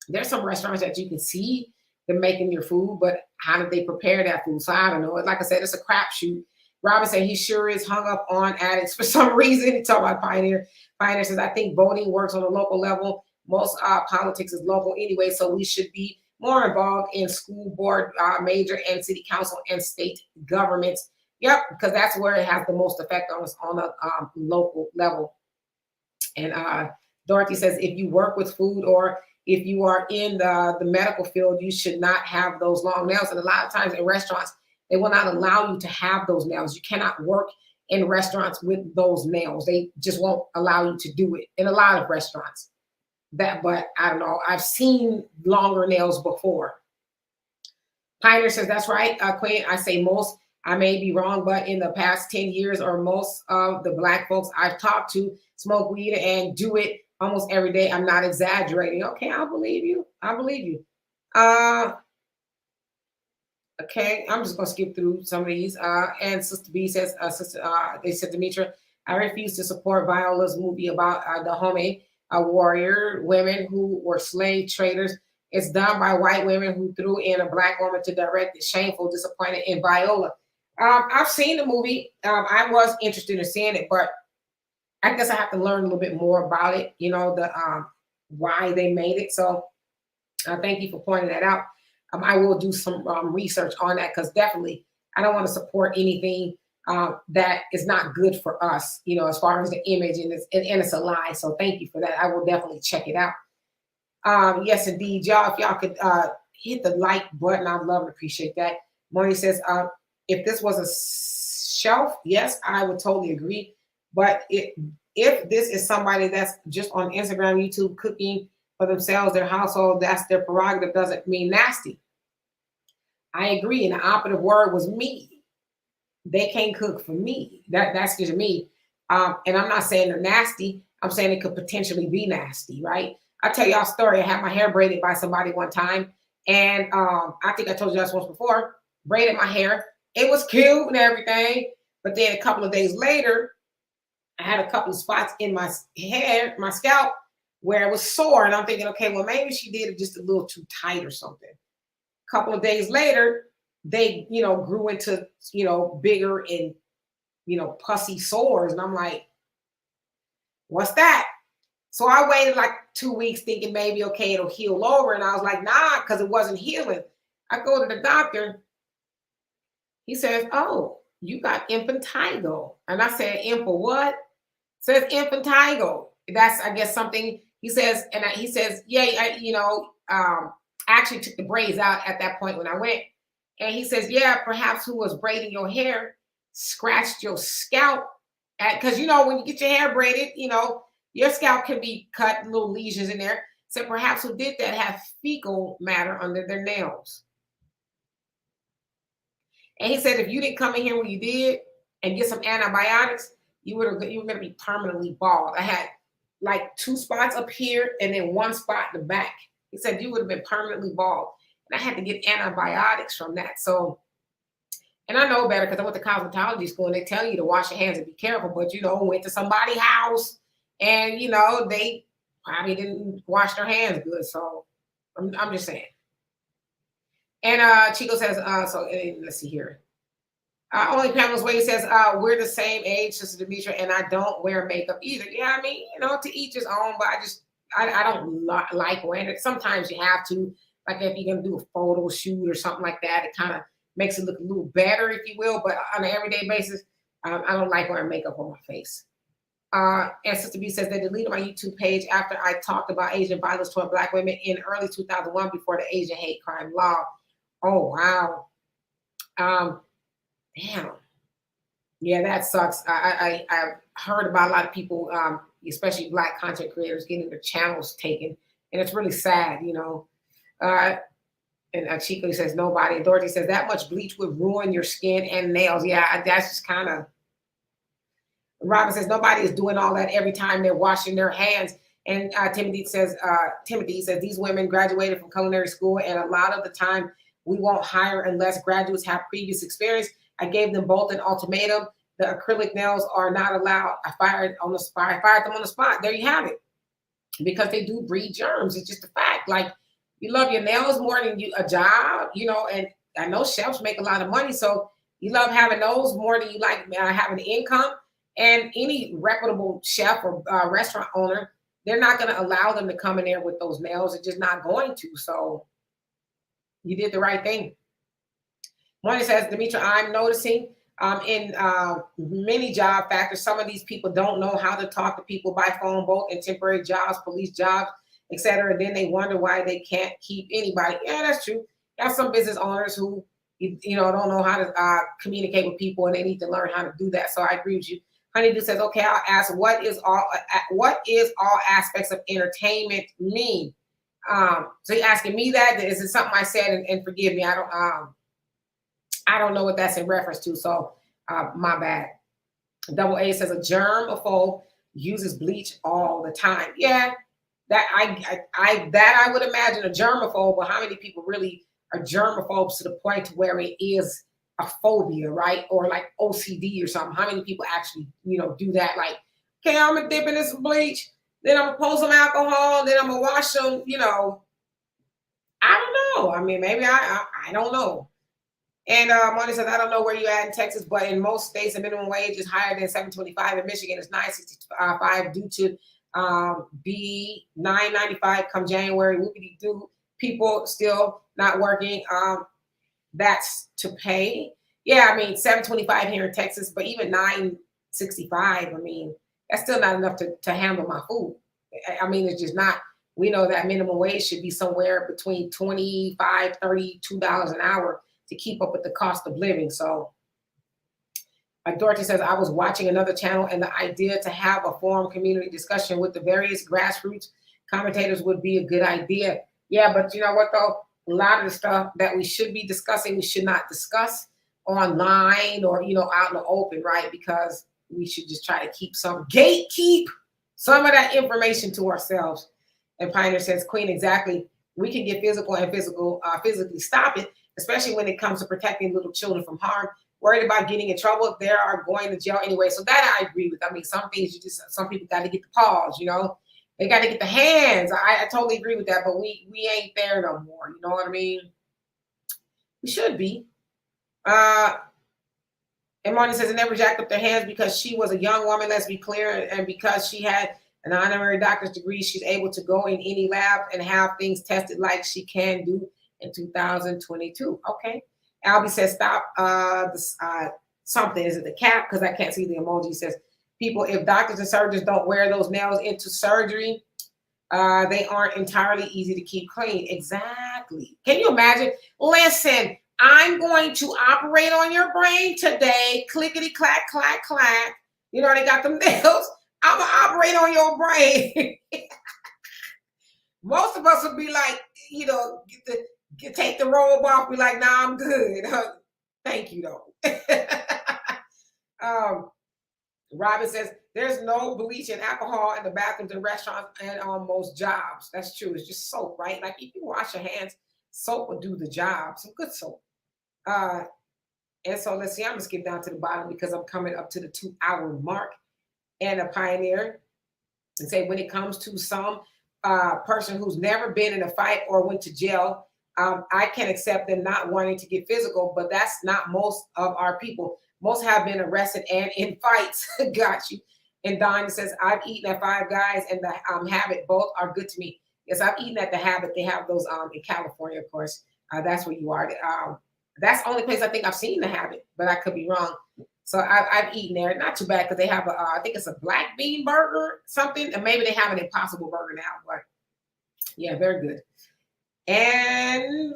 There's some restaurants that you can see them making your food, but how did they prepare that food? So I don't know. Like I said, it's a crapshoot. Robin said he sure is hung up on addicts for some reason. He talked about Pioneer. Pioneer says, I think voting works on a local level. Most politics is local anyway, so we should be more involved in school board, major and city council and state governments. Yep, because that's where it has the most effect on us on a local level. And Dorothy says, if you work with food or if you are in the medical field, you should not have those long nails. And a lot of times in restaurants, they will not allow you to have those nails. You cannot work in restaurants with those nails. They just won't allow you to do it in a lot of restaurants. But I don't know. I've seen longer nails before. Pioneer says, that's right, Queen. I say most. I may be wrong, but in the past 10 years or most of the Black folks I've talked to smoke weed and do it almost every day. I'm not exaggerating. Okay, I believe you. I believe you. Okay, I'm just gonna skip through some of these. And Sister B says, they said, Demetra, I refuse to support Viola's movie about the Dahomey warrior women who were slave traders. It's done by white women who threw in a Black woman to direct it. Shameful, disappointed in Viola. I've seen the movie. I was interested in seeing it, but I guess I have to learn a little bit more about it, the why they made it. So thank you for pointing that out. I will do some research on that, because definitely I don't want to support anything that is not good for us, as far as the image, and it's a lie. So thank you for that. I will definitely check it out. Yes, indeed, y'all. If y'all could hit the like button, I'd love and appreciate that. Moni says, if this was a shelf, yes, I would totally agree. But if this is somebody that's just on Instagram, YouTube, cooking for themselves, their household, that's their prerogative, doesn't mean nasty. I agree. And the operative word was me. They can't cook for me. That's just me. And I'm not saying they're nasty. I'm saying it could potentially be nasty, right? I'll tell y'all a story. I had my hair braided by somebody one time. And I think I told you this once before, braided my hair. It was cute and everything. But then a couple of days later, I had a couple of spots in my hair, my scalp, where it was sore. And I'm thinking, okay, well, maybe she did it just a little too tight or something. A couple of days later, they, grew into, bigger and, pussy sores. And I'm like, what's that? So I waited like 2 weeks thinking maybe, okay, it'll heal over. And I was like, nah, because it wasn't healing. I go to the doctor. He says, oh, you got impetigo. And I said, info what? Says impetigo. That's, I guess, something he says. And he says, yeah, I actually took the braids out at that point when I went. And he says, yeah, perhaps who was braiding your hair scratched your scalp. Because, you know, when you get your hair braided, you know, your scalp can be cut, little lesions in there. So perhaps who did that have fecal matter under their nails. And he said, if you didn't come in here when you did and get some antibiotics, you were going to be permanently bald. I had like 2 spots up here and then 1 spot in the back. He said you would have been permanently bald. And I had to get antibiotics from that. So, and I know better because I went to cosmetology school and they tell you to wash your hands and be careful. But, you know, went to somebody's house and, you know, they probably didn't wash their hands good. So I'm just saying. And Chico says, let's see here. Only Pamela's Way says, we're the same age, Sister Demetra, and I don't wear makeup either. Yeah, I mean, you know, to each his own, but I don't like wearing it. Sometimes you have to, like if you're going to do a photo shoot or something like that, it kind of makes it look a little better, if you will. But on an everyday basis, I don't like wearing makeup on my face. And Sister B says, they deleted my YouTube page after I talked about Asian violence toward Black women in early 2001 before the Asian hate crime law. Oh, wow. Damn. Yeah, that sucks. I've heard about a lot of people, especially Black content creators, getting their channels taken. And it's really sad, you know. And Chico says, nobody. And Dorothy says, that much bleach would ruin your skin and nails. Yeah, that's just kind of. Robin says, nobody is doing all that every time they're washing their hands. And Timothy says, these women graduated from culinary school, and a lot of the time we won't hire unless graduates have previous experience. I gave them both an ultimatum. The acrylic nails are not allowed. I fired them on the spot. There you have it. Because they do breed germs. It's just a fact. Like, you love your nails more than a job, you know, and I know chefs make a lot of money. So you love having those more than you like having income. And any reputable chef or restaurant owner, they're not going to allow them to come in there with those nails. They're just not going to. So you did the right thing. One says, Demetra, I'm noticing in many job factors, some of these people don't know how to talk to people by phone, both in temporary jobs, police jobs, etc. And then they wonder why they can't keep anybody. Yeah, that's true. You have some business owners who, you know, don't know how to communicate with people, and they need to learn how to do that. So I agree with you. Honeydew says, okay, I'll ask, what is all aspects of entertainment mean? So you're asking me that? Is it something I said? And forgive me, I don't know what that's in reference to, so my bad. Double A says, a germaphobe uses bleach all the time. Yeah, that I would imagine a germaphobe, but how many people really are germaphobes to the point where it is a phobia, right? Or like OCD or something. How many people actually, you know, do that? Like, okay, I'm gonna dip in this bleach, then I'm gonna pour some alcohol, then I'm gonna wash them, you know. I don't know. I mean, maybe I don't know. And Monty says, I don't know where you're at in Texas, but in most states, the minimum wage is higher than $7.25. In Michigan, it's $9.65 due to B $9.95 come January. Whoopity-doo. People still not working. That's to pay. Yeah, I mean, $7.25 here in Texas, but even $9.65, I mean, that's still not enough to handle my food. I mean, it's just not. We know that minimum wage should be somewhere between $25, $32 an hour to keep up with the cost of living. So Dorothy says, I was watching another channel, and the idea to have a forum community discussion with the various grassroots commentators would be a good idea. Yeah, but you know what, though? A lot of the stuff that we should be discussing, we should not discuss online or, you know, out in the open, right? Because we should just try to gatekeep some of that information to ourselves. And Pioneer says, Queen, exactly. We can get physical and physically stop it, especially when it comes to protecting little children from harm. Worried about getting in trouble, they are going to jail anyway. So that I agree with. I mean, some things some people got to get the paws, you know. They got to get the hands. I totally agree with that, but we ain't there no more. You know what I mean? We should be. And Marty says, it never jacked up their hands because she was a young woman, let's be clear, and because she had an honorary doctor's degree, she's able to go in any lab and have things tested like she can do in 2022. Okay. Albie says, stop something. Is it the cap? Because I can't see the emoji. He says, people, if doctors and surgeons don't wear those nails into surgery, They aren't entirely easy to keep clean. Exactly. Can you imagine? Listen, I'm going to operate on your brain today. Clickety clack, clack, clack. You know, they got them nails. I'm going to operate on your brain. Most of us would be like, you know, take the robe off, be like, nah, I'm good. Thank you, though. Robin says, there's no bleach and alcohol in the bathrooms and restaurants and on most jobs. That's true. It's just soap, right? Like if you wash your hands, soap will do the job. Some good soap. And so let's see, I'm going to skip down to the bottom because I'm coming up to the 2-hour mark. And a pioneer and say, when it comes to some person who's never been in a fight or went to jail, I can accept them not wanting to get physical, but that's not most of our people. Most have been arrested and in fights. Got you. And Don says, I've eaten at Five Guys and the Habit. Both are good to me. Yes, I've eaten at the Habit. They have those in California, of course. That's where you are. That's the only place I think I've seen the Habit, but I could be wrong. So I've eaten there. Not too bad because they have I think it's a black bean burger, something. And maybe they have an Impossible Burger now. But yeah, very good. And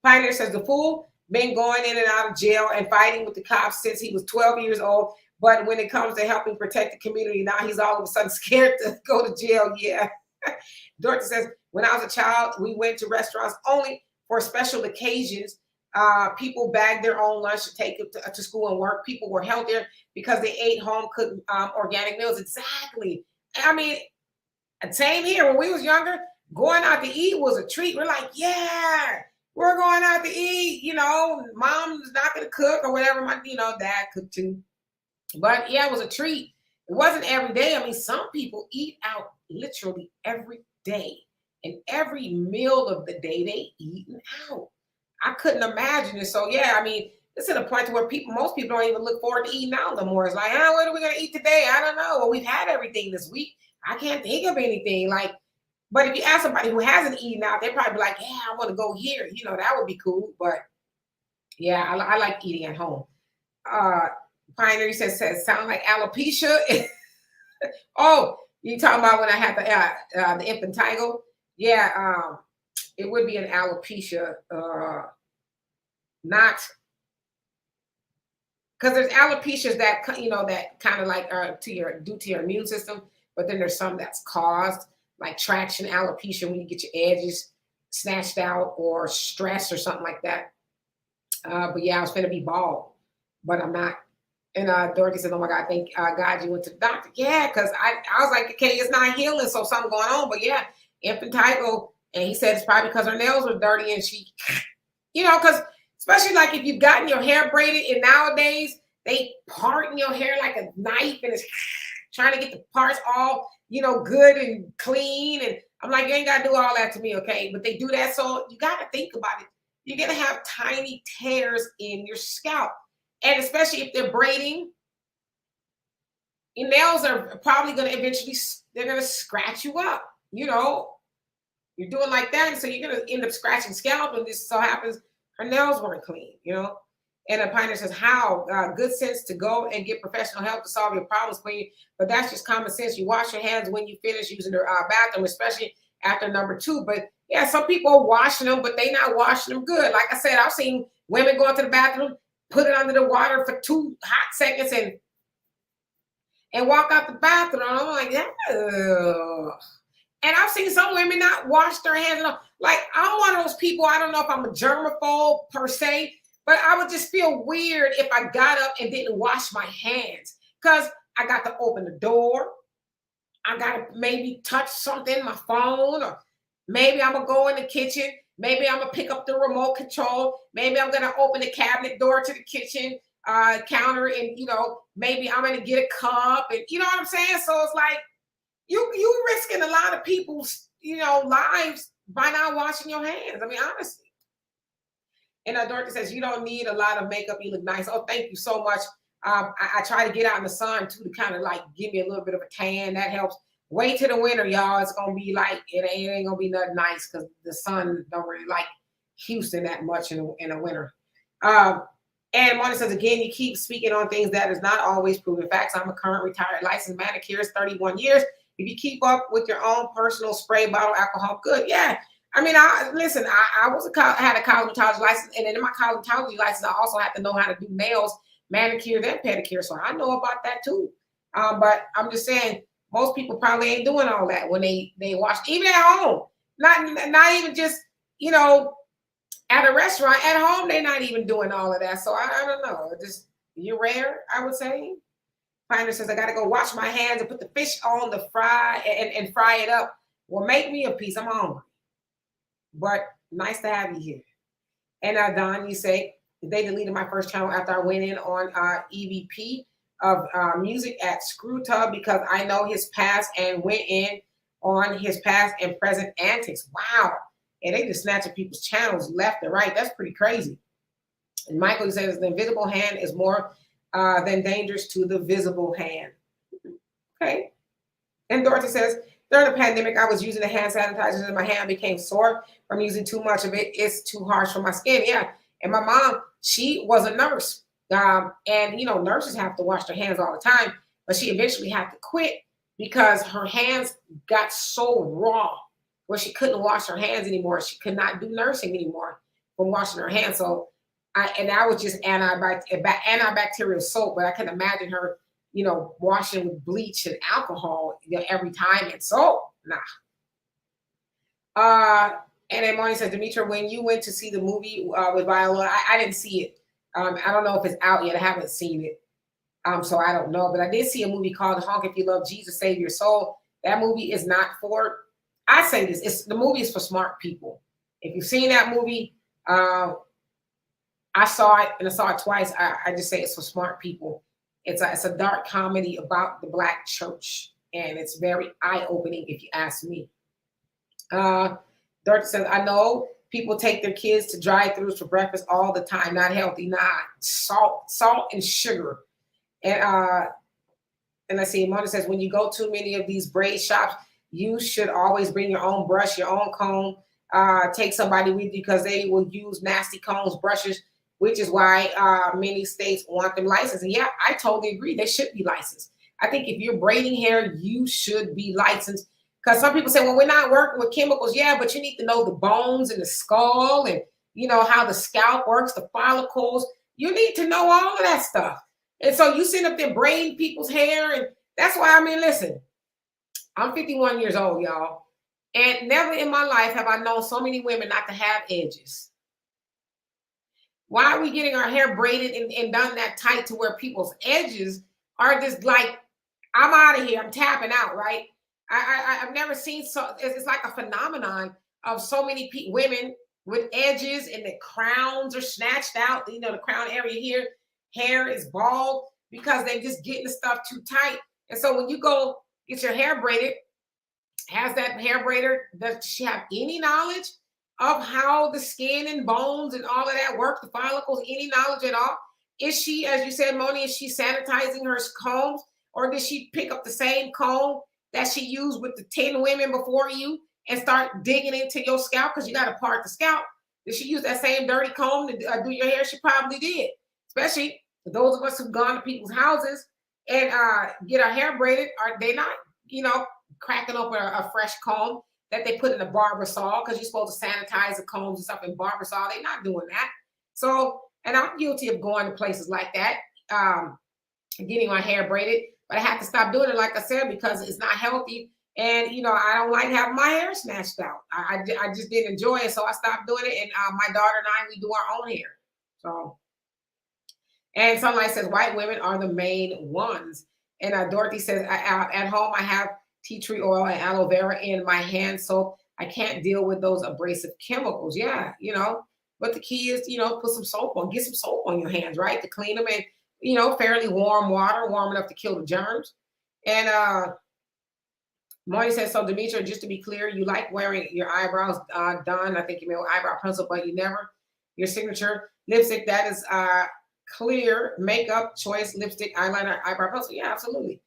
Pioneer says, the fool been going in and out of jail and fighting with the cops since he was 12 years old. But when it comes to helping protect the community, now he's all of a sudden scared to go to jail. Yeah. Dorothy says, when I was a child, we went to restaurants only for special occasions. People bagged their own lunch to take it to school and work. People were healthier because they ate home cooked organic meals. Exactly. I mean, same here. When we was younger, going out to eat was a treat. We're like, yeah, we're going out to eat. You know, mom's not going to cook or whatever. Dad cooked too. But yeah, it was a treat. It wasn't every day. I mean, some people eat out literally every day. And every meal of the day, they eating out. I couldn't imagine it. So yeah, I mean, it's at a point to where most people don't even look forward to eating out no more. It's like, what are we going to eat today? I don't know. Well, we've had everything this week. I can't think of anything. But if you ask somebody who hasn't eaten out, they'd probably be like, yeah, I want to go here. You know, that would be cool. But yeah, I like eating at home. Pioneer says sound like alopecia. Oh, you talking about when I had the impetigo? Yeah, it would be an alopecia. Not because there's alopecias that that kind of like due to your immune system, but then there's some that's caused, like traction alopecia, when you get your edges snatched out or stress or something like that. But yeah, I was going to be bald, but I'm not. And Dorothy said, oh my God, thank God you went to the doctor. Yeah, because I was like, okay, it's not healing, so something going on. But yeah, impetigo. And he said it's probably because her nails were dirty and she, because especially like if you've gotten your hair braided, and nowadays they part in your hair like a knife and it's trying to get the parts all, good and clean. And I'm like, you ain't got to do all that to me, okay? But they do that. So you got to think about it. You're going to have tiny tears in your scalp. And especially if they're braiding, your nails are probably going to eventually, they're going to scratch you up, You're doing like that, and so you're going to end up scratching scalp, and this so happens her nails weren't clean, And a Pioneer says, how? Good sense to go and get professional help to solve your problems clean, but that's just common sense. You wash your hands when you finish using the bathroom, especially after number 2. But yeah, some people are washing them, but they not washing them good. Like I said, I've seen women go into the bathroom, put it under the water for 2 hot seconds and walk out the bathroom. I'm like, ugh. And I've seen some women not wash their hands. Like, I'm one of those people, I don't know if I'm a germaphobe per se, but I would just feel weird if I got up and didn't wash my hands. Because I got to open the door. I got to maybe touch something, my phone, or maybe I'm going to go in the kitchen. Maybe I'm going to pick up the remote control. Maybe I'm going to open the cabinet door to the kitchen counter and, maybe I'm going to get a cup. And you know what I'm saying? So it's like, you risking a lot of people's, lives by not washing your hands. I mean, honestly. And Dorothy says, you don't need a lot of makeup. You look nice. Oh, thank you so much. I try to get out in the sun too to kind of like give me a little bit of a tan. That helps. Wait till the winter, y'all. It's gonna be like it ain't gonna be nothing nice because the sun don't really like Houston that much in the winter. And Mona says, again, you keep speaking on things that is not always proven facts. I'm a current retired licensed manicurist, 31 years. If you keep up with your own personal spray bottle alcohol, good. Yeah. I mean, I had a cosmetology license, and then in my cosmetology license, I also had to know how to do nails, manicures, and pedicure. So I know about that too. But I'm just saying, most people probably ain't doing all that when they wash, even at home. Not even just, at a restaurant. At home, they're not even doing all of that. So I don't know. Just you're rare, I would say. Finder says I gotta go wash my hands and put the fish on the fry and fry it up. Well, make me a piece. I'm hungry. But nice to have you here. And Don, you say they deleted my first channel after I went in on EVP of music at Screw Tub because I know his past and went in on his past and present antics. Wow. And they just snatching people's channels left and right. That's pretty crazy. And Michael says the invisible hand is more than dangerous to the visible hand. Okay. And Dorothy says, during the pandemic, I was using the hand sanitizers and my hand became sore from using too much of it. It's too harsh for my skin. Yeah. And my mom, she was a nurse. And, nurses have to wash their hands all the time. But she eventually had to quit because her hands got so raw where she couldn't wash her hands anymore. She could not do nursing anymore from washing her hands. So, I was just antibacterial soap, but I can imagine her washing with bleach and alcohol every time and soap. Nah. And then Marty says, Demetra, when you went to see the movie with Viola, I didn't see it. I don't know if it's out yet. I haven't seen it. So I don't know. But I did see a movie called Honk If You Love Jesus, Save Your Soul. That movie is not for, I say this, the movie is for smart people. If you've seen that movie, I saw it and I saw it twice. I just say it's for smart people. It's a dark comedy about the Black church, and it's very eye-opening if you ask me. Dorothy says, I know people take their kids to drive-thrus for breakfast all the time. Not healthy, not salt and sugar. And let's see, Mona says, when you go to many of these braid shops, you should always bring your own brush, your own comb. Take somebody with you because they will use nasty combs, brushes, which is why many states want them licensed. And yeah, I totally agree. They should be licensed. I think if you're braiding hair, you should be licensed. Because some people say, well, we're not working with chemicals. Yeah, but you need to know the bones and the skull and, how the scalp works, the follicles. You need to know all of that stuff. And so you sit up there braiding people's hair. And that's why, listen, I'm 51 years old, y'all. And never in my life have I known so many women not to have edges. Why are we getting our hair braided and done that tight to where people's edges are just like, I'm out of here, I'm tapping out, right? I've never seen it's like a phenomenon of so many women with edges and the crowns are snatched out, the crown area here, hair is bald because they're just getting the stuff too tight. And so when you go get your hair braided, has that hair braider, does she have any knowledge of how the skin and bones and all of that work, the follicles, any knowledge at all? Is she, as you said, Moni, is she sanitizing her combs, or did she pick up the same comb that she used with the 10 women before you and start digging into your scalp because you got to part the scalp? Did she use that same dirty comb to do your hair? She probably did, especially for those of us who've gone to people's houses and get our hair braided. Are they not, cracking open a fresh comb that they put in a Barbasol because you're supposed to sanitize the combs and stuff in Barbasol? They're not doing that. So, and I'm guilty of going to places like that, getting my hair braided, but I have to stop doing it, like I said, because it's not healthy. And, I don't like having my hair snatched out. I just didn't enjoy it, so I stopped doing it. And my daughter and I, we do our own hair. So, and Sunlight says, white women are the main ones. And Dorothy says, at home, I have tea tree oil and aloe vera in my hand soap. I can't deal with those abrasive chemicals. Yeah, but the key is, put some soap on, get some soap on your hands, right? To clean them in, fairly warm water, warm enough to kill the germs. And Marty says, so Demetra, just to be clear, you like wearing your eyebrows done. I think you mean eyebrow pencil, but you never, your signature lipstick, that is clear makeup choice, lipstick, eyeliner, eyebrow pencil. Yeah, absolutely.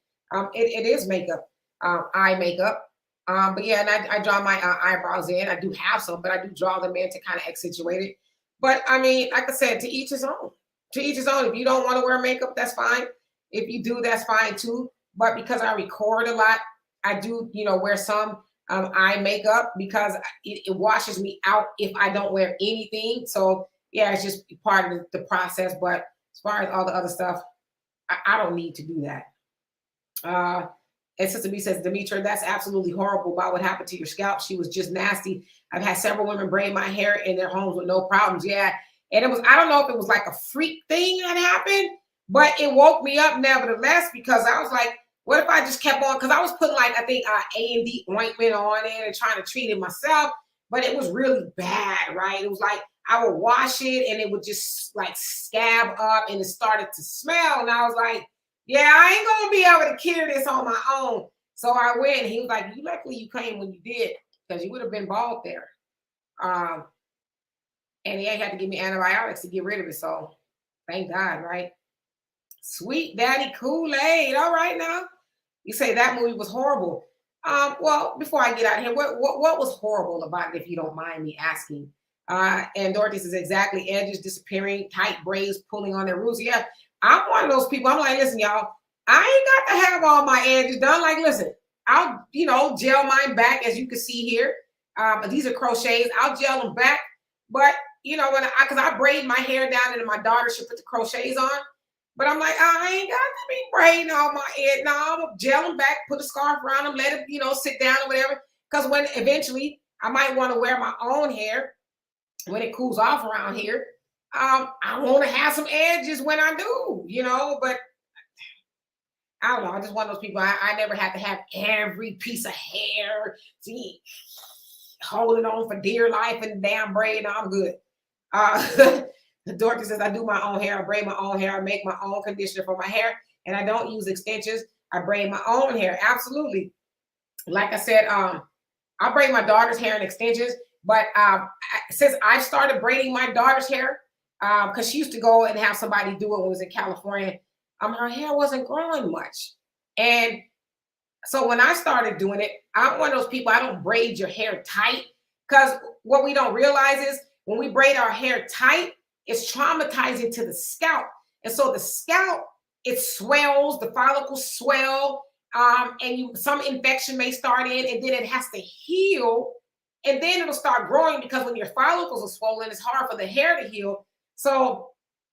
It is makeup. Eye makeup. But yeah, and I draw my eyebrows in. I do have some, but I do draw them in to kind of accentuate it. But like I said, to each his own. To each his own. If you don't want to wear makeup, that's fine. If you do, that's fine too. But because I record a lot, I do, wear some eye makeup because it washes me out if I don't wear anything. So yeah, it's just part of the process. But as far as all the other stuff, I don't need to do that. And Sister B says, Demetra, that's absolutely horrible about what happened to your scalp. She was just nasty. I've had several women braid my hair in their homes with no problems. Yeah. And it was, I don't know if it was like a freak thing that happened, but it woke me up nevertheless, because I was like, what if I just kept on? Because I was putting like, I think A&D ointment on it and trying to treat it myself, but it was really bad, right? It was like, I would wash it and it would just like scab up and it started to smell. And I was like, yeah, I ain't gonna be able to cure this on my own. So I went and he was like, you luckily you came when you did, because you would have been bald there. And he had to give me antibiotics to get rid of it. So thank God, right? Sweet Daddy Kool-Aid. All right now. You say that movie was horrible. Well, before I get out of here, what was horrible about it, if you don't mind me asking? And Dorothy says, exactly, edges disappearing, tight braids pulling on their roots. Yeah, I'm one of those people. I'm like, listen, y'all, I ain't got to have all my edges done. Like, listen, I'll, gel mine back, as you can see here. These are crochets. I'll gel them back. But, because I braid my hair down and my daughter should put the crochets on. But I'm like, I ain't got to be braiding all my head. No, I'm going to gel them back, put a scarf around them, let it, sit down or whatever. Because when eventually I might want to wear my own hair when it cools off around here, I want to have some edges when I do, but I don't know. I just one of those people. I never had to have every piece of hair, holding on for dear life and damn braid. No, I'm good. Dorothy says, I do my own hair. I braid my own hair. I make my own conditioner for my hair. And I don't use extensions. I braid my own hair. Absolutely. Like I said, I braid my daughter's hair in extensions. But since I've started braiding my daughter's hair, because she used to go and have somebody do it when I was in California, her hair wasn't growing much. And so when I started doing it, I'm one of those people, I don't braid your hair tight, because what we don't realize is when we braid our hair tight, it's traumatizing to the scalp. And so the scalp, it swells, the follicles swell, and some infection may start in, and then it has to heal, and then it'll start growing, because when your follicles are swollen, it's hard for the hair to heal. So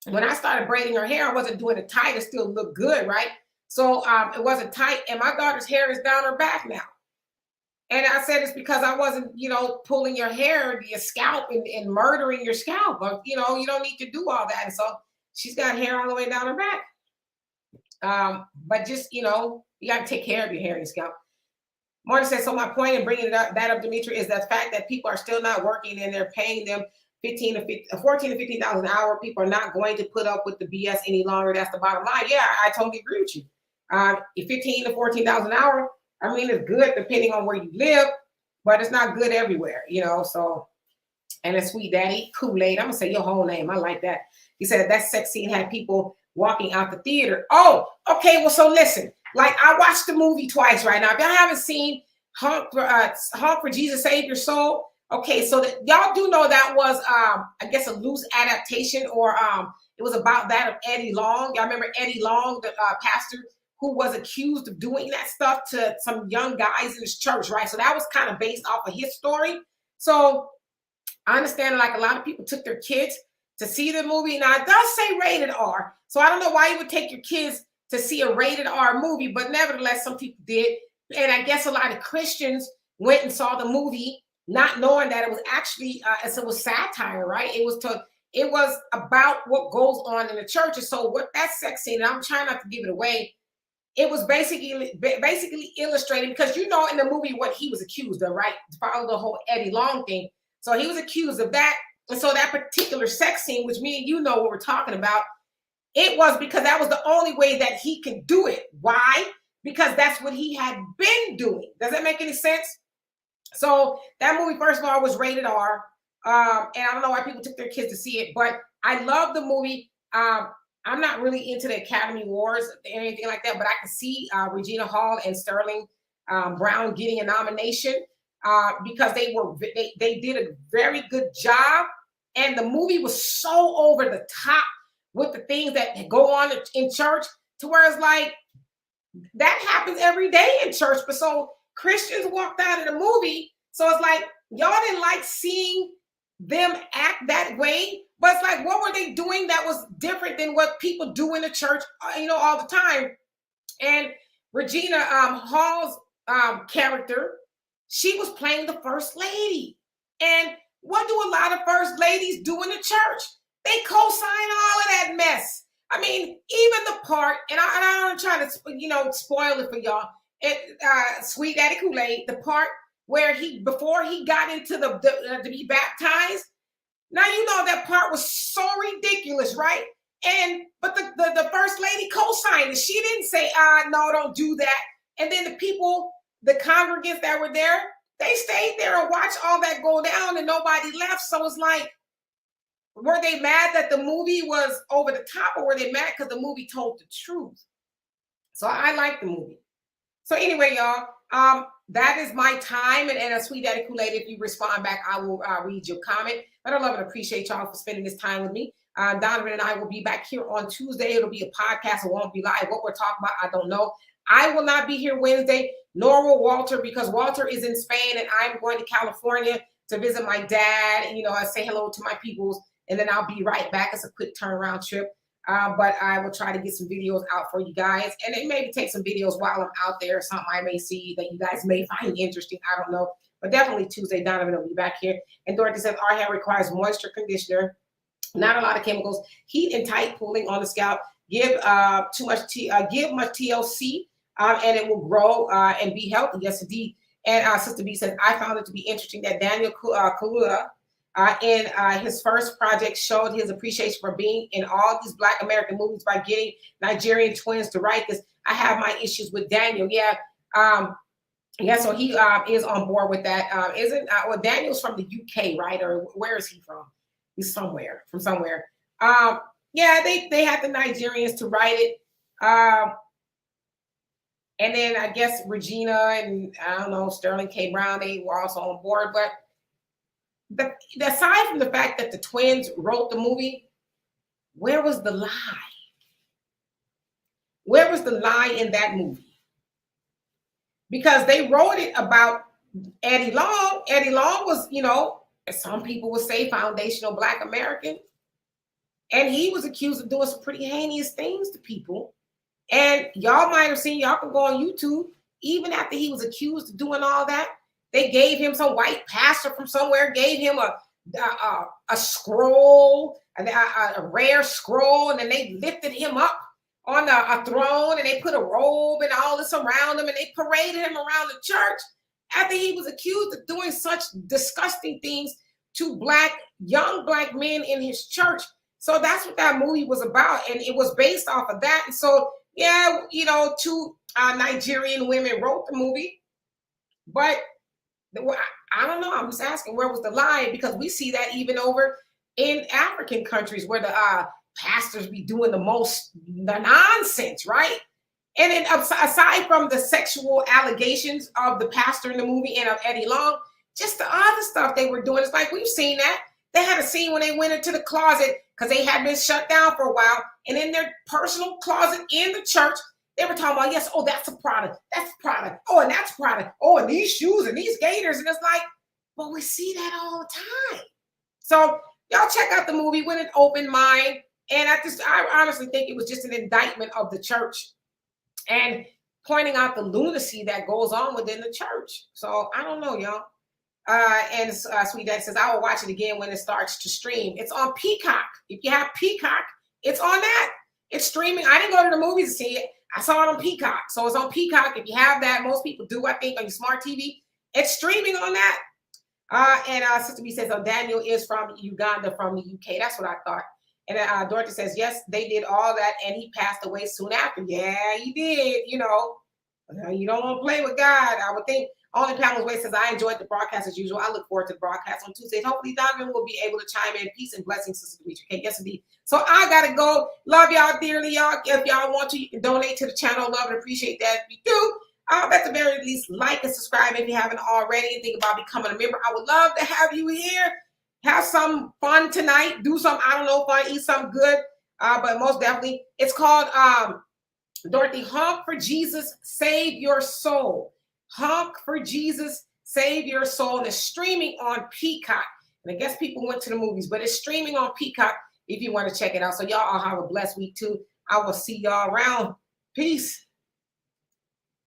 when I started braiding her hair, I wasn't doing it tight. It still looked good, right? So it wasn't tight, and my daughter's hair is down her back now. And I said it's because I wasn't, pulling your hair, your scalp, and murdering your scalp. But, you don't need to do all that. And so she's got hair all the way down her back. But just, you got to take care of your hair and your scalp. Marty says, so my point in bringing that up, Demetra, is the fact that people are still not working and they're paying them $14 to $15 an hour. People are not going to put up with the BS any longer. That's the bottom line. Yeah, I totally agree with you. $15 to $14 an hour, I mean, it's good depending on where you live, but it's not good everywhere, so. And it's Sweet Daddy Kool-Aid. I'm going to say your whole name. I like that. He said that sex scene had people walking out the theater. Oh, okay. Well, so listen, like I watched the movie twice right now. If y'all haven't seen Honk for Jesus Save Your Soul. Okay, so y'all do know that was, I guess, a loose adaptation, or it was about that of Eddie Long. Y'all remember Eddie Long, the pastor who was accused of doing that stuff to some young guys in his church, right? So that was kind of based off of his story. So I understand, like, a lot of people took their kids to see the movie. Now, it does say rated R, so I don't know why you would take your kids to see a rated R movie, but nevertheless, some people did. And I guess a lot of Christians went and saw the movie, not knowing that it was actually, as it was satire, right? It was about what goes on in the church. And so what that sex scene, and I'm trying not to give it away, it was basically illustrating, because in the movie what he was accused of, right? To follow the whole Eddie Long thing. So he was accused of that. And so that particular sex scene, which me and you know what we're talking about, it was because that was the only way that he could do it. Why? Because that's what he had been doing. Does that make any sense? So that movie, first of all, was rated R. And I don't know why people took their kids to see it, but I love the movie. I'm not really into the Academy Awards or anything like that, but I can see Regina Hall and Sterling Brown getting a nomination because they did a very good job. And the movie was so over the top with the things that go on in church, to where it's like, that happens every day in church. But so Christians walked out of the movie. So it's like, y'all didn't like seeing them act that way. But it's like, what were they doing that was different than what people do in the church, all the time? And Regina Hall's character, she was playing the first lady. And what do a lot of first ladies do in the church? They co-sign all of that mess. I mean, even the part, and I'm trying to, spoil it for y'all. Sweet Daddy Kool-Aid, the part where before he got into to be baptized. Now you know that part was so ridiculous, right? But the first lady co-signed it. She didn't say, no, don't do that. And then the congregants that were there, they stayed there and watched all that go down and nobody left. So it's like, were they mad that the movie was over the top, or were they mad because the movie told the truth? So I like the movie. So anyway, y'all, that is my time. And a Sweet Daddy Kool-Aid, if you respond back, I will read your comment. But I love and appreciate y'all for spending this time with me. Donovan and I will be back here on Tuesday. It'll be a podcast. It won't be live. What we're talking about, I don't know. I will not be here Wednesday, nor will Walter, because Walter is in Spain and I'm going to California to visit my dad. And, I say hello to my peoples, and then I'll be right back. It's a quick turnaround trip. But I will try to get some videos out for you guys, and then maybe take some videos while I'm out there, something I may see that you guys may find interesting. I don't know, but definitely Tuesday, Donovan will be back here. And Dorothy says, our hair requires moisture conditioner, not a lot of chemicals, heat and tight pulling on the scalp. Give much TLC, and it will grow and be healthy. Yes, indeed. And Sister B says, I found it to be interesting that Daniel Kaluuya, in his first project, showed his appreciation for being in all these Black American movies by getting Nigerian twins to write this. I have my issues with Daniel. Yeah. So he is on board with that. Daniel's from the UK, right? Or where is he from? He's from somewhere. They had the Nigerians to write it. And then I guess Regina and Sterling K. Brown, they were also on board. But aside from the fact that the twins wrote the movie, where was the lie? Where was the lie in that movie? Because they wrote it about Eddie Long. Eddie Long was, some people would say foundational Black American. And he was accused of doing some pretty heinous things to people. And y'all might have seen, y'all can go on YouTube, even after he was accused of doing all that, they gave him, some white pastor from somewhere gave him a scroll, a rare scroll, and then they lifted him up on a throne, and they put a robe and all this around him, and they paraded him around the church after he was accused of doing such disgusting things to young Black men in his church. So that's what that movie was about, and it was based off of that. And so, two Nigerian women wrote the movie, but I don't know. I'm just asking, where was the lie? Because we see that even over in African countries where the pastors be doing the nonsense, right? And then aside from the sexual allegations of the pastor in the movie and of Eddie Long, just the other stuff they were doing. It's like, we've seen that. They had a scene when they went into the closet because they had been shut down for a while. And in their personal closet in the church, they were talking about, yes, oh, that's a product. That's a product. Oh, and that's a product. Oh, and these shoes and these gaiters. And it's like, but we see that all the time. So y'all check out the movie with an open mind. And I honestly think it was just an indictment of the church and pointing out the lunacy that goes on within the church. So I don't know, y'all. And Sweet Daddy says, I will watch it again when it starts to stream. It's on Peacock. If you have Peacock, it's on that. It's streaming. I didn't go to the movies to see it. I saw it on Peacock. So it's on Peacock. If you have that, most people do, I think, on your smart TV. It's streaming on that. And Sister B says, Daniel is from Uganda, from the UK. That's what I thought. And Dorothy says, yes, they did all that, and he passed away soon after. Yeah, he did, you don't want to play with God. I would think. Only Pamela's Way says, I enjoyed the broadcast as usual. I look forward to the broadcast on Tuesdays. Hopefully, Donovan will be able to chime in. Peace and blessings, Sister Demetra. Okay, yes, indeed. So I got to go. Love y'all dearly, y'all. If y'all want to, you can donate to the channel. Love and appreciate that. If you do, at the very least, like and subscribe if you haven't already. And think about becoming a member. I would love to have you here. Have some fun tonight. Do some, fun. Eat something good. But most definitely, it's called Dorothy, Honk for Jesus, Save Your Soul. Honk for Jesus, Save Your Soul. And it's streaming on Peacock. And I guess people went to the movies, but it's streaming on Peacock if you want to check it out. So y'all all have a blessed week too. I will see y'all around. Peace.